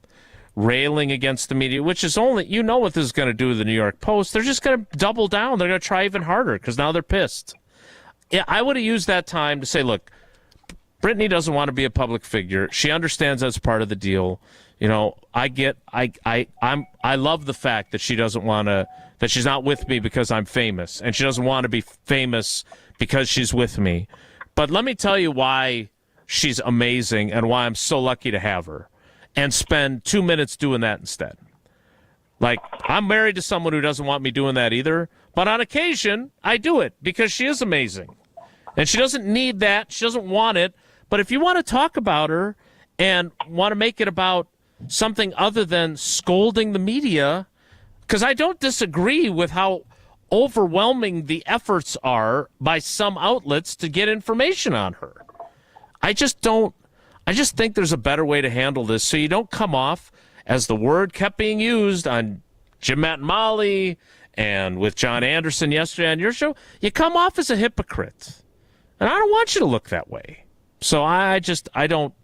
railing against the media, which is only, what this is going to do to the New York Post. They're just going to double down. They're going to try even harder because now they're pissed. Yeah, I would have used that time to say, look, Brittany doesn't want to be a public figure. She understands that's part of the deal. I love the fact that she doesn't want to, that she's not with me because I'm famous, and she doesn't want to be famous because she's with me. But let me tell you why she's amazing and why I'm so lucky to have her. And spend 2 minutes doing that instead. Like, I'm married to someone who doesn't want me doing that either, but on occasion, I do it because she is amazing. And she doesn't need that. She doesn't want it. But if you want to talk about her and want to make it about something other than scolding the media, because I don't disagree with how overwhelming the efforts are by some outlets to get information on her. I just think there's a better way to handle this so you don't come off, as the word kept being used on Jim Matt and Molly and with John Anderson yesterday on your show, you come off as a hypocrite. And I don't want you to look that way. So I don't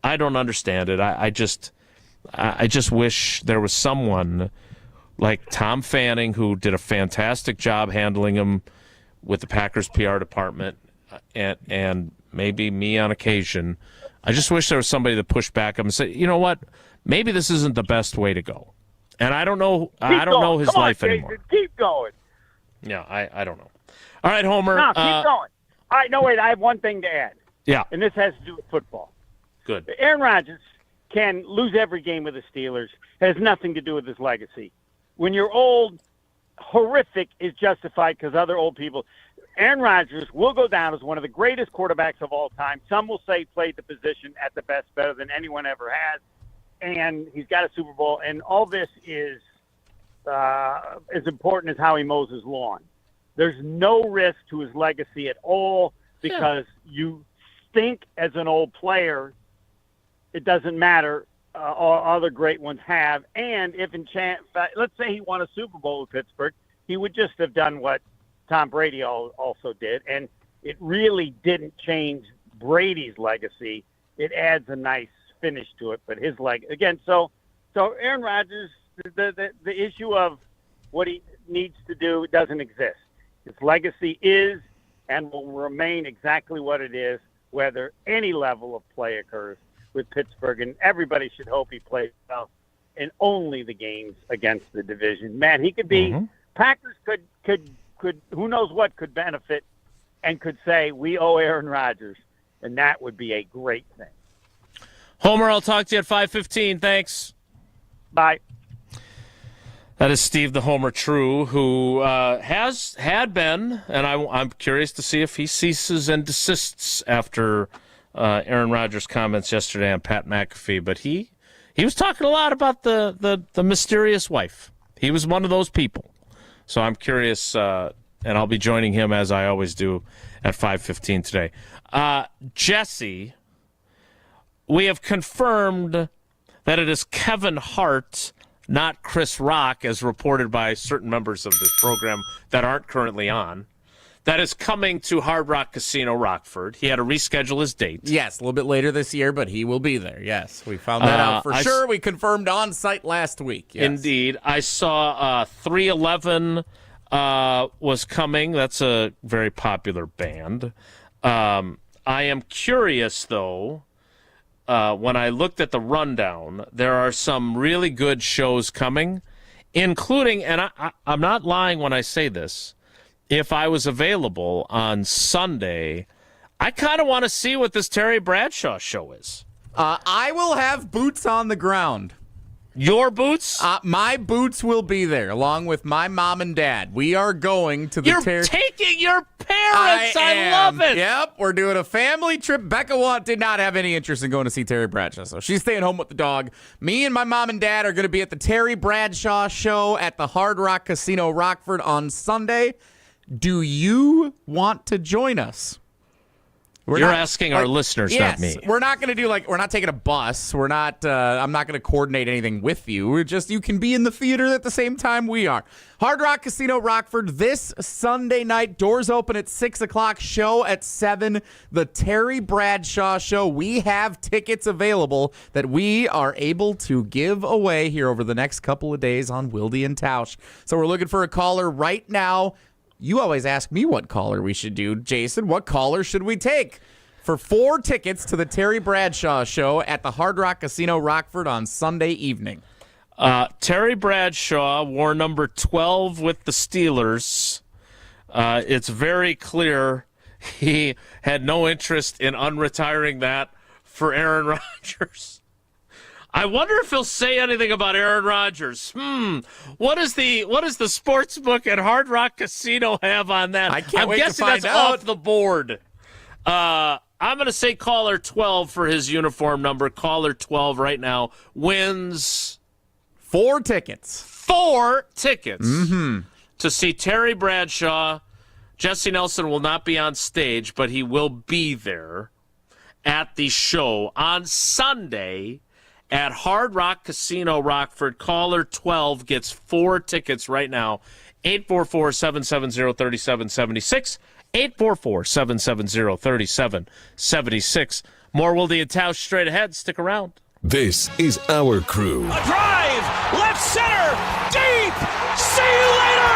understand it. I just wish there was someone like Tom Fanning, who did a fantastic job handling him with the Packers PR department, and maybe me on occasion. I just wish there was somebody that pushed back him and said, you know what, maybe this isn't the best way to go. And I don't know. I don't know his life anymore. Keep going. Yeah, I don't know. All right, Homer. No, keep going. All right, no, wait, I have one thing to add. Yeah. And this has to do with football. Good. Aaron Rodgers can lose every game with the Steelers. It has nothing to do with his legacy. When you're old, horrific is justified because other old people. Aaron Rodgers will go down as one of the greatest quarterbacks of all time. Some will say played the position at the best, better than anyone ever has. And he's got a Super Bowl. And all this is as important as how he mows his lawn. There's no risk to his legacy at all because you think as an old player, it doesn't matter. All other great ones have. And if in chance, let's say he won a Super Bowl with Pittsburgh, he would just have done what Tom Brady also did. And it really didn't change Brady's legacy. It adds a nice finish to it. But his again, so Aaron Rodgers, the issue of what he needs to do doesn't exist. His legacy is and will remain exactly what it is, whether any level of play occurs with Pittsburgh, and everybody should hope he plays well in only the games against the division. Man, he could be Packers could who knows what could benefit and could say we owe Aaron Rodgers, and that would be a great thing. Homer, I'll talk to you at 5:15. Thanks. Bye. That is Steve the Homer True, who had been, and I'm curious to see if he ceases and desists after Aaron Rodgers' comments yesterday on Pat McAfee. But he was talking a lot about the mysterious wife. He was one of those people. So I'm curious, and I'll be joining him as I always do at 5:15 today. Jesse, we have confirmed that it is Kevin Hart, not Chris Rock, as reported by certain members of this program that aren't currently on, that is coming to Hard Rock Casino Rockford. He had to reschedule his date. Yes, a little bit later this year, but he will be there. Yes, we found that out for sure. We confirmed on site last week. Yes. Indeed. I saw 311 was coming. That's a very popular band. I am curious, though, when I looked at the rundown, there are some really good shows coming, including, and I'm not lying when I say this, if I was available on Sunday, I kind of want to see what this Terry Bradshaw show is. I will have boots on the ground. Your boots? My boots will be there, along with my mom and dad. We are going to the You're taking your parents. I love it. Yep, we're doing a family trip. Becca did not have any interest in going to see Terry Bradshaw, so she's staying home with the dog. Me and my mom and dad are going to be at the Terry Bradshaw show at the Hard Rock Casino Rockford on Sunday. Do you want to join us? You're asking our listeners, yes, not me. We're not going to we're not taking a bus. We're not, I'm not going to coordinate anything with you. We're just, you can be in the theater at the same time we are. Hard Rock Casino Rockford this Sunday night. Doors open at 6 o'clock, show at 7. The Terry Bradshaw show. We have tickets available that we are able to give away here over the next couple of days on Wilde and Tausch. So we're looking for a caller right now. You always ask me what caller we should do. Jason, what caller should we take for 4 tickets to the Terry Bradshaw show at the Hard Rock Casino Rockford on Sunday evening? Terry Bradshaw wore number 12 with the Steelers. It's very clear he had no interest in unretiring that for Aaron Rodgers. I wonder if he'll say anything about Aaron Rodgers. What does the sports book at Hard Rock Casino have on that? I can't I'm wait guessing to find that's out. off the board. I'm going to say caller 12 for his uniform number. Caller 12 right now wins 4 tickets. 4 tickets. Mm-hmm. to see Terry Bradshaw. Jesse Nelson will not be on stage, but he will be there at the show on Sunday at Hard Rock Casino, Rockford. Caller 12 gets 4 tickets right now. 844-770-3776. 844-770-3776. More Wilde and Tausch straight ahead. Stick around. This is our crew. A drive, left center, deep. See you later.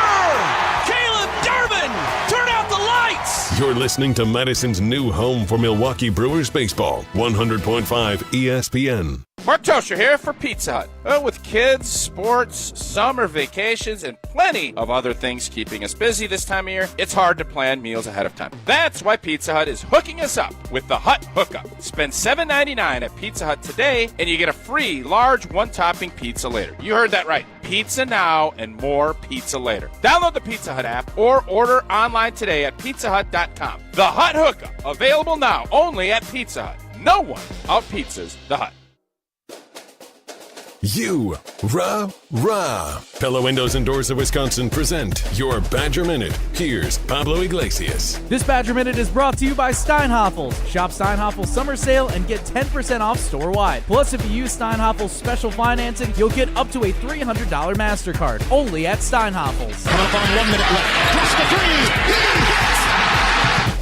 Caleb Durbin, turn out the lights. You're listening to Madison's new home for Milwaukee Brewers baseball. 100.5 ESPN. Mark Tausch here for Pizza Hut. With kids, sports, summer vacations, and plenty of other things keeping us busy this time of year, it's hard to plan meals ahead of time. That's why Pizza Hut is hooking us up with the Hut Hookup. Spend $7.99 at Pizza Hut today, and you get a free large one-topping pizza later. You heard that right. Pizza now and more pizza later. Download the Pizza Hut app or order online today at pizzahut.com. The Hut Hookup, available now only at Pizza Hut. No one out-pizzas the Hut. You, rah. Pella Windows and Doors of Wisconsin present your Badger Minute. Here's Pablo Iglesias. This Badger Minute is brought to you by Steinhafels. Shop Steinhafels summer sale and get 10% off store-wide. Plus, if you use Steinhafels special financing, you'll get up to a $300 MasterCard. Only at Steinhafels. Coming up on 1 minute left. Plus the 3.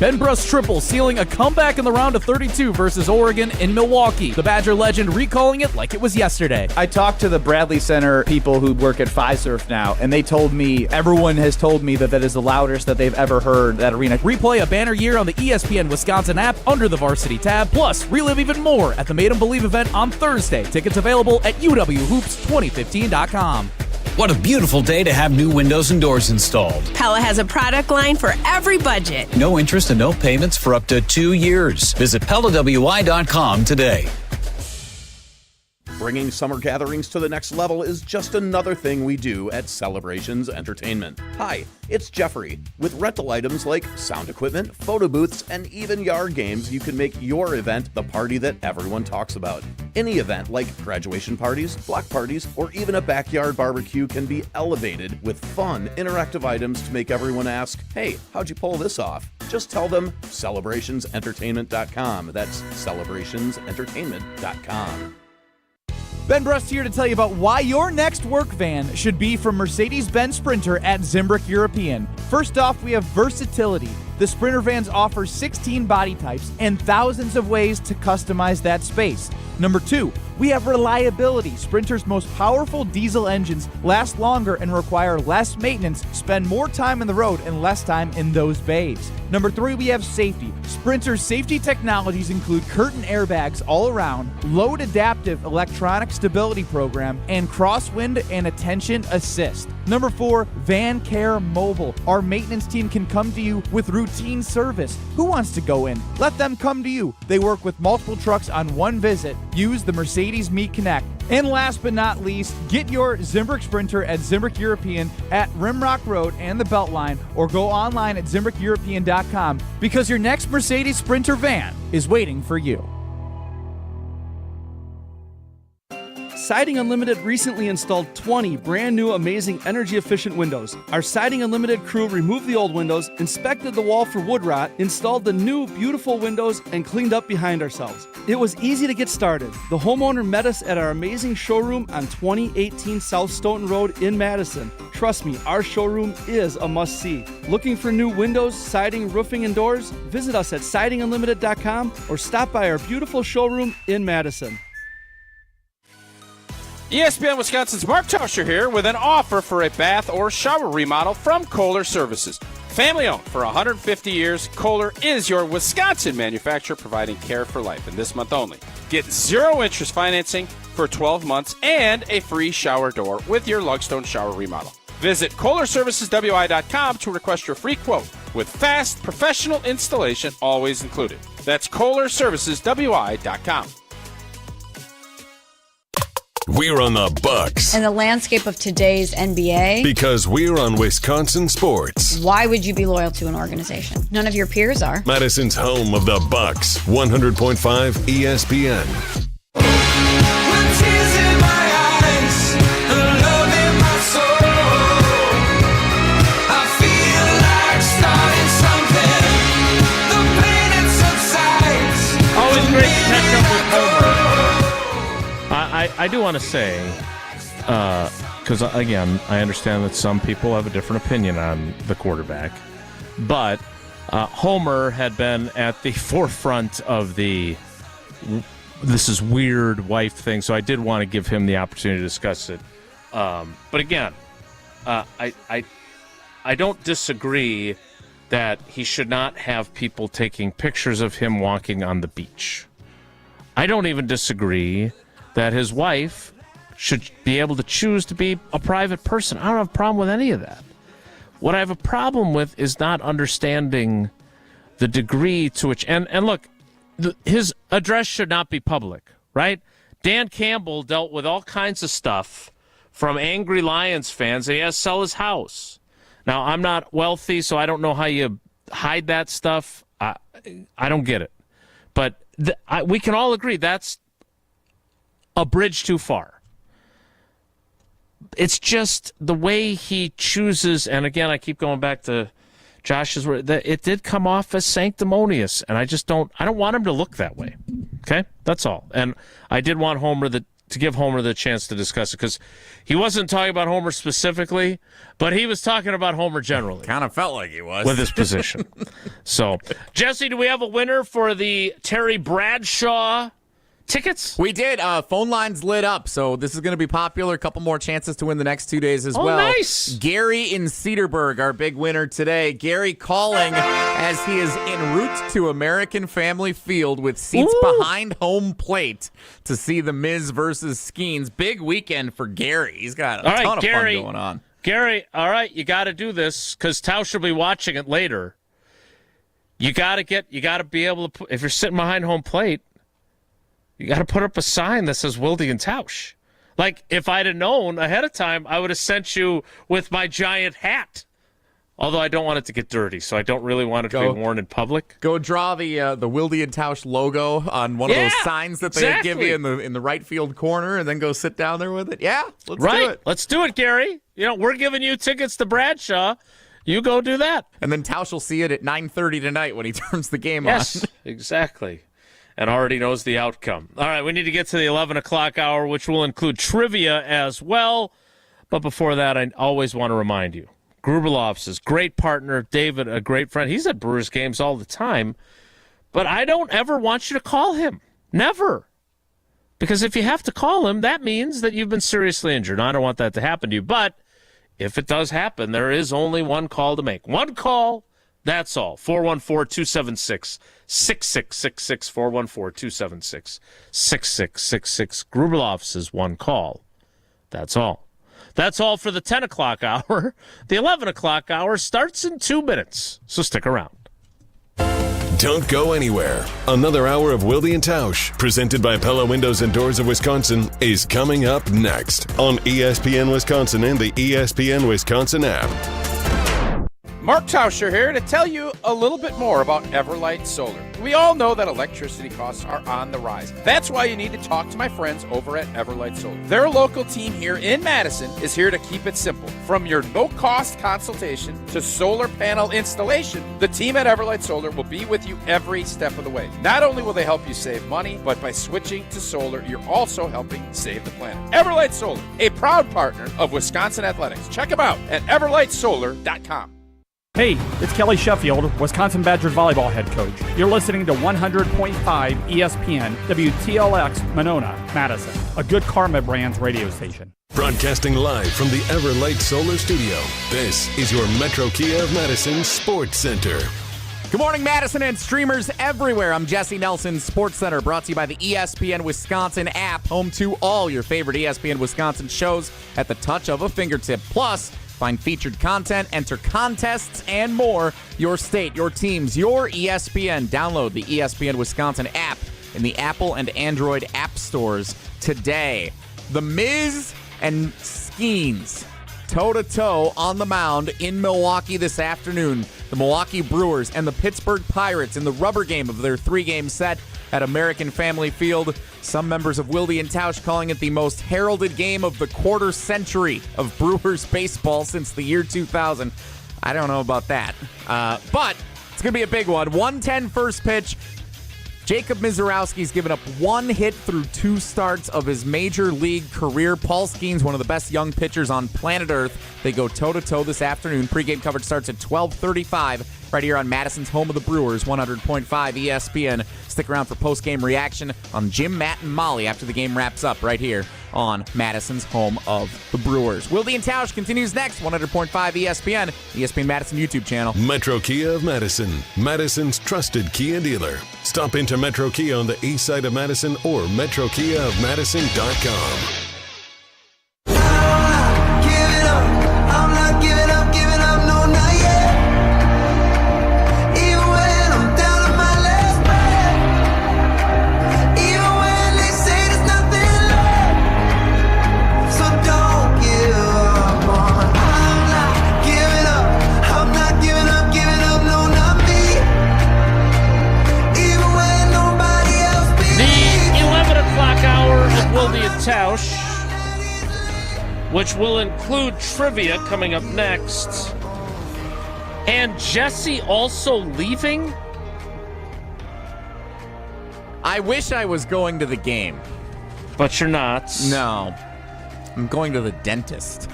Ben Bruss triple sealing a comeback in the round of 32 versus Oregon in Milwaukee. The Badger legend recalling it like it was yesterday. I talked to the Bradley Center people who work at Fiserv now, and they told me, everyone has told me that is the loudest that they've ever heard that arena. Replay a banner year on the ESPN Wisconsin app under the Varsity tab. Plus, relive even more at the Made 'em Believe event on Thursday. Tickets available at uwhoops2015.com. What a beautiful day to have new windows and doors installed. Pella has a product line for every budget. No interest and no payments for up to 2 years. Visit PellaWI.com today. Bringing summer gatherings to the next level is just another thing we do at Celebrations Entertainment. Hi, it's Jeffrey. With rental items like sound equipment, photo booths, and even yard games, you can make your event the party that everyone talks about. Any event like graduation parties, block parties, or even a backyard barbecue can be elevated with fun, interactive items to make everyone ask, hey, how'd you pull this off? Just tell them celebrationsentertainment.com. That's celebrationsentertainment.com. Ben Brust here to tell you about why your next work van should be from Mercedes-Benz Sprinter at Zimbrick European. First off, we have versatility. The Sprinter vans offer 16 body types and thousands of ways to customize that space. Number 2, we have reliability. Sprinter's most powerful diesel engines last longer and require less maintenance, spend more time on the road and less time in those bays. Number 3, we have safety. Sprinter's safety technologies include curtain airbags all around, load adaptive electronic stability program, and crosswind and attention assist. Number 4, Van Care Mobile. Our maintenance team can come to you with routine service. Who wants to go in? Let them come to you. They work with multiple trucks on one visit. Use the Mercedes Meet Connect. And last but not least, get your Zimbrick Sprinter at Zimbrick European at Rimrock Road and the Beltline, or go online at ZimbrickEuropean.com, because your next Mercedes Sprinter van is waiting for you. Siding Unlimited recently installed 20 brand new amazing energy efficient windows. Our Siding Unlimited crew removed the old windows, inspected the wall for wood rot, installed the new beautiful windows, and cleaned up behind ourselves. It was easy to get started. The homeowner met us at our amazing showroom on 2018 South Stoughton Road in Madison. Trust me, our showroom is a must-see. Looking for new windows, siding, roofing, and doors? Visit us at sidingunlimited.com or stop by our beautiful showroom in Madison. ESPN Wisconsin's Mark Tausch here with an offer for a bath or shower remodel from Kohler Services. Family owned for 150 years, Kohler is your Wisconsin manufacturer providing care for life. And this month only, get 0 interest financing for 12 months and a free shower door with your Lugstone shower remodel. Visit KohlerServicesWI.com to request your free quote with fast, professional installation always included. That's KohlerServicesWI.com. We're on the Bucks. In the landscape of today's NBA. Because we're on Wisconsin sports. Why would you be loyal to an organization? None of your peers are. Madison's home of the Bucks. 100.5 ESPN. I do want to say, because, again, I understand that some people have a different opinion on the quarterback, but Homer had been at the forefront of the this is weird wife thing, so I did want to give him the opportunity to discuss it. But again, I don't disagree that he should not have people taking pictures of him walking on the beach. I don't even disagree that his wife should be able to choose to be a private person. I don't have a problem with any of that. What I have a problem with is not understanding the degree to which, and look, his address should not be public, right? Dan Campbell dealt with all kinds of stuff from angry Lions fans, and he has to sell his house. Now, I'm not wealthy, so I don't know how you hide that stuff. I don't get it. But we can all agree that's a bridge too far. It's just the way he chooses, and again, I keep going back to Josh's word, that it did come off as sanctimonious, and I don't want him to look that way. Okay? That's all. And I did want to give Homer the chance to discuss it, because he wasn't talking about Homer specifically, but he was talking about Homer generally. Kind of felt like he was. With his position. So, Jesse, do we have a winner for the Terry Bradshaw tickets? We did. Phone lines lit up, so this is going to be popular. A couple more chances to win the next 2 days as well. Nice. Gary in Cedarburg, our big winner today. Gary calling as he is en route to American Family Field with seats behind home plate to see the MIZ versus SKENES. Big weekend for Gary. He's got a ton of fun going on. Gary, all right, you got to do this because Tausch will be watching it later. You got to be able to, if you're sitting behind home plate, you got to put up a sign that says Wilde and Tausch. Like, if I'd have known ahead of time, I would have sent you with my giant hat. Although I don't want it to get dirty, so I don't really want it to be worn in public. Go draw the Wilde and Tausch logo on one of those signs that they give you in the right field corner, and then go sit down there with it. Yeah, let's do it. Let's do it, Gary. We're giving you tickets to Bradshaw. You go do that. And then Tausch will see it at 9:30 tonight when he turns the game on. Yes, exactly. And already knows the outcome. All right, we need to get to the 11 o'clock hour, which will include trivia as well. But before that, I always want to remind you, Gruber Offices, great partner, David, a great friend. He's at Brewers games all the time. But I don't ever want you to call him. Never. Because if you have to call him, that means that you've been seriously injured. I don't want that to happen to you. But if it does happen, there is only one call to make. One call. That's all. 414-276-6666. 414-276-6666. Gruber Offices, one call. That's all. That's all for the 10 o'clock hour. The 11 o'clock hour starts in 2 minutes, so stick around. Don't go anywhere. Another hour of Wilde and Tausch, presented by Pella Windows and Doors of Wisconsin, is coming up next on ESPN Wisconsin and the ESPN Wisconsin app. Mark Tauscher here to tell you a little bit more about Everlight Solar. We all know that electricity costs are on the rise. That's why you need to talk to my friends over at Everlight Solar. Their local team here in Madison is here to keep it simple. From your no-cost consultation to solar panel installation, the team at Everlight Solar will be with you every step of the way. Not only will they help you save money, but by switching to solar, you're also helping save the planet. Everlight Solar, a proud partner of Wisconsin Athletics. Check them out at everlightsolar.com. Hey, it's Kelly Sheffield, Wisconsin Badger volleyball head coach. You're listening to 100.5 ESPN, WTLX, Monona, Madison, a good Karma Brands radio station. Broadcasting live from the Everlight Solar Studio, this is your Metro Kia of Madison Sports Center. Good morning, Madison and streamers everywhere. I'm Jesse Nelson, Sports Center, brought to you by the ESPN Wisconsin app, home to all your favorite ESPN Wisconsin shows at the touch of a fingertip. Plus, find featured content, enter contests, and more. Your state, your teams, your ESPN. Download the ESPN Wisconsin app in the Apple and Android app stores today. The MIZ and SKENES toe-to-toe on the mound in Milwaukee this afternoon. The Milwaukee Brewers and the Pittsburgh Pirates in the rubber game of their 3-game set at American Family Field. Some members of Wilde and Tausch calling it the most heralded game of the quarter century of Brewers baseball since the year 2000. I don't know about that. But it's going to be a big one. 1:10 first pitch. Jacob Mizorowski's given up 1 hit through 2 starts of his major league career. Paul Skenes, one of the best young pitchers on planet Earth. They go toe-to-toe this afternoon. Pre-game coverage starts at 12:35 right here on Madison's home of the Brewers, 100.5 ESPN. Stick around for post-game reaction on Jim, Matt, and Molly after the game wraps up right here on Madison's home of the Brewers. Wilde and Tausch continues next, 100.5 ESPN, ESPN Madison YouTube channel. Metro Kia of Madison, Madison's trusted Kia dealer. Stop into Metro Kia on the east side of Madison or metrokiaofmadison.com. Tausch, which will include trivia coming up next. And Jesse also leaving? I wish I was going to the game. But you're not. No. I'm going to the dentist.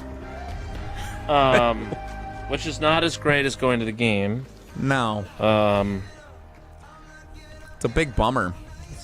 Which is not as great as going to the game. No. It's a big bummer.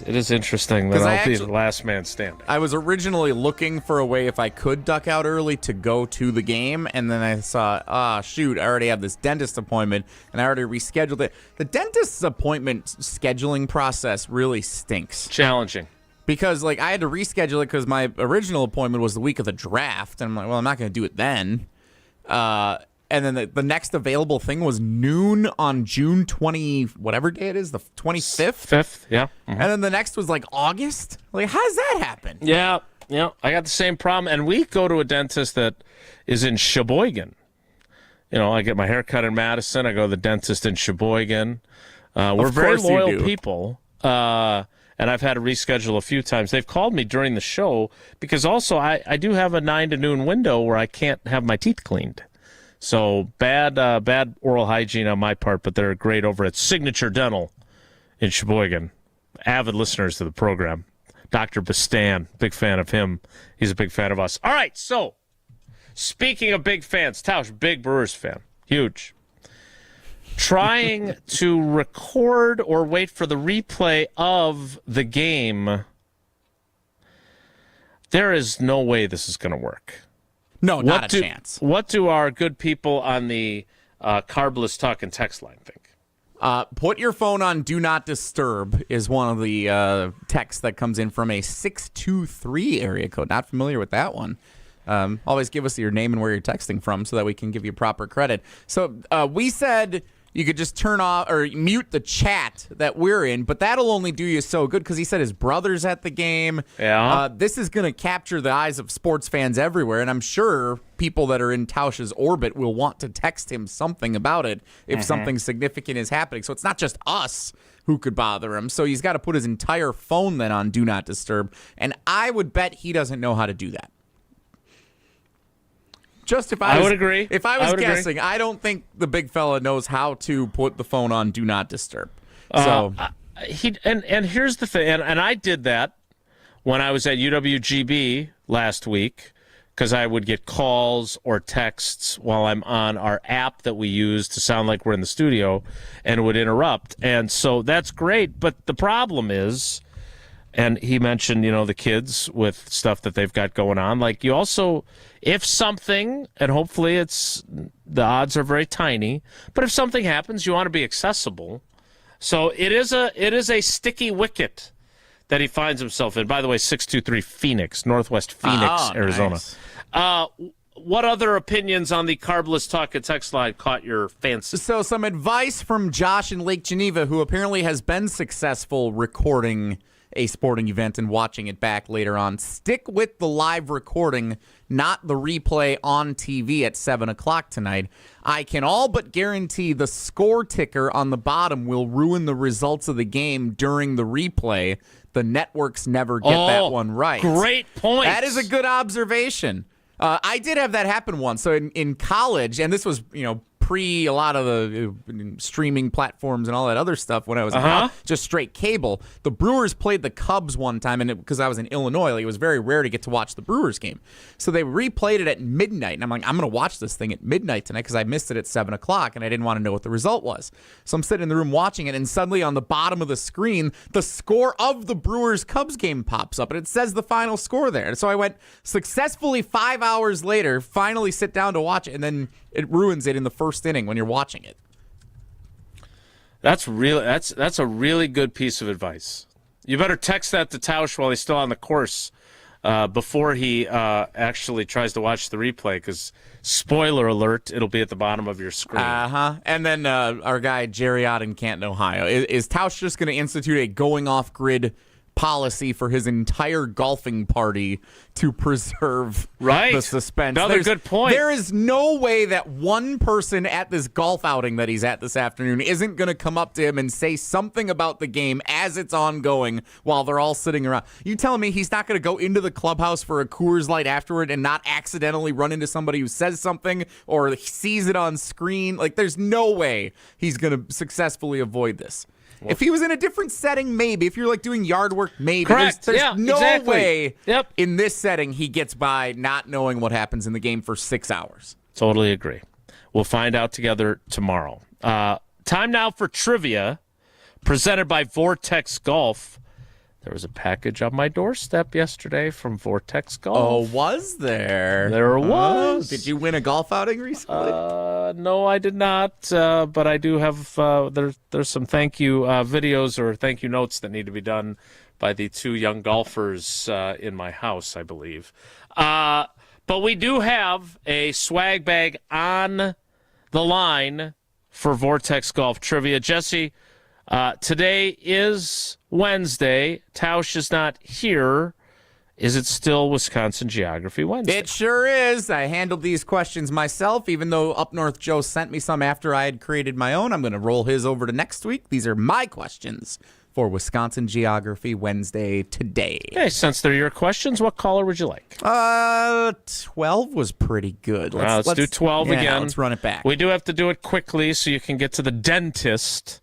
It is interesting that I'll be the last man standing. I was originally looking for a way if I could duck out early to go to the game, and then I saw, shoot, I already have this dentist appointment, and I already rescheduled it. The dentist's appointment scheduling process really stinks. Challenging. Because, I had to reschedule it because my original appointment was the week of the draft, and I'm like, well, I'm not going to do it then. And then the next available thing was noon on June 20, whatever day it is, the 25th? 5th, yeah. Mm-hmm. And then the next was August? How does that happen? Yeah, I got the same problem. And we go to a dentist that is in Sheboygan. I get my hair cut in Madison. I go to the dentist in Sheboygan. We're very loyal people. And I've had to reschedule a few times. They've called me during the show because also I do have a 9 to noon window where I can't have my teeth cleaned. So bad oral hygiene on my part, but they're great over at Signature Dental in Sheboygan. Avid listeners to the program. Dr. Bastan, big fan of him. He's a big fan of us. All right, so speaking of big fans, Tausch, big Brewers fan. Huge. Trying to record or wait for the replay of the game. There is no way this is going to work. No, not a chance. What do our good people on the Carbless Talk and text line think? Put your phone on Do Not Disturb is one of the texts that comes in from a 623 area code. Not familiar with that one. Always give us your name and where you're texting from so that we can give you proper credit. So we said you could just turn off or mute the chat that we're in, but that'll only do you so good because he said his brother's at the game. Yeah. This is going to capture the eyes of sports fans everywhere, and I'm sure people that are in Tausch's orbit will want to text him something about it if something significant is happening. So it's not just us who could bother him. So he's got to put his entire phone then on Do Not Disturb, and I would bet he doesn't know how to do that. I would agree. If I was guessing, I don't think the big fella knows how to put the phone on Do Not Disturb. So and here's the thing, and I did that when I was at UWGB last week because I would get calls or texts while I'm on our app that we use to sound like we're in the studio and it would interrupt. And so that's great, but the problem is, and he mentioned, the kids with stuff that they've got going on. You also, if something, and hopefully the odds are very tiny, but if something happens, you want to be accessible. So it is a sticky wicket that he finds himself in. By the way, 623 Phoenix, Northwest Phoenix, Arizona. Nice. What other opinions on the Carbless Talk and text line caught your fancy? So some advice from Josh in Lake Geneva, who apparently has been successful recording a sporting event and watching it back later on. Stick with the live recording, not the replay on TV at 7 o'clock tonight. I can all but guarantee the score ticker on the bottom will ruin the results of the game during the replay. The networks never get that one right. Great point. That is a good observation. I did have that happen once. So in college, and this was, pre a lot of the streaming platforms and all that other stuff when I was in college, just straight cable. The Brewers played the Cubs one time, and because I was in Illinois, like, it was very rare to get to watch the Brewers game. So they replayed it at midnight, and I'm like, I'm going to watch this thing at midnight tonight because I missed it at 7 o'clock, and I didn't want to know what the result was. So I'm sitting in the room watching it, and suddenly on the bottom of the screen, the score of the Brewers-Cubs game pops up, and it says the final score there. And so I went successfully 5 hours later, finally sit down to watch it, and then it ruins it in the first inning when you're watching it. That's a really good piece of advice. You better text that to Tausch while he's still on the course before he actually tries to watch the replay, because spoiler alert, it'll be at the bottom of your screen. And then our guy Jerry Ott in Canton, Ohio. Is Tausch just going to institute a going off grid policy for his entire golfing party to preserve the suspense? Another good point. There is no way that one person at this golf outing that he's at this afternoon isn't going to come up to him and say something about the game as it's ongoing while they're all sitting around. You telling me he's not going to go into the clubhouse for a Coors Light afterward and not accidentally run into somebody who says something or sees it on screen? Like, there's no way he's going to successfully avoid this. If he was in a different setting, maybe. If you're like doing yard work, maybe. Correct. There's no way Yep. in this setting he gets by not knowing what happens in the game for 6 hours. Totally agree. We'll find out together tomorrow. Time now for trivia, presented by Vortex Golf. There was a package on my doorstep yesterday from Vortex Golf. Oh, was there? There was. Did you win a golf outing recently? No, I did not. But I do have. There's some thank you videos or thank you notes that need to be done by the two young golfers in my house, I believe. But we do have a swag bag on the line for Vortex Golf trivia. Jesse, today is Wednesday. Tausch is not here. Is it still Wisconsin Geography Wednesday? It sure is. I handled these questions myself, even though Up North Joe sent me some after I had created my own. I'm going to roll his over to next week. These are my questions for Wisconsin Geography Wednesday today. Okay, since they're your questions, what caller would you like? 12 was pretty good. Let's do 12 again. Let's run it back. We do have to do it quickly so you can get to the dentist.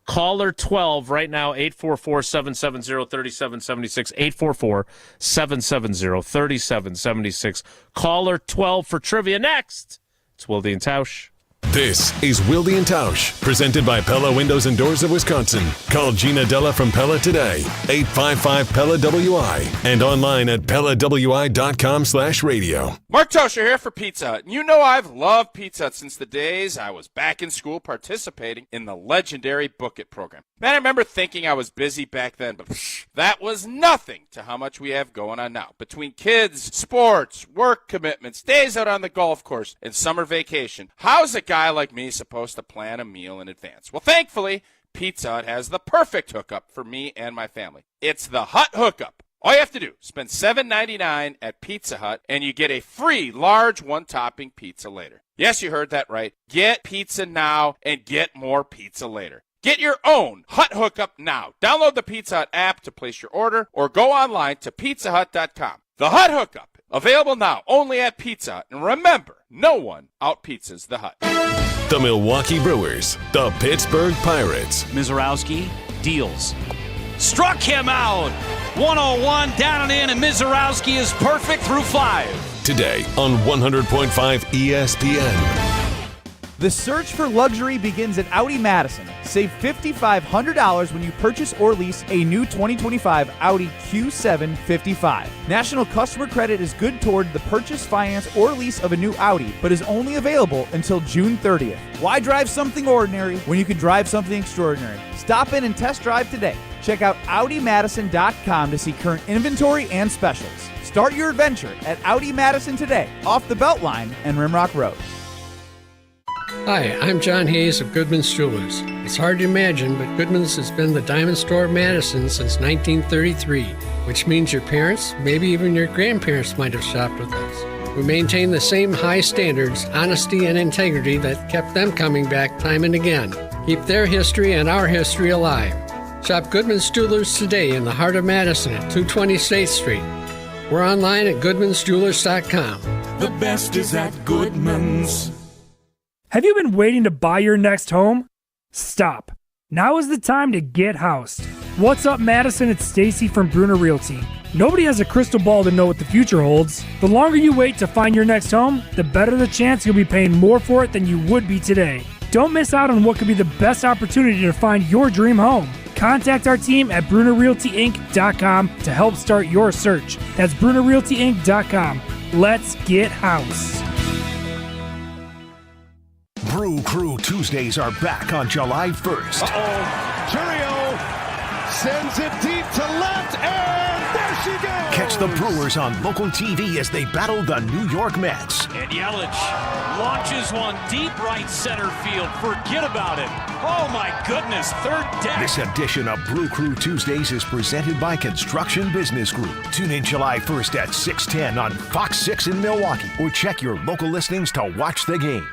Caller 12 right now, 844-770-3776, 844-770-3776. Caller 12 for trivia next. It's Wilde and Tausch. This is Wilde and Tausch, presented by Pella Windows and Doors of Wisconsin. Call Gina Della from Pella today, 855-PELLA-WI, and online at PellaWI.com/radio. Mark Tosher here for Pizza Hut. You know I've loved Pizza Hut since the days I was back in school participating in the legendary Book It program. Man, I remember thinking I was busy back then, but that was nothing to how much we have going on now. Between kids, sports, work commitments, days out on the golf course, and summer vacation, how's a guy like me supposed to plan a meal in advance? Well, thankfully, Pizza Hut has the perfect hookup for me and my family. It's the Hut Hookup. All you have to do, spend $7.99 at Pizza Hut, and you get a free large one-topping pizza later. Yes, you heard that right. Get pizza now and get more pizza later. Get your own Hut Hookup now. Download the Pizza Hut app to place your order or go online to pizzahut.com. The Hut Hookup, available now only at Pizza Hut. And remember, no one out-pizzas the Hut. The Milwaukee Brewers, the Pittsburgh Pirates. Mizorowski deals. Struck him out. 101 down and in, and Mizorowski is perfect through 5. Today on 100.5 ESPN. The search for luxury begins at Audi Madison. Save $5,500 when you purchase or lease a new 2025 Audi Q7 55. National customer credit is good toward the purchase, finance, or lease of a new Audi, but is only available until June 30th. Why drive something ordinary when you can drive something extraordinary? Stop in and test drive today. Check out AudiMadison.com to see current inventory and specials. Start your adventure at Audi Madison today, off the Beltline and Rimrock Road. Hi, I'm John Hayes of Goodman's Jewelers. It's hard to imagine, but Goodman's has been the diamond store of Madison since 1933, which means your parents, maybe even your grandparents might have shopped with us. We maintain the same high standards, honesty, and integrity that kept them coming back time and again. Keep their history and our history alive. Shop Goodman's Jewelers today in the heart of Madison at 220 State Street. We're online at goodmansjewelers.com. The best is at Goodman's. Have you been waiting to buy your next home? Stop. Now is the time to get housed. What's up, Madison? It's Stacy from Bruner Realty. Nobody has a crystal ball to know what the future holds. The longer you wait to find your next home, the better the chance you'll be paying more for it than you would be today. Don't miss out on what could be the best opportunity to find your dream home. Contact our team at BrunerRealtyInc.com to help start your search. That's BrunerRealtyInc.com. Let's get housed. Brew Crew Tuesdays are back on July 1st. Churio sends it deep to left, and there she goes! Catch the Brewers on local TV as they battle the New York Mets. And Yelich launches one deep right center field. Forget about it. Oh, my goodness. Third deck. This edition of Brew Crew Tuesdays is presented by Construction Business Group. Tune in July 1st at 6:10 on Fox 6 in Milwaukee, or check your local listings to watch the game.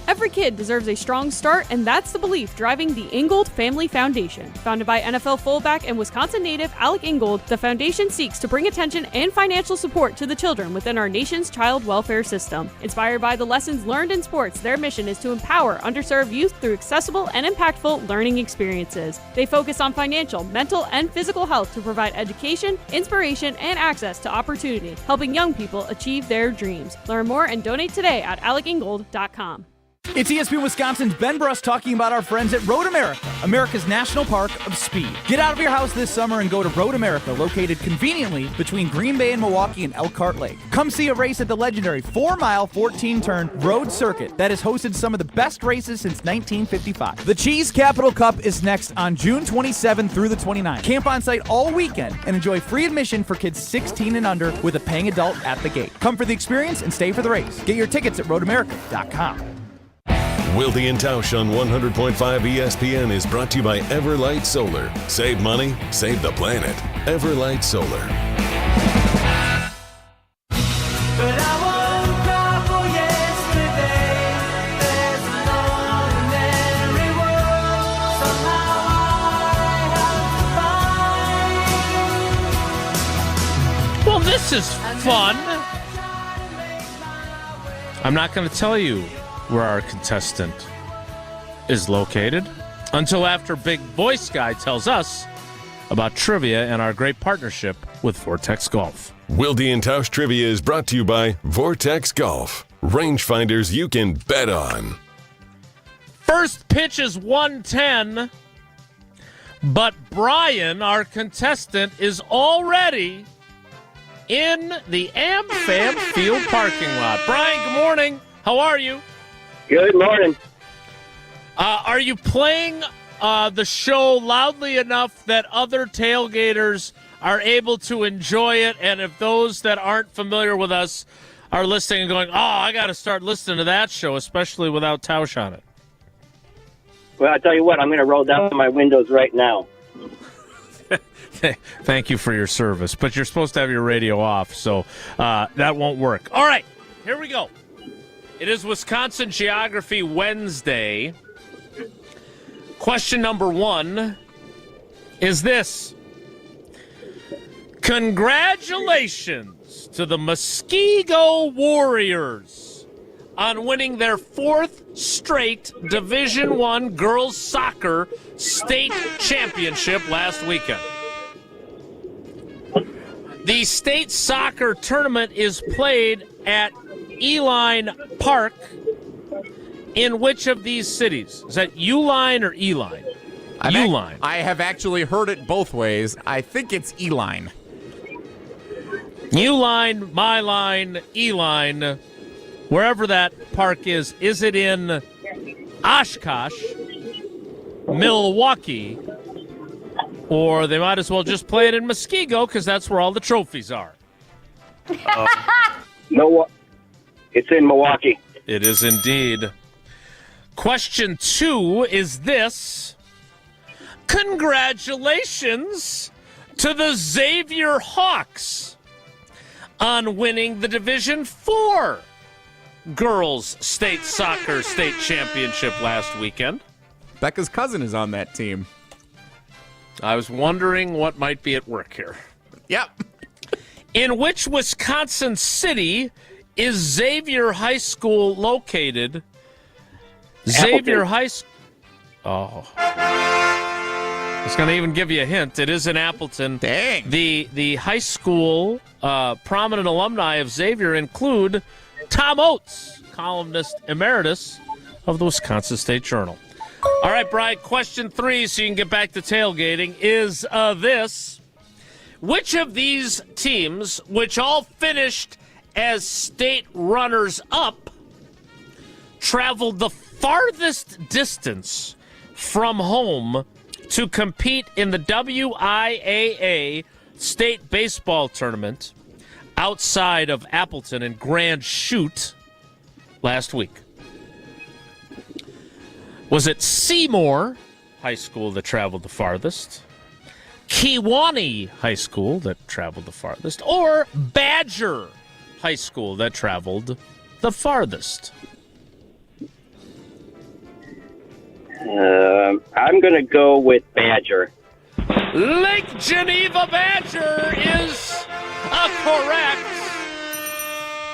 Every kid deserves a strong start, and that's the belief driving the Ingold Family Foundation. Founded by NFL fullback and Wisconsin native Alec Ingold, the foundation seeks to bring attention and financial support to the children within our nation's child welfare system. Inspired by the lessons learned in sports, their mission is to empower underserved youth through accessible and impactful learning experiences. They focus on financial, mental, and physical health to provide education, inspiration, and access to opportunity, helping young people achieve their dreams. Learn more and donate today at alecingold.com. It's ESPN Wisconsin's Ben Bruss talking about our friends at Road America, America's National Park of Speed. Get out of your house this summer and go to Road America, located conveniently between Green Bay and Milwaukee and Elkhart Lake. Come see a race at the legendary 4-mile, 14-turn road circuit that has hosted some of the best races since 1955. The Cheese Capital Cup is next on June 27th through the 29th. Camp on site all weekend and enjoy free admission for kids 16 and under with a paying adult at the gate. Come for the experience and stay for the race. Get your tickets at roadamerica.com. Wilde and Tausch on 100.5 ESPN is brought to you by Everlight Solar. Save money, save the planet. Everlight Solar. Well, this is fun. I'm not going to tell you where our contestant is located until after Big Voice Guy tells us about trivia and our great partnership with Vortex Golf. Wilde and Tausch Trivia is brought to you by Vortex Golf. Rangefinders you can bet on. First pitch is 110, but Brian, our contestant, is already in the AmFam Field parking lot. Brian, good morning. How are you? Good morning. Are you playing the show loudly enough that other tailgaters are able to enjoy it? And if those that aren't familiar with us are listening and going, I got to start listening to that show, especially without Tausch on it. Well, I tell you what, I'm going to roll down my windows right now. Thank you for your service. But you're supposed to have your radio off, so that won't work. All right, here we go. It is Wisconsin Geography Wednesday. Question number 1 is this. Congratulations to the Muskego Warriors on winning their 4th straight Division I girls soccer state championship last weekend. The state soccer tournament is played at Eline Park in which of these cities? Is that Uline or Eline? Uline. I have actually heard it both ways. I think it's Eline. Uline, my line, Eline, wherever that park is it in Oshkosh, Milwaukee, or they might as well just play it in Muskego because that's where all the trophies are? No, it's in Milwaukee. It is indeed. Question 2 is this. Congratulations to the Xavier Hawks on winning the Division IV girls state soccer state championship last weekend. Becca's cousin is on that team. I was wondering what might be at work here. Yep. In which Wisconsin city is Xavier High School located Xavier High School. Oh. I was going to even give you a hint. It is in Appleton. Dang. The high school prominent alumni of Xavier include Tom Oates, columnist emeritus of the Wisconsin State Journal. All right, Brian, question 3, so you can get back to tailgating, is this. Which of these teams, which all finished as state runners-up, traveled the farthest distance from home to compete in the WIAA state baseball tournament outside of Appleton and Grand Chute last week? Was it Seymour High School that traveled the farthest, Kewanee High School that traveled the farthest, or Badger High School that traveled the farthest? I'm going to go with Badger. Lake Geneva Badger is correct.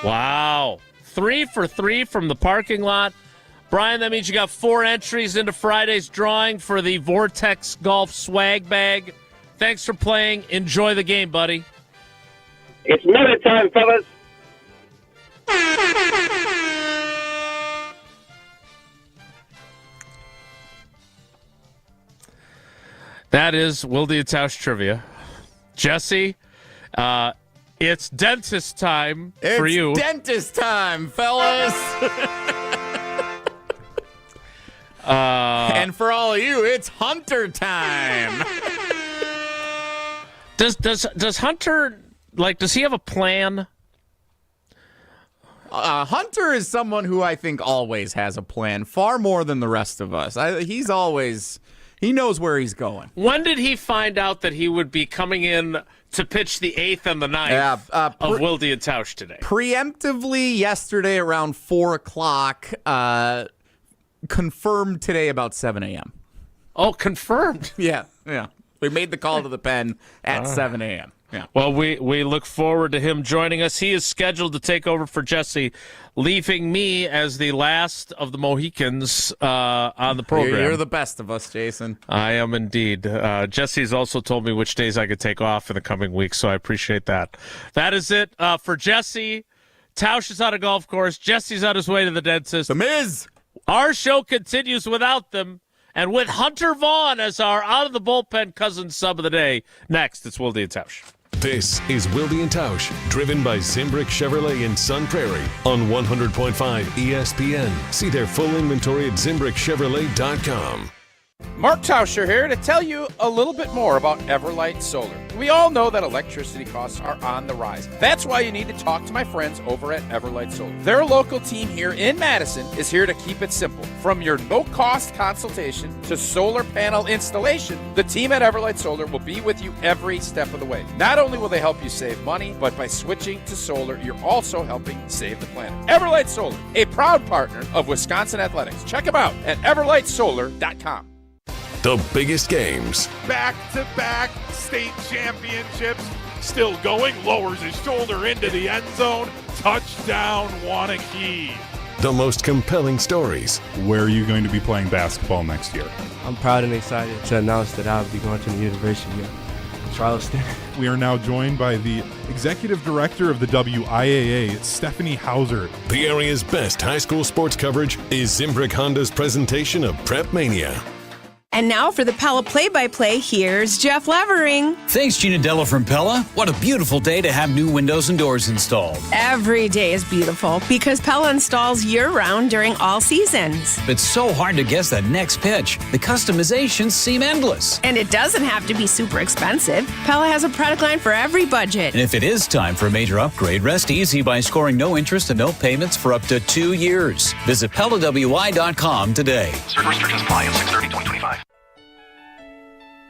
Wow. 3 for 3 from the parking lot. Brian, that means you got 4 entries into Friday's drawing for the Vortex Golf swag bag. Thanks for playing. Enjoy the game, buddy. It's minute time, fellas. That is Wilde and Tausch trivia. Jesse, it's dentist time for you. It's dentist time, fellas. And for all of you, it's Hunter time. Does Hunter, does he have a plan? Hunter is someone who I think always has a plan, far more than the rest of us. He knows where he's going. When did he find out that he would be coming in to pitch the 8th and the 9th of Wilde and Tausch today? Preemptively yesterday around 4 o'clock, confirmed today about 7 a.m. Oh, confirmed? Yeah. We made the call to the pen at 7 a.m. Yeah. Well, we look forward to him joining us. He is scheduled to take over for Jesse, leaving me as the last of the Mohicans on the program. You're the best of us, Jason. I am indeed. Jesse's also told me which days I could take off in the coming weeks, so I appreciate that. That is it for Jesse. Tausch is on a golf course. Jesse's on his way to the dentist. The MIZ. Our show continues without them. And with Hunter Vaughn as our out-of-the-bullpen cousin sub of the day. Next, it's Wilde and Tausch. This is Wilde and Tausch, driven by Zimbrick Chevrolet in Sun Prairie on 100.5 ESPN. See their full inventory at ZimbrickChevrolet.com. Mark Tauscher here to tell you a little bit more about Everlight Solar. We all know that electricity costs are on the rise. That's why you need to talk to my friends over at Everlight Solar. Their local team here in Madison is here to keep it simple. From your no-cost consultation to solar panel installation, the team at Everlight Solar will be with you every step of the way. Not only will they help you save money, but by switching to solar, you're also helping save the planet. Everlight Solar, a proud partner of Wisconsin Athletics. Check them out at everlightsolar.com. The biggest games. Back-to-back state championships. Still going, lowers his shoulder into the end zone. Touchdown, Wanakee. The most compelling stories. Where are you going to be playing basketball next year? I'm proud and excited to announce that I'll be going to the University of Charleston. We are now joined by the Executive Director of the WIAA, Stephanie Hauser. The area's best high school sports coverage is Zimbrick Honda's presentation of Prep Mania. And now for the Pella play-by-play, here's Jeff Levering. Thanks, Gina Della from Pella. What a beautiful day to have new windows and doors installed. Every day is beautiful because Pella installs year-round during all seasons. It's so hard to guess that next pitch. The customizations seem endless. And it doesn't have to be super expensive. Pella has a product line for every budget. And if it is time for a major upgrade, rest easy by scoring no interest and no payments for up to 2 years. Visit PellaWI.com today. Certain restrictions apply on 6/30/2025.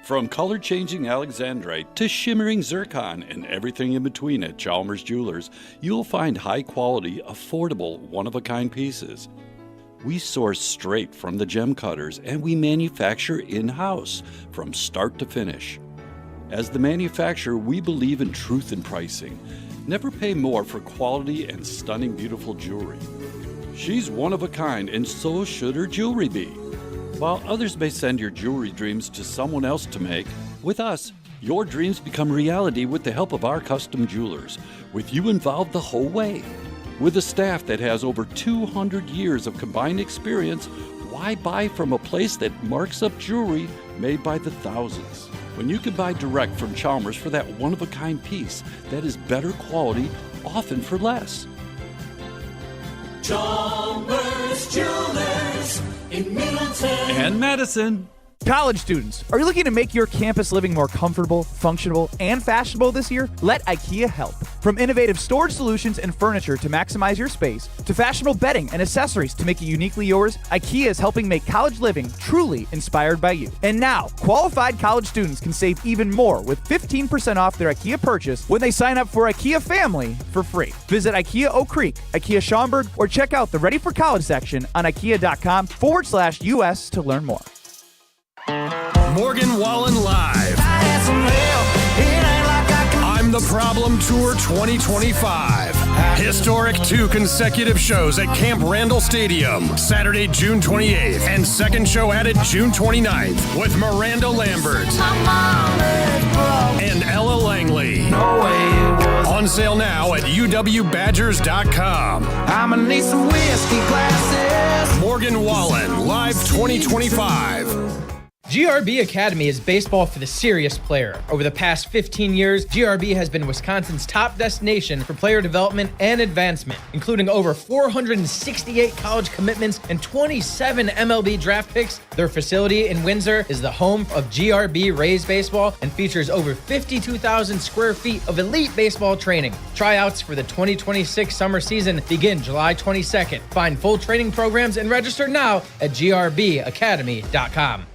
From color-changing alexandrite to shimmering zircon and everything in between at Chalmers Jewelers, you'll find high-quality, affordable, one-of-a-kind pieces. We source straight from the gem cutters, and we manufacture in-house from start to finish. As the manufacturer, we believe in truth in pricing. Never pay more for quality and stunning, beautiful jewelry. She's one of a kind, and so should her jewelry be. While others may send your jewelry dreams to someone else to make, with us, your dreams become reality with the help of our custom jewelers, with you involved the whole way. With a staff that has over 200 years of combined experience, why buy from a place that marks up jewelry made by the thousands? When you can buy direct from Chalmers for that one-of-a-kind piece that is better quality, often for less. Chalmers Jewelers in Middleton And Madison. College students, are you looking to make your campus living more comfortable, functional, and fashionable this year? Let IKEA help. From innovative storage solutions and furniture to maximize your space, to fashionable bedding and accessories to make it uniquely yours, IKEA is helping make college living truly inspired by you. And now, qualified college students can save even more with 15% off their IKEA purchase when they sign up for IKEA Family for free. Visit IKEA Oak Creek, IKEA Schaumburg, or check out the Ready for College section on IKEA.com/US to learn more. Morgan Wallen Live. I'm the Problem Tour 2025. Historic 2 consecutive shows at Camp Randall Stadium, Saturday, June 28th, and second show added June 29th with Miranda Lambert and Ella Langley. On sale now at uwbadgers.com. I'ma need some whiskey glasses. Morgan Wallen, Live 2025. GRB Academy is baseball for the serious player. Over the past 15 years, GRB has been Wisconsin's top destination for player development and advancement, including over 468 college commitments and 27 MLB draft picks. Their facility in Windsor is the home of GRB Rays baseball and features over 52,000 square feet of elite baseball training. Tryouts for the 2026 summer season begin July 22nd. Find full training programs and register now at grbacademy.com.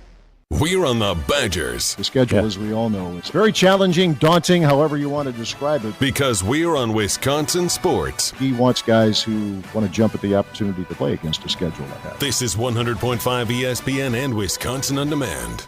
We're on the Badgers. The schedule, as we all know, it's very challenging, daunting, however you want to describe it. Because we're on Wisconsin Sports. He wants guys who want to jump at the opportunity to play against a schedule like that. This is 100.5 ESPN and Wisconsin On Demand.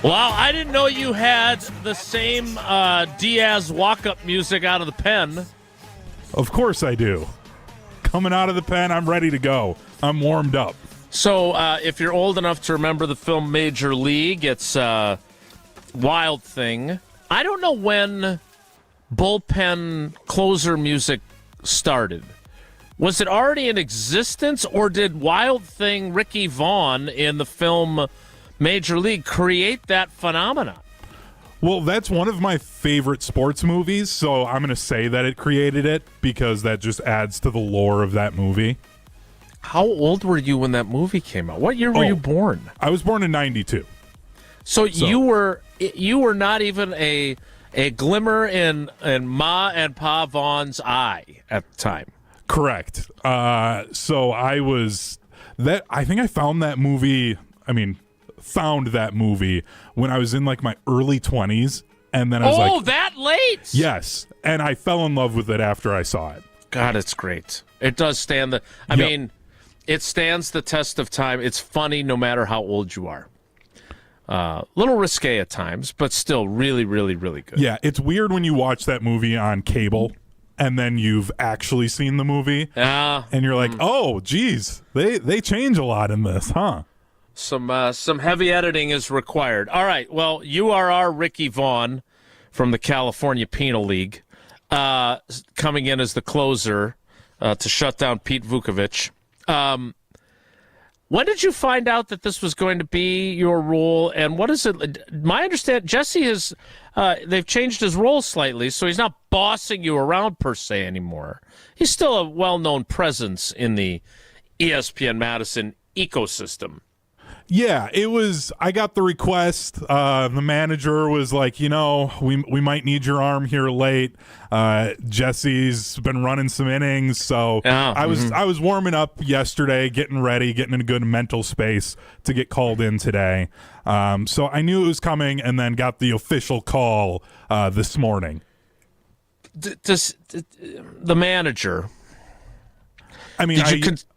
Wow, I didn't know you had the same Diaz walk-up music out of the pen. Of course I do. Coming out of the pen, I'm ready to go. I'm warmed up. So if you're old enough to remember the film Major League, it's Wilde thing. I don't know when bullpen closer music started. Was it already in existence, or did Wilde thing Ricky Vaughn in the film Major League create that phenomenon? Well, that's one of my favorite sports movies, so I'm going to say that it created it because that just adds to the lore of that movie. How old were you when that movie came out? What year were you born? I was born in 92. So you were not even a glimmer in Ma and Pa Vaughn's eye at the time. Correct. So I think I found that movie when I was in like my early 20s, and then I was like, oh, that late? Yes, and I fell in love with it after I saw it. God, it's great. It does stand it stands the test of time. It's funny no matter how old you are. Little risque at times, but still really, really, really good. Yeah, it's weird when you watch that movie on cable and then you've actually seen the movie, and you're like, oh, geez, they change a lot in this, huh? Some heavy editing is required. All right, well, you are our Ricky Vaughn from the California Penal League, coming in as the closer to shut down Pete Vukovich. When did you find out that this was going to be your role, and what is it? My understanding, Jesse has they've changed his role slightly, so he's not bossing you around per se anymore. He's still a well-known presence in the ESPN Madison ecosystem. Yeah, it was. I got the request. The manager was like, we might need your arm here late. Jesse's been running some innings, so I was warming up yesterday, getting ready, getting in a good mental space to get called in today. So I knew it was coming, and then got the official call this morning. The manager. I mean,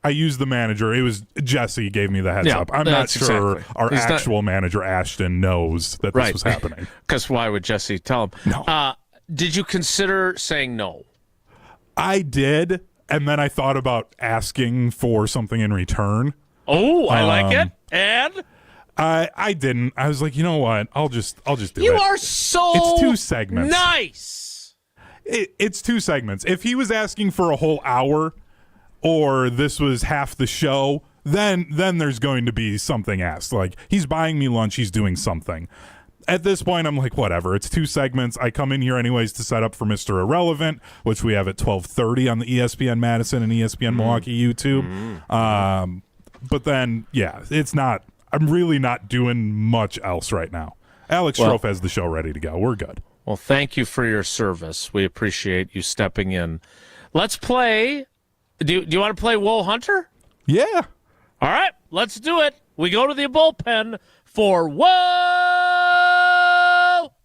I used the manager. It was Jesse gave me the heads up. I'm not sure our actual manager, Ashton, knows that this was happening. Because why would Jesse tell him? No. Did you consider saying no? I did, and then I thought about asking for something in return. Oh, I like it. And? I didn't. I was like, you know what? I'll just do it. You are so It's 2 segments. Nice. It's 2 segments. If he was asking for a whole hour, or this was half the show, then there's going to be something asked. Like, he's buying me lunch, he's doing something. At this point, I'm like, whatever. It's 2 segments. I come in here anyways to set up for Mr. Irrelevant, which we have at 12:30 on the ESPN Madison and ESPN Milwaukee YouTube. But then, yeah, it's not. I'm really not doing much else right now. Alex Strofe has the show ready to go. We're good. Well, thank you for your service. We appreciate you stepping in. Let's play. Do you want to play Whoa Hunter? Yeah. All right, let's do it. We go to the bullpen for Whoa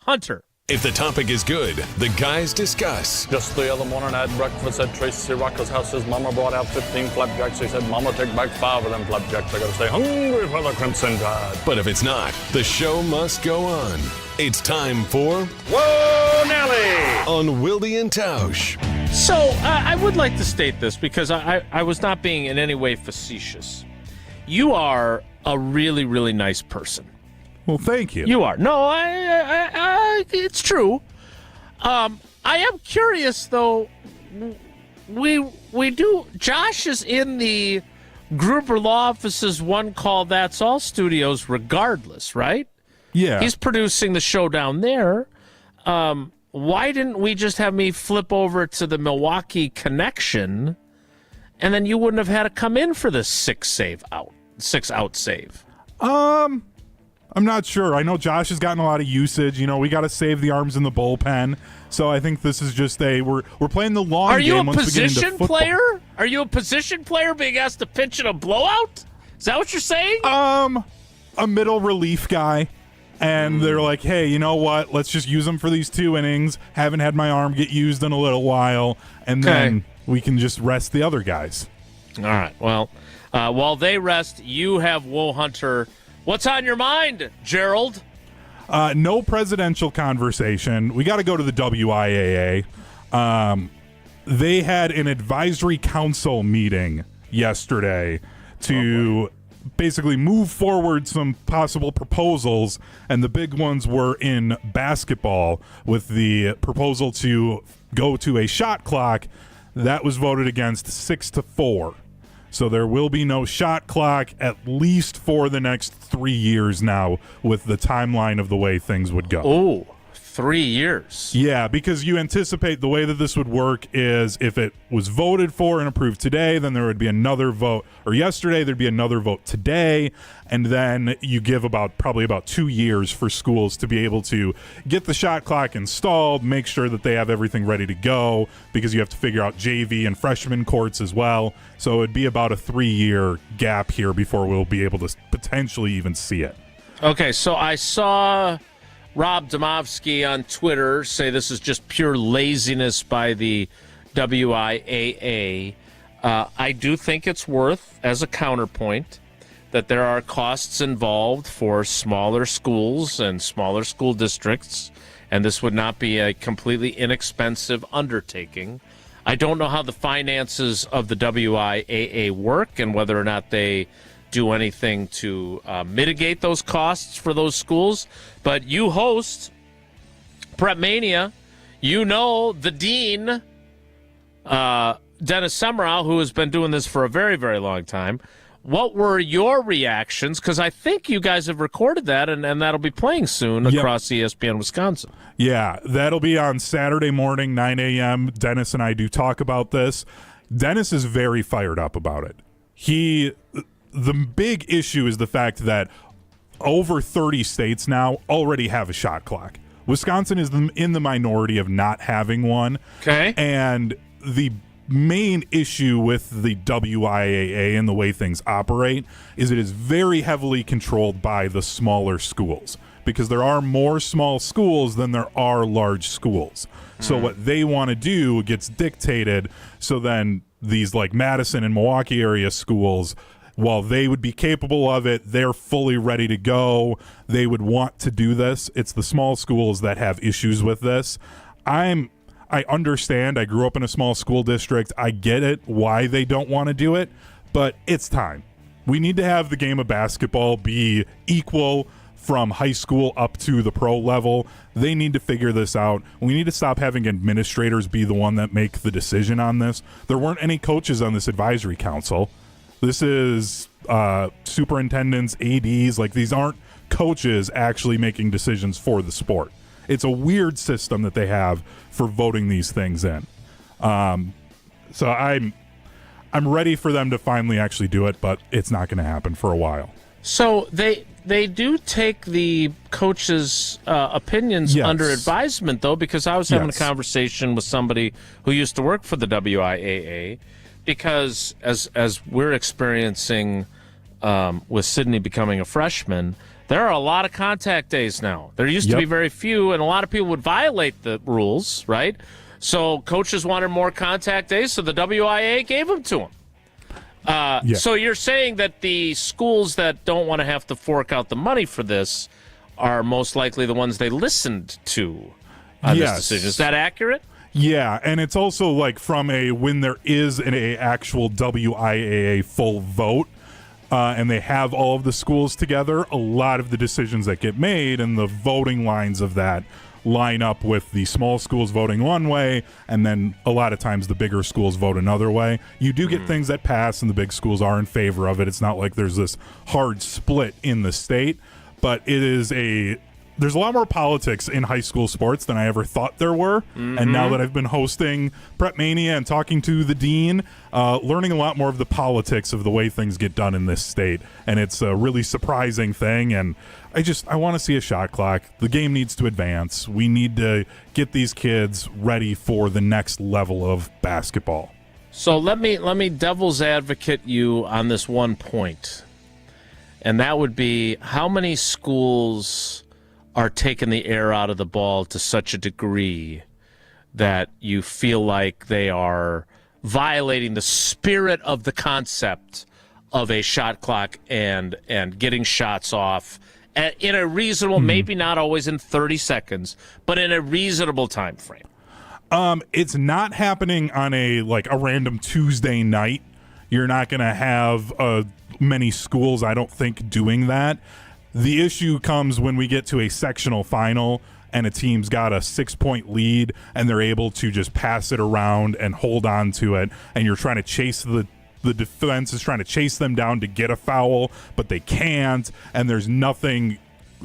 Hunter. If the topic is good, the guys discuss. Just the other morning I had breakfast at Tracy Rocker's house. His mama brought out 15 flapjacks. He said, Mama, take back 5 of them flapjacks. I gotta stay hungry for the Crimson Tide. But if it's not, the show must go on. It's time for Whoa, Nelly! On Wilde and Tausch. So I would like to state this because I was not being in any way facetious. You are a really, really nice person. Well, thank you. You are. No, I it's true. I am curious, though. We do. Josh is in the Gruber Law Office's One Call That's All studios regardless, right? Yeah. He's producing the show down there. Why didn't we just have me flip over to the Milwaukee connection, and then you wouldn't have had to come in for the 6 out save? I'm not sure. I know Josh has gotten a lot of usage. We got to save the arms in the bullpen. So I think this is just we're playing the long game once we get into football. Player? Are you a position player being asked to pitch in a blowout? Is that what you're saying? A middle relief guy. And they're like, hey, you know what? Let's just use them for these 2 innings. Haven't had my arm get used in a little while. And then we can just rest the other guys. All right. Well, while they rest, you have Whoa Hunter. What's on your mind, Gerald? No presidential conversation. We got to go to the WIAA. They had an advisory council meeting yesterday to basically move forward some possible proposals, and the big ones were in basketball with the proposal to go to a shot clock. That was voted against 6-4. So there will be no shot clock at least for the next 3 years now with the timeline of the way things would go. Oh, 3 years. Yeah, because you anticipate the way that this would work is if it was voted for and approved today, then there would be another vote, or yesterday there'd be another vote today, and then you give probably about 2 years for schools to be able to get the shot clock installed, make sure that they have everything ready to go, because you have to figure out JV and freshman courts as well. So it'd be about a 3-year gap here before we'll be able to potentially even see it. Okay, so I saw Rob Domovsky on Twitter say this is just pure laziness by the WIAA. I do think it's worth, as a counterpoint, that there are costs involved for smaller schools and smaller school districts, and this would not be a completely inexpensive undertaking. I don't know how the finances of the WIAA work and whether or not they do anything to mitigate those costs for those schools. But you host Prep Mania. You know the dean, Dennis Semrau, who has been doing this for a very, very long time. What were your reactions? Because I think you guys have recorded that, and that'll be playing soon across ESPN Wisconsin. Yeah, that'll be on Saturday morning, 9 a.m. Dennis and I do talk about this. Dennis is very fired up about it. the big issue is the fact that over 30 states now already have a shot clock. Wisconsin is in the minority of not having one. Okay. And the main issue with the WIAA and the way things operate is it is very heavily controlled by the smaller schools, because there are more small schools than there are large schools. So what they want to do gets dictated. So then these like Madison and Milwaukee area schools, while they would be capable of it, they're fully ready to go. They would want to do this. It's the small schools that have issues with this. I understand. I grew up in a small school district. I get it, why they don't want to do it, but it's time. We need to have the game of basketball be equal from high school up to the pro level. They need to figure this out. We need to stop having administrators be the one that make the decision on this. There weren't any coaches on this advisory council. This is superintendents, ADs. Like, these aren't coaches actually making decisions for the sport. It's a weird system that they have for voting these things in. So I'm ready for them to finally actually do it, but it's not going to happen for a while. So they do take the coaches' opinions under advisement, though, because I was having a conversation with somebody who used to work for the WIAA, because as we're experiencing with Sydney becoming a freshman, there are a lot of contact days now. There used to be very few, and a lot of people would violate the rules, right? So coaches wanted more contact days, so the WIAA gave them to them. So you're saying that the schools that don't want to have to fork out the money for this are most likely the ones they listened to on this decision. Is that accurate? Yeah, and it's also like from when there is an actual WIAA full vote, and they have all of the schools together, a lot of the decisions that get made and the voting lines of that line up with the small schools voting one way, and then a lot of times the bigger schools vote another way. You do get things that pass, and the big schools are in favor of it. It's not like there's this hard split in the state, but it is there's a lot more politics in high school sports than I ever thought there were. And now that I've been hosting Prep Mania and talking to the dean, learning a lot more of the politics of the way things get done in this state. And it's a really surprising thing. And I want to see a shot clock. The game needs to advance. We need to get these kids ready for the next level of basketball. So let me devil's advocate you on this one point. And that would be, how many schools are taking the air out of the ball to such a degree that you feel like they are violating the spirit of the concept of a shot clock and getting shots off in a reasonable, maybe not always in 30 seconds, but in a reasonable time frame? It's not happening on a random Tuesday night. You're not going to have many schools, I don't think, doing that. The issue comes when we get to a sectional final and a team's got a 6-point lead and they're able to just pass it around and hold on to it, and you're trying to chase the defense is trying to chase them down to get a foul, but they can't, and there's nothing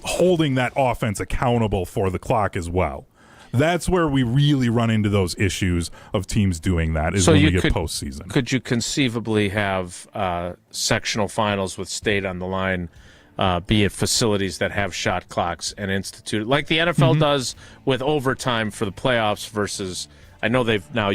holding that offense accountable for the clock as well. That's where we really run into those issues of teams doing that, is when we get postseason. Could you conceivably have sectional finals with state on the line, be it facilities that have shot clocks and institute, like the NFL does with overtime for the playoffs versus, I know they've now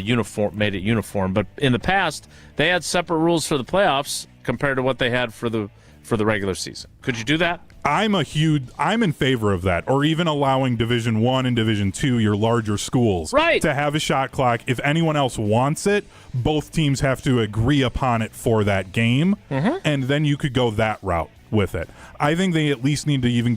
made it uniform, but in the past they had separate rules for the playoffs compared to what they had for the regular season. Could you do that? I'm in favor of that, or even allowing Division I and Division II, your larger schools, to have a shot clock. If anyone else wants it, both teams have to agree upon it for that game, and then you could go that route with it. I think they at least need to even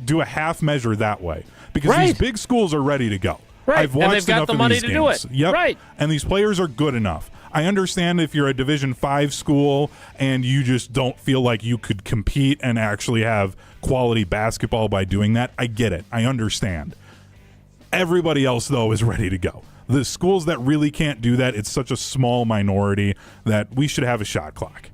do a half measure that way, because these big schools are ready to go. I've watched and they've got enough the of money these to games. do it. Yep. And these players are good enough. I understand if you're a Division V school and you just don't feel like you could compete and actually have quality basketball by doing that. I get it. I understand. Everybody else, though, is ready to go. The schools that really can't do that, it's such a small minority that we should have a shot clock.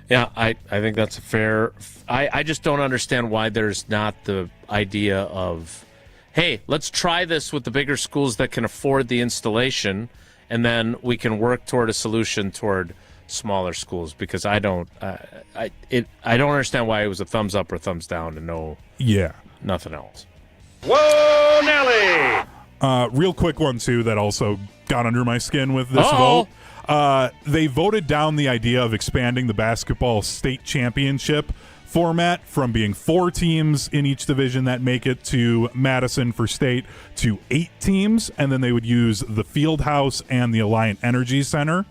Yeah, I think that's a fair. I just don't understand why there's not the idea of, hey, let's try this with the bigger schools that can afford the installation, and then we can work toward a solution toward smaller schools because I don't understand why it was a thumbs up or thumbs down and nothing else. Whoa, Nelly! Real quick one, too, that also got under my skin with this vote. They voted down the idea of expanding the basketball state championship format from being 4 teams in each division that make it to Madison for state to 8 teams, and then they would use the Field House and the Alliant Energy Center.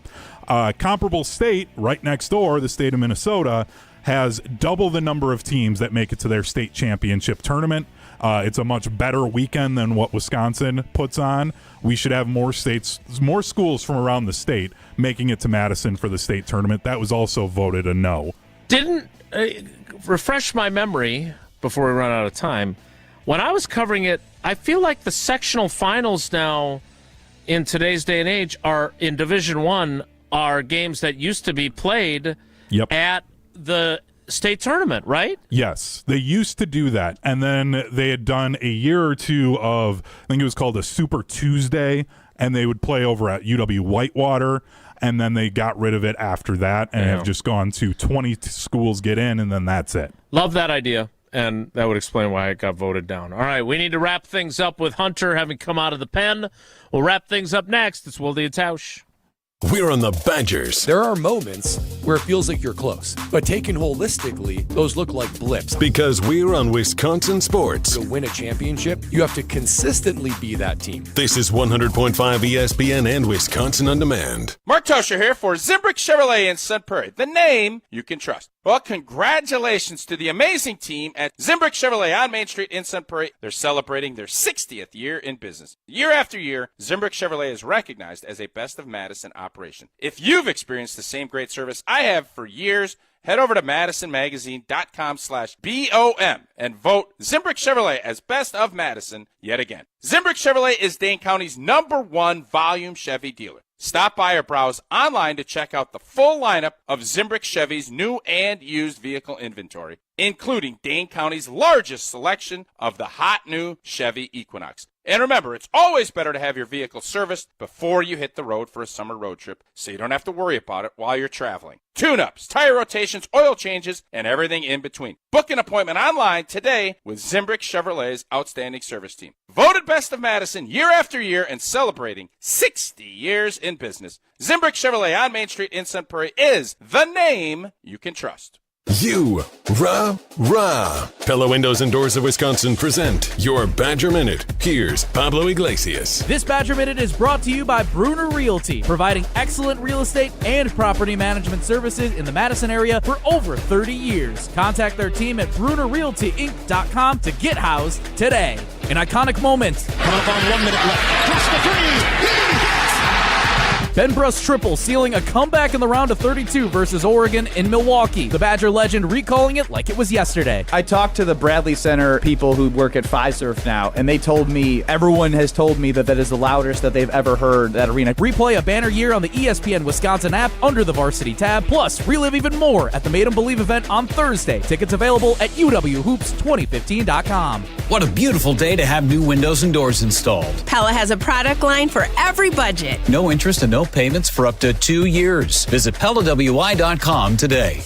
Comparable state right next door, the state of Minnesota, has double the number of teams that make it to their state championship tournament. It's a much better weekend than what Wisconsin puts on. We should have more schools from around the state making it to Madison for the state tournament. That was also voted a no. Didn't refresh my memory before we run out of time. When I was covering it, I feel like the sectional finals now in today's day and age are in Division I are games that used to be played at the state tournament, right? Yes, they used to do that, and then they had done a year or two of, I think it was called a Super Tuesday, and they would play over at UW Whitewater, and then they got rid of it after that and have just gone to 20 schools get in, and then that's it. Love that idea, and that would explain why it got voted down. All right, we need to wrap things up with Hunter having come out of the pen. We'll wrap things up next. It's Wilde and Tausch. We're on the Badgers. There are moments where it feels like you're close, but taken holistically, those look like blips. Because we're on Wisconsin Sports. To win a championship, you have to consistently be that team. This is 100.5 ESPN and Wisconsin On Demand. Mark Tauscher here for Zimbrick Chevrolet in Sun Prairie, the name you can trust. Well, congratulations to the amazing team at Zimbrick Chevrolet on Main Street in Sun Prairie. They're celebrating their 60th year in business. Year after year, Zimbrick Chevrolet is recognized as a Best of Madison operation. If you've experienced the same great service I have for years, head over to madisonmagazine.com/BOM and vote Zimbrick Chevrolet as Best of Madison yet again. Zimbrick Chevrolet is Dane County's #1 volume Chevy dealer. Stop by or browse online to check out the full lineup of Zimbrick Chevy's new and used vehicle inventory, including Dane County's largest selection of the hot new Chevy Equinox. And remember, it's always better to have your vehicle serviced before you hit the road for a summer road trip, so you don't have to worry about it while you're traveling. Tune-ups, tire rotations, oil changes, and everything in between. Book an appointment online today with Zimbrick Chevrolet's outstanding service team. Voted Best of Madison year after year and celebrating 60 years in business. Zimbrick Chevrolet on Main Street in Sun Prairie is the name you can trust. Rah. Pella Windows and Doors of Wisconsin present your Badger Minute. Here's Pablo Iglesias. This Badger Minute is brought to you by Bruner Realty, providing excellent real estate and property management services in the Madison area for over 30 years. Contact their team at BrunerRealtyInc.com to get housed today. An iconic moment. Count on 1 minute left. Push the three. Ben Bruss triple sealing a comeback in the round of 32 versus Oregon in Milwaukee. The Badger legend recalling it like it was yesterday. I talked to the Bradley Center people who work at Fiserv now, and they told me, everyone has told me that is the loudest that they've ever heard that arena. Replay a banner year on the ESPN Wisconsin app under the Varsity tab. Plus, relive even more at the Made 'em Believe event on Thursday. Tickets available at UWHoops2015.com. What a beautiful day to have new windows and doors installed. Pella has a product line for every budget. No interest and no payments for up to 2 years. Visit PellaWI.com today.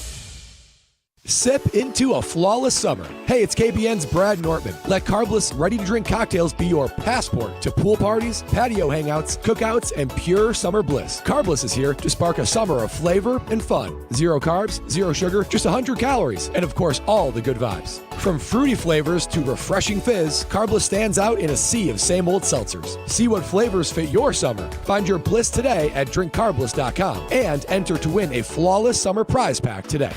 Sip into a flawless summer. Hey, it's KBN's Brad Nortman. Let carbless, ready-to-drink cocktails be your passport to pool parties, patio hangouts, cookouts, and pure summer bliss. Carbless is here to spark a summer of flavor and fun. 0 carbs, 0 sugar, just 100 calories, and of course, all the good vibes. From fruity flavors to refreshing fizz, Carbless stands out in a sea of same-old seltzers. See what flavors fit your summer. Find your bliss today at drinkcarbless.com and enter to win a flawless summer prize pack today.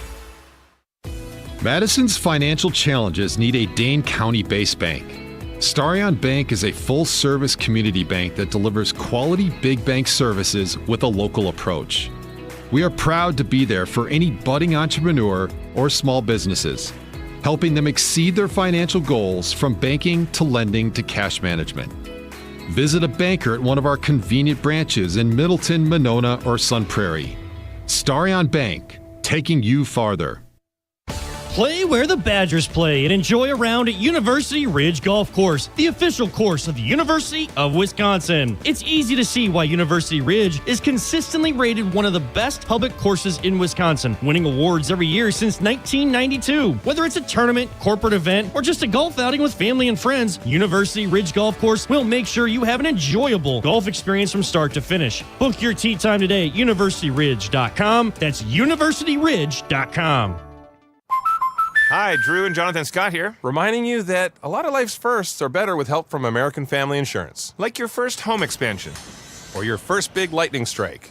Madison's financial challenges need a Dane County-based bank. Starion Bank is a full-service community bank that delivers quality big bank services with a local approach. We are proud to be there for any budding entrepreneur or small businesses, helping them exceed their financial goals from banking to lending to cash management. Visit a banker at one of our convenient branches in Middleton, Monona, or Sun Prairie. Starion Bank, taking you farther. Play where the Badgers play and enjoy a round at University Ridge Golf Course, the official course of the University of Wisconsin. It's easy to see why University Ridge is consistently rated one of the best public courses in Wisconsin, winning awards every year since 1992. Whether it's a tournament, corporate event, or just a golf outing with family and friends, University Ridge Golf Course will make sure you have an enjoyable golf experience from start to finish. Book your tee time today at universityridge.com. That's universityridge.com. Hi, Drew and Jonathan Scott here, reminding you that a lot of life's firsts are better with help from American Family Insurance. Like your first home expansion, or your first big lightning strike.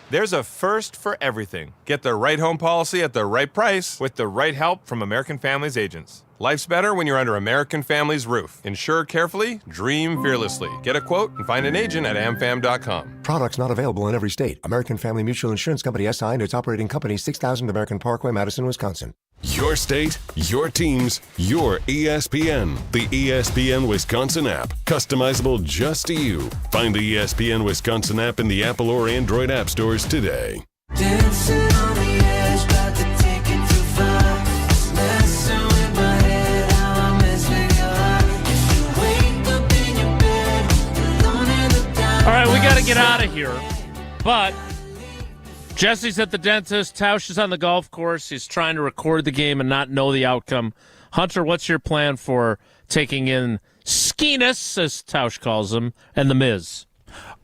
There's a first for everything. Get the right home policy at the right price with the right help from American Family's agents. Life's better when you're under American Family's roof. Insure carefully, dream fearlessly. Get a quote and find an agent at amfam.com. Products not available in every state. American Family Mutual Insurance Company SI and its operating company 6000 American Parkway, Madison, Wisconsin. Your state, your teams, your ESPN. The ESPN Wisconsin app. Customizable just to you. Find the ESPN Wisconsin app in the Apple or Android app stores today. Dancing on the edge, about to take it too far. It's messing with my head, how I mess with your heart. If you wake up in your bed, alone in the dark. All right, we got to get out of here. But Jesse's at the dentist. Tausch is on the golf course. He's trying to record the game and not know the outcome. Hunter, what's your plan for taking in SKENES, as Tausch calls him, and the MIZ?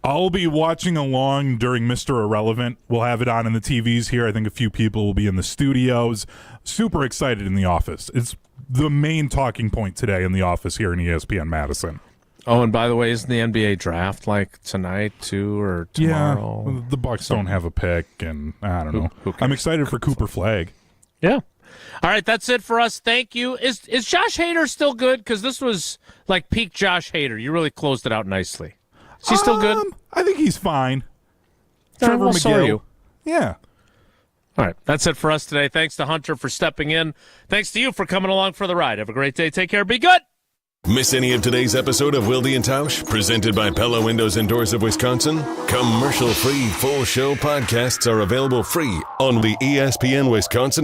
I'll be watching along during Mr. Irrelevant. We'll have it on in the TVs here. I think a few people will be in the studios. Super excited in the office. It's the main talking point today in the office here in ESPN Madison. Oh, and by the way, isn't the NBA draft like tonight, too, or tomorrow? Yeah, the Bucks don't have a pick, and I don't know. I'm excited for Cooper Flagg. Yeah. All right, that's it for us. Thank you. Is Josh Hader still good? Because this was like peak Josh Hader. You really closed it out nicely. Is he still good? I think he's fine. Trevor McGill. Yeah. All right, that's it for us today. Thanks to Hunter for stepping in. Thanks to you for coming along for the ride. Have a great day. Take care. Be good. Miss any of today's episode of Wilde and Tausch, presented by Pella Windows and Doors of Wisconsin? Commercial-free full show podcasts are available free on the ESPN Wisconsin